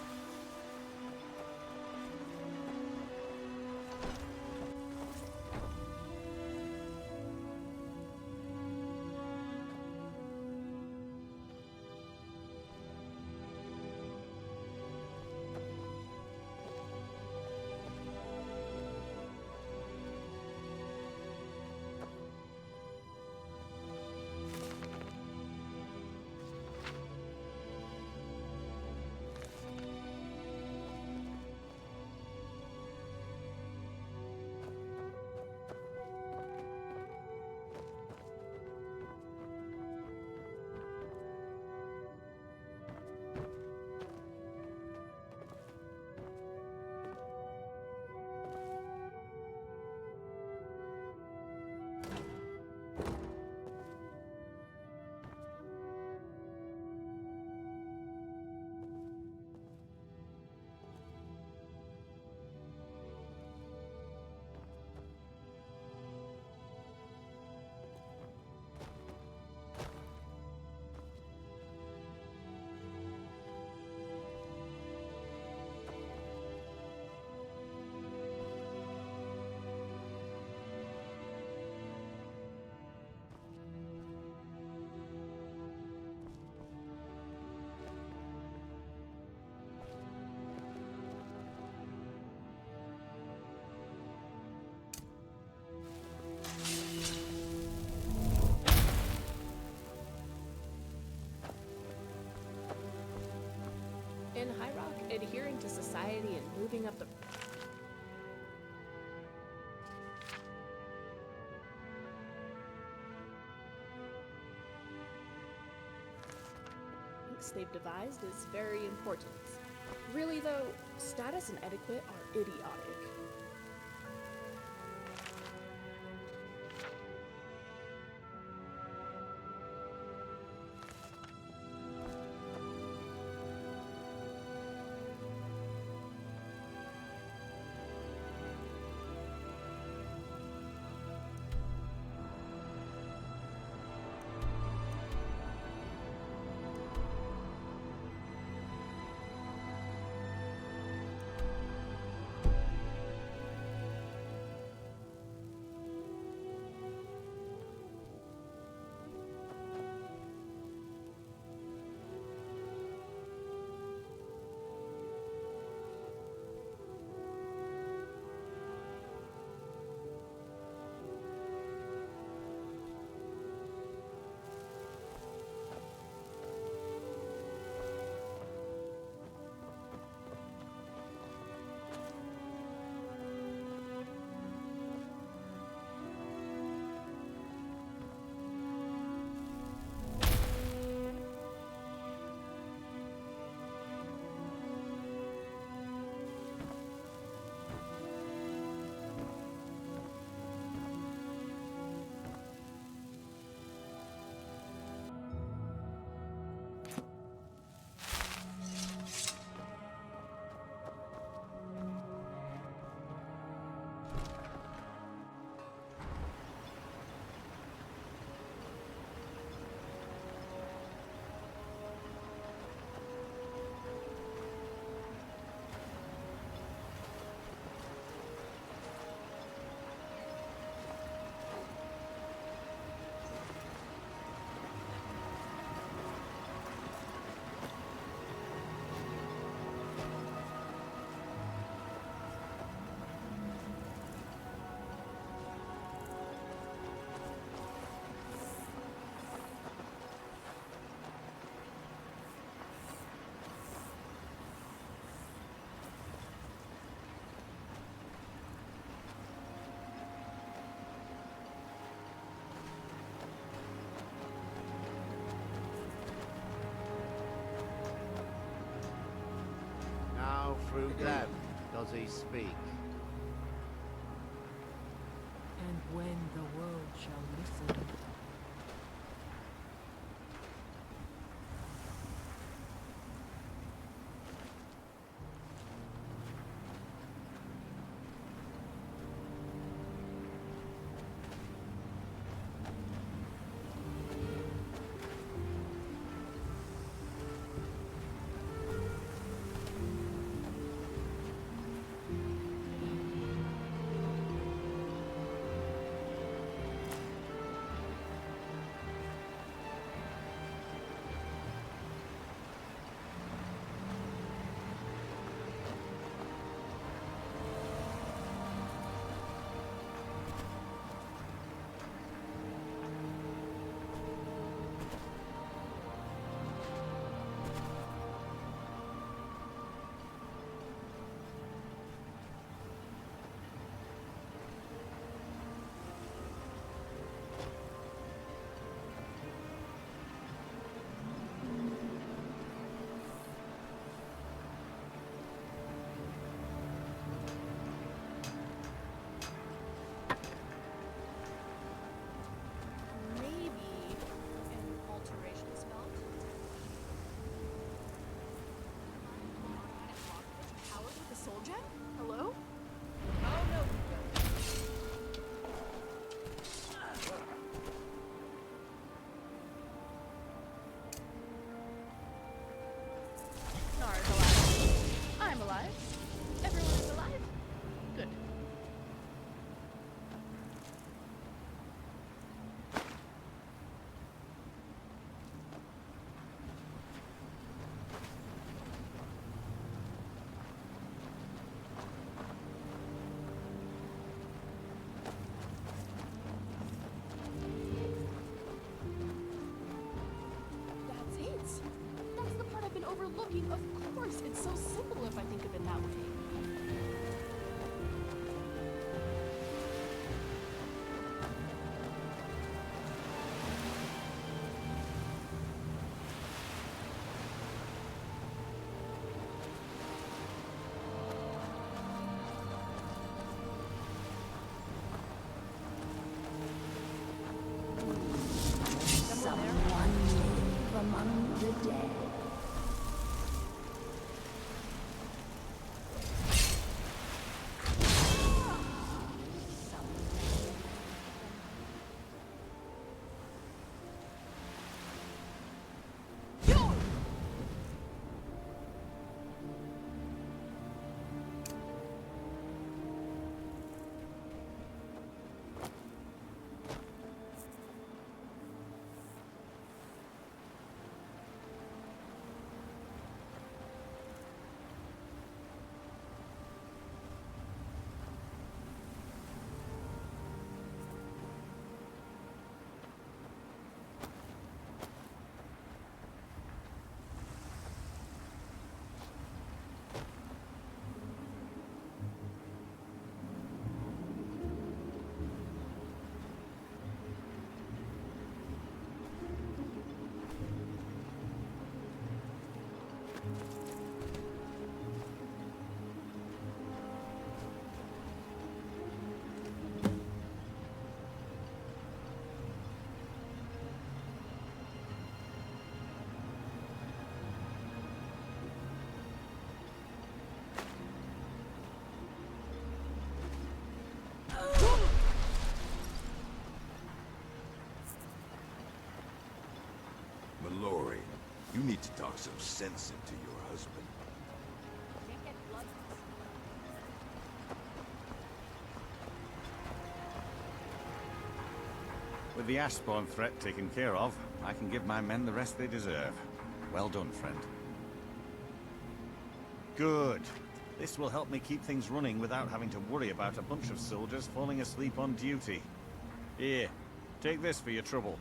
S3: In High Rock, adhering to society and moving up the... they've devised is very important. Really though, status and etiquette are idiotic.
S14: through them does he speak.
S5: And when the world shall listen.
S3: Overlooking, of course. It's so simple if I think of it that way.
S19: Someone live among the dead.
S17: Mallory, you need to talk some sense into your husband.
S12: With the Ashspawn threat taken care of, I can give my men the rest they deserve. Well done, friend. Good. This will help me keep things running without having to worry about a bunch of soldiers falling asleep on duty. Here, take this for your trouble.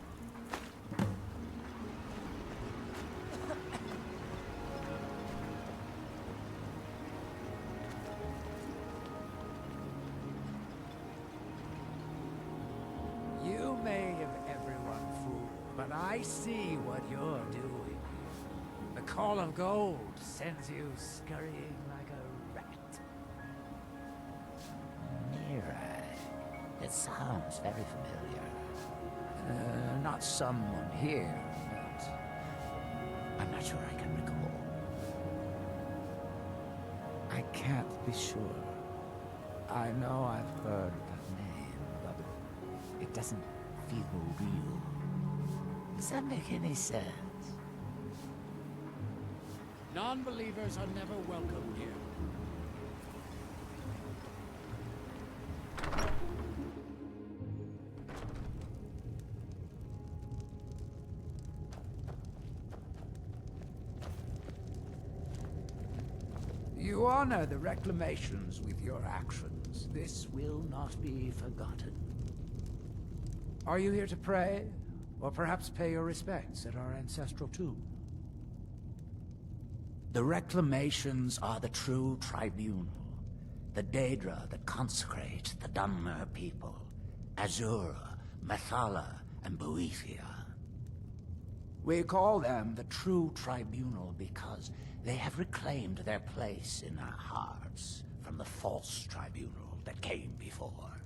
S18: You may have everyone fooled, but I see what you're doing. The Call of Gold sends you scurrying like a
S15: It sounds very familiar. Not someone here, but I'm not sure I can recall. I can't be sure. I know I've heard that name, but it doesn't feel real. Does that make any sense?
S18: Non-believers are never welcome here. You honor the reclamations with your actions. This will not be forgotten. Are you here to pray? Or perhaps pay your respects at our ancestral tomb?
S15: The reclamations are the true tribunal. The Daedra that consecrate the Dwemer people. Azura, Methala, and Boethia. We call them the true tribunal because they have reclaimed their place in our hearts from the false tribunal that came before.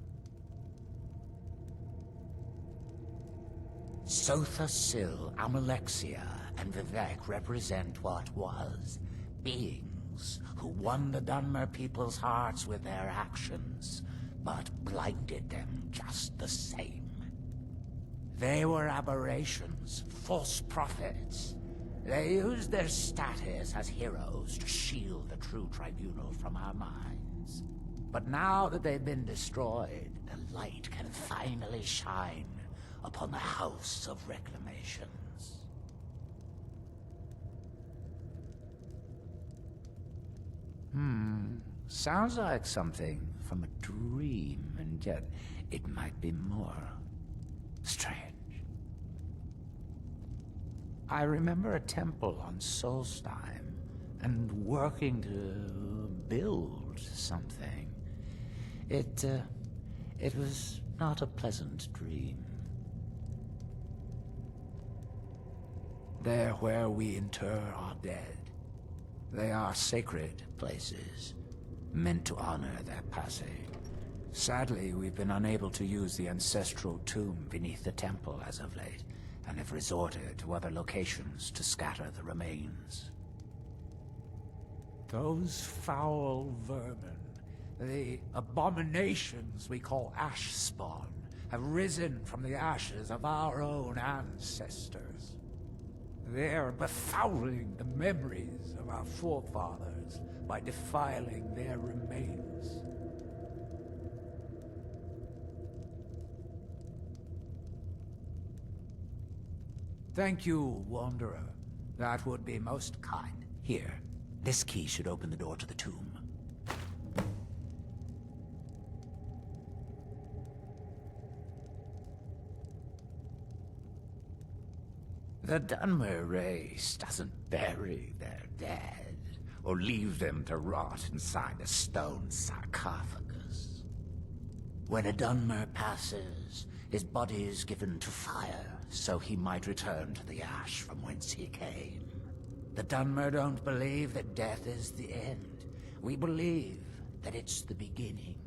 S15: Sotha Sil, Amalexia, and Vivek represent what was. Beings who won the Dwemer people's hearts with their actions, but blinded them just the same. They were aberrations, false prophets. They used their status as heroes to shield the true tribunal from our minds. But now that they've been destroyed, the light can finally shine upon the House of Reclamations. Sounds like something from a dream, and yet it might be more strange. I remember a temple on Solstheim, and working to build something. It was not a pleasant dream. They're where we inter our dead. They are sacred places, meant to honor their passing. Sadly, we've been unable to use the ancestral tomb beneath the temple as of late, and have resorted to other locations to scatter the remains. Those foul vermin, the abominations we call ash spawn, have risen from the ashes of our own ancestors. They're befouling the memories of our forefathers by defiling their remains. Thank you, Wanderer. That would be most kind. Here, this key should open the door to the tomb. The Dwemer race doesn't bury their dead, or leave them to rot inside a stone sarcophagus. When a Dwemer passes, his body is given to fire, so he might return to the ash from whence he came. The Dwemer don't believe that death is the end. We believe that it's the beginning.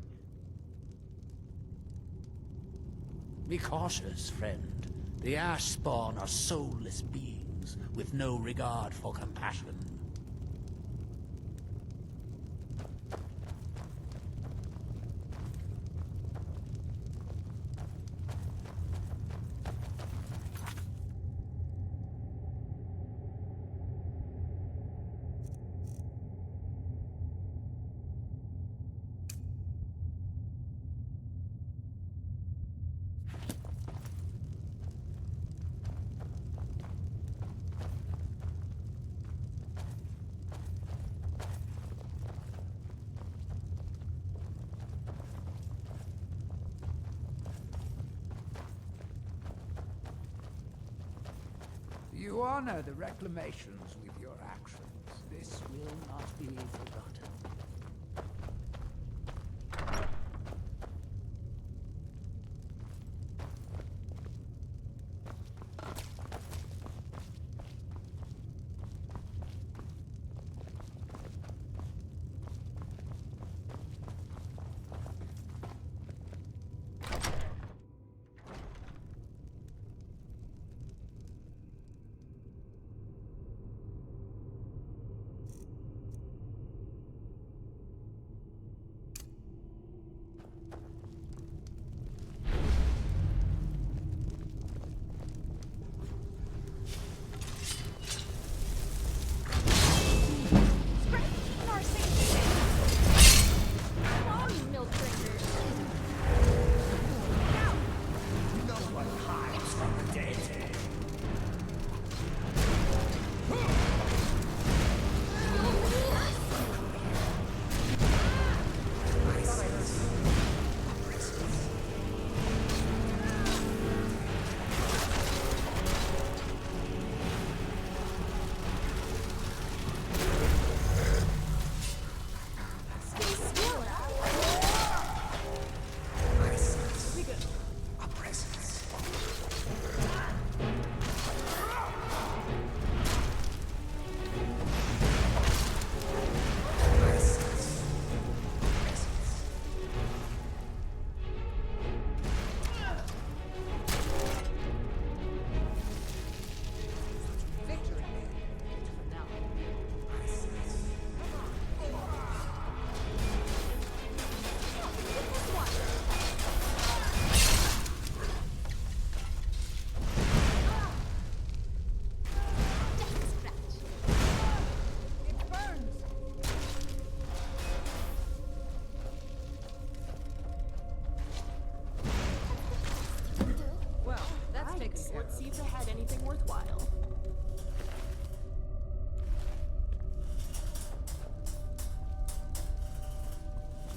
S15: Be cautious, friend. The ash spawn are soulless beings with no regard for compassion. You honor the reclamations with your actions. This will not be forgotten.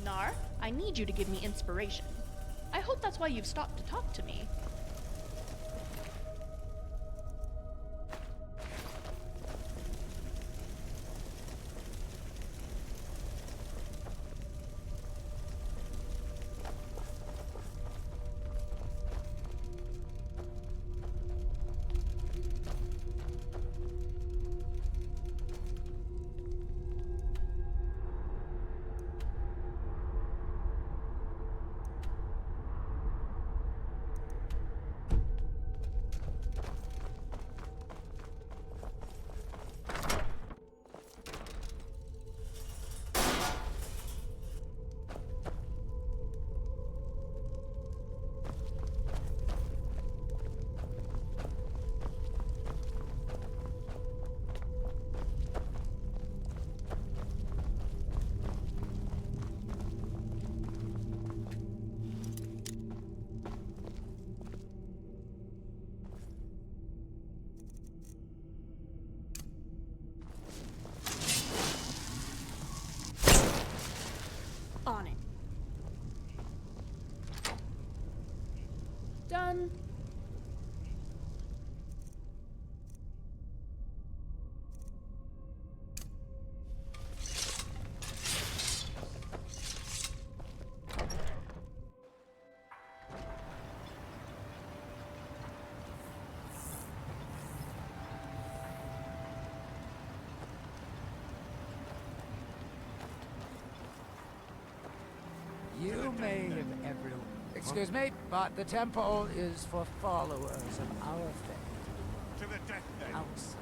S3: Nar, I need you to give me inspiration. I hope that's why you've stopped to talk to me. On it. Done.
S18: You may have everyone. Excuse me, but the temple is for followers of our faith.
S12: To the death then.
S18: Outside.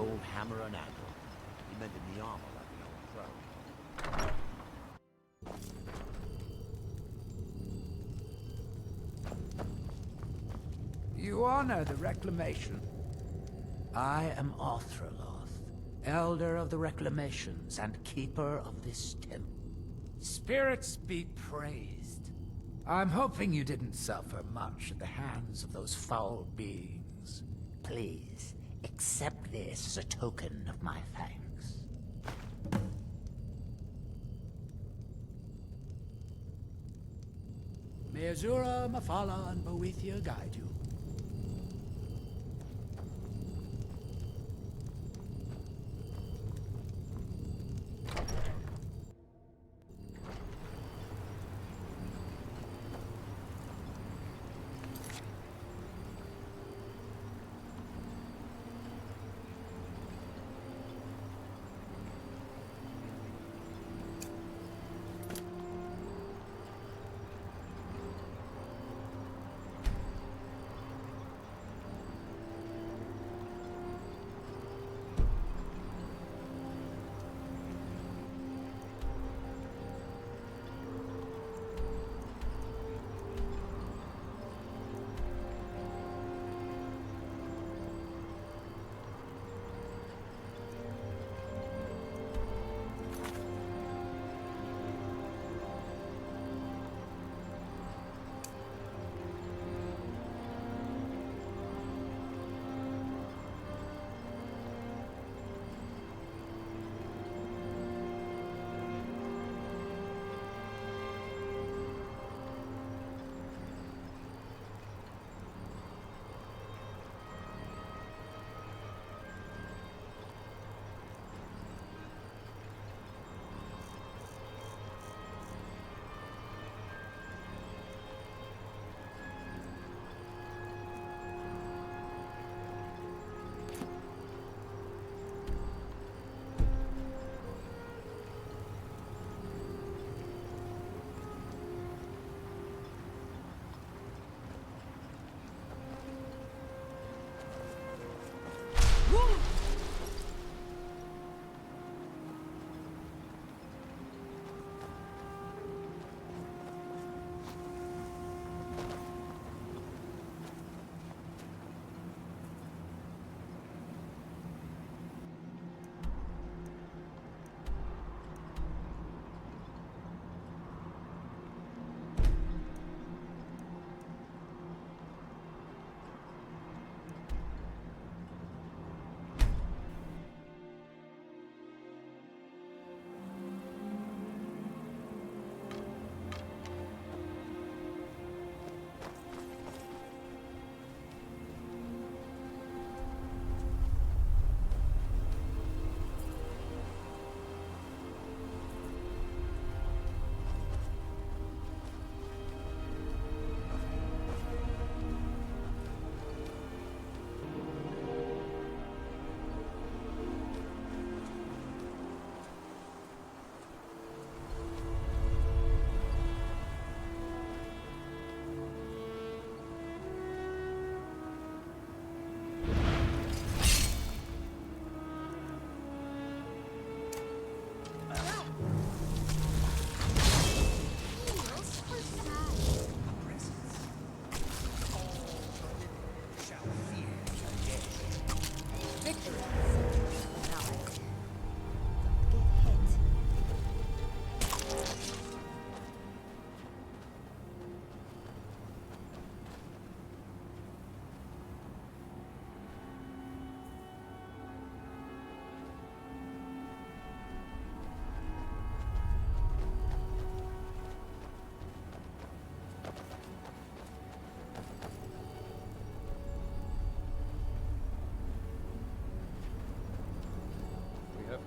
S14: old hammer and anvil. He mended the armor like an old pro.
S18: You honor the reclamation. I am Arthreloth, Elder of the Reclamations and Keeper of this temple. Spirits be praised. I'm hoping you didn't suffer much at the hands of those foul beings.
S15: Please, accept this as a token of my thanks.
S18: May Azura, Mafala, and Boethia guide you.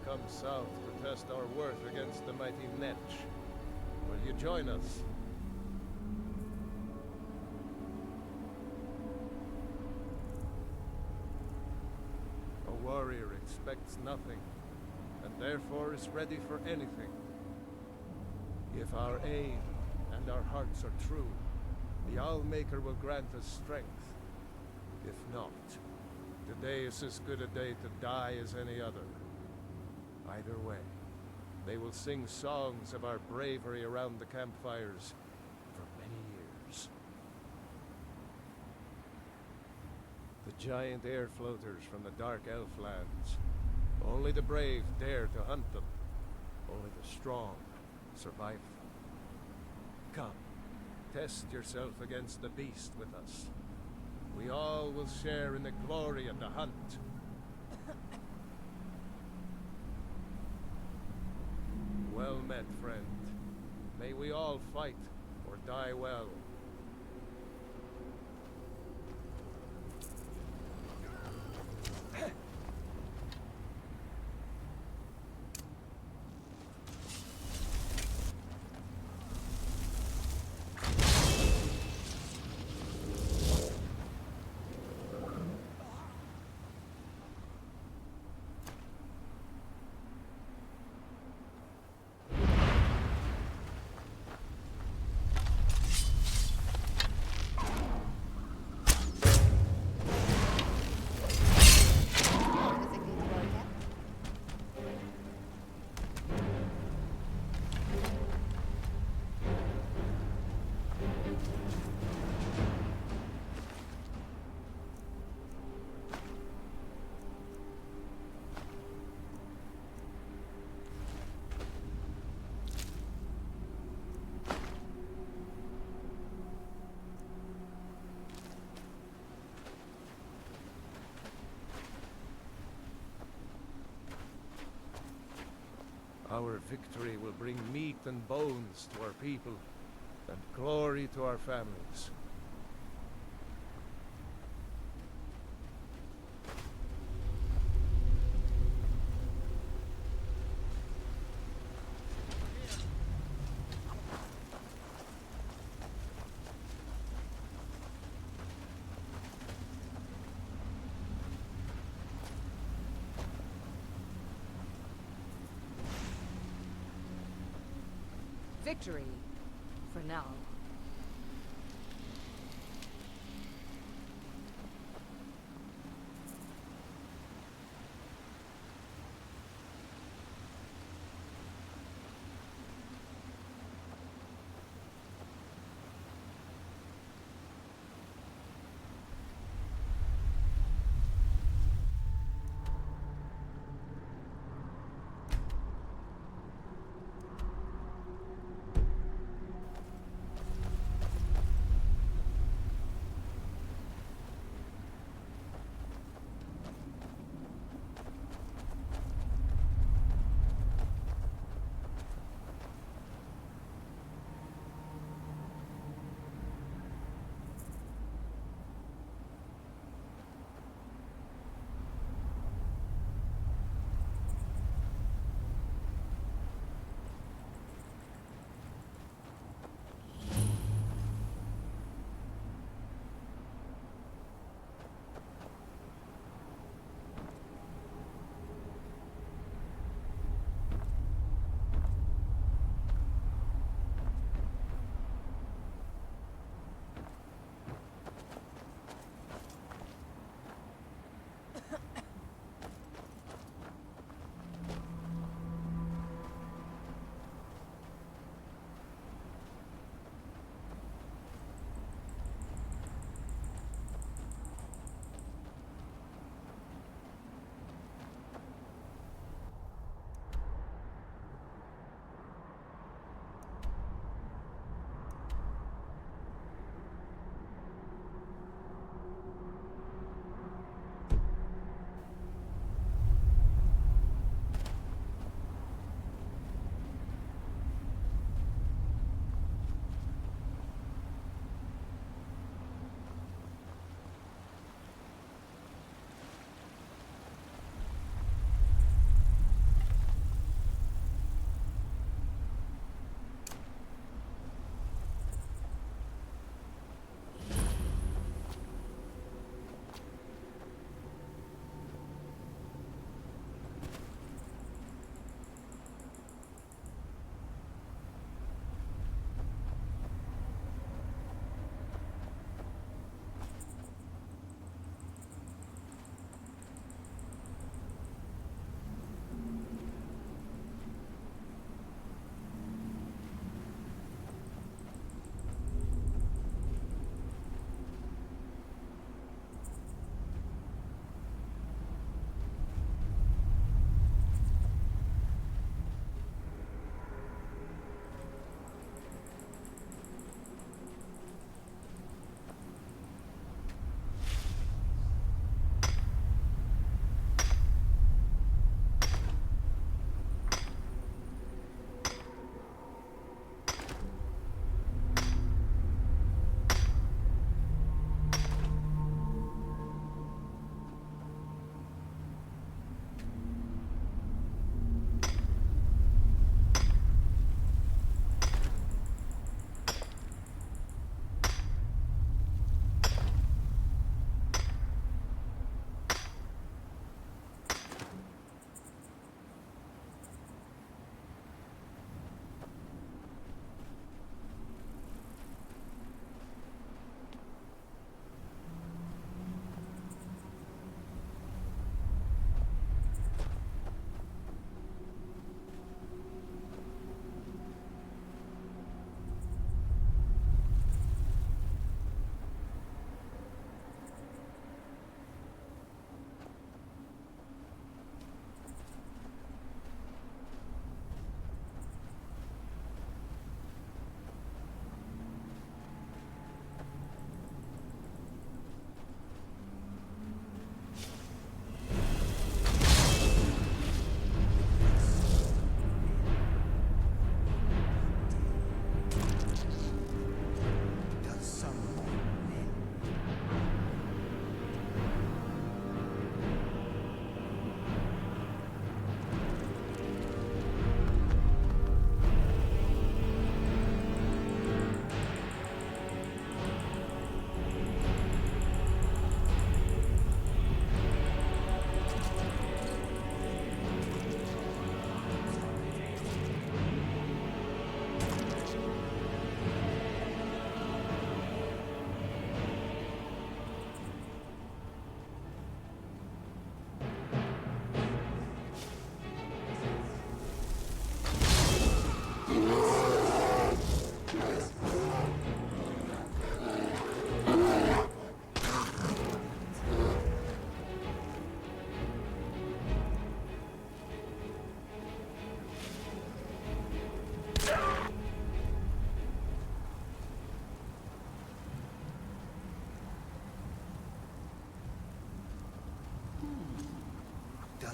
S9: Come south to test our worth against the mighty Netch. Will you join us? A warrior expects nothing, and therefore is ready for anything. If our aim and our hearts are true, the Owlmaker will grant us strength. If not, Today is as good a day to die as any other. Either way, they will sing songs of our bravery around the campfires for many years. The giant air floaters from the Dark Elf lands. Only the brave dare to hunt them. Only the strong survive them. Come, test yourself against the beast with us. We all will share in the glory of the hunt. Well met, friend. May we all fight or die well. Our victory will bring meat and bones to our people, and glory to our families.
S8: Victory, for now.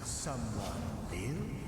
S14: Does someone live?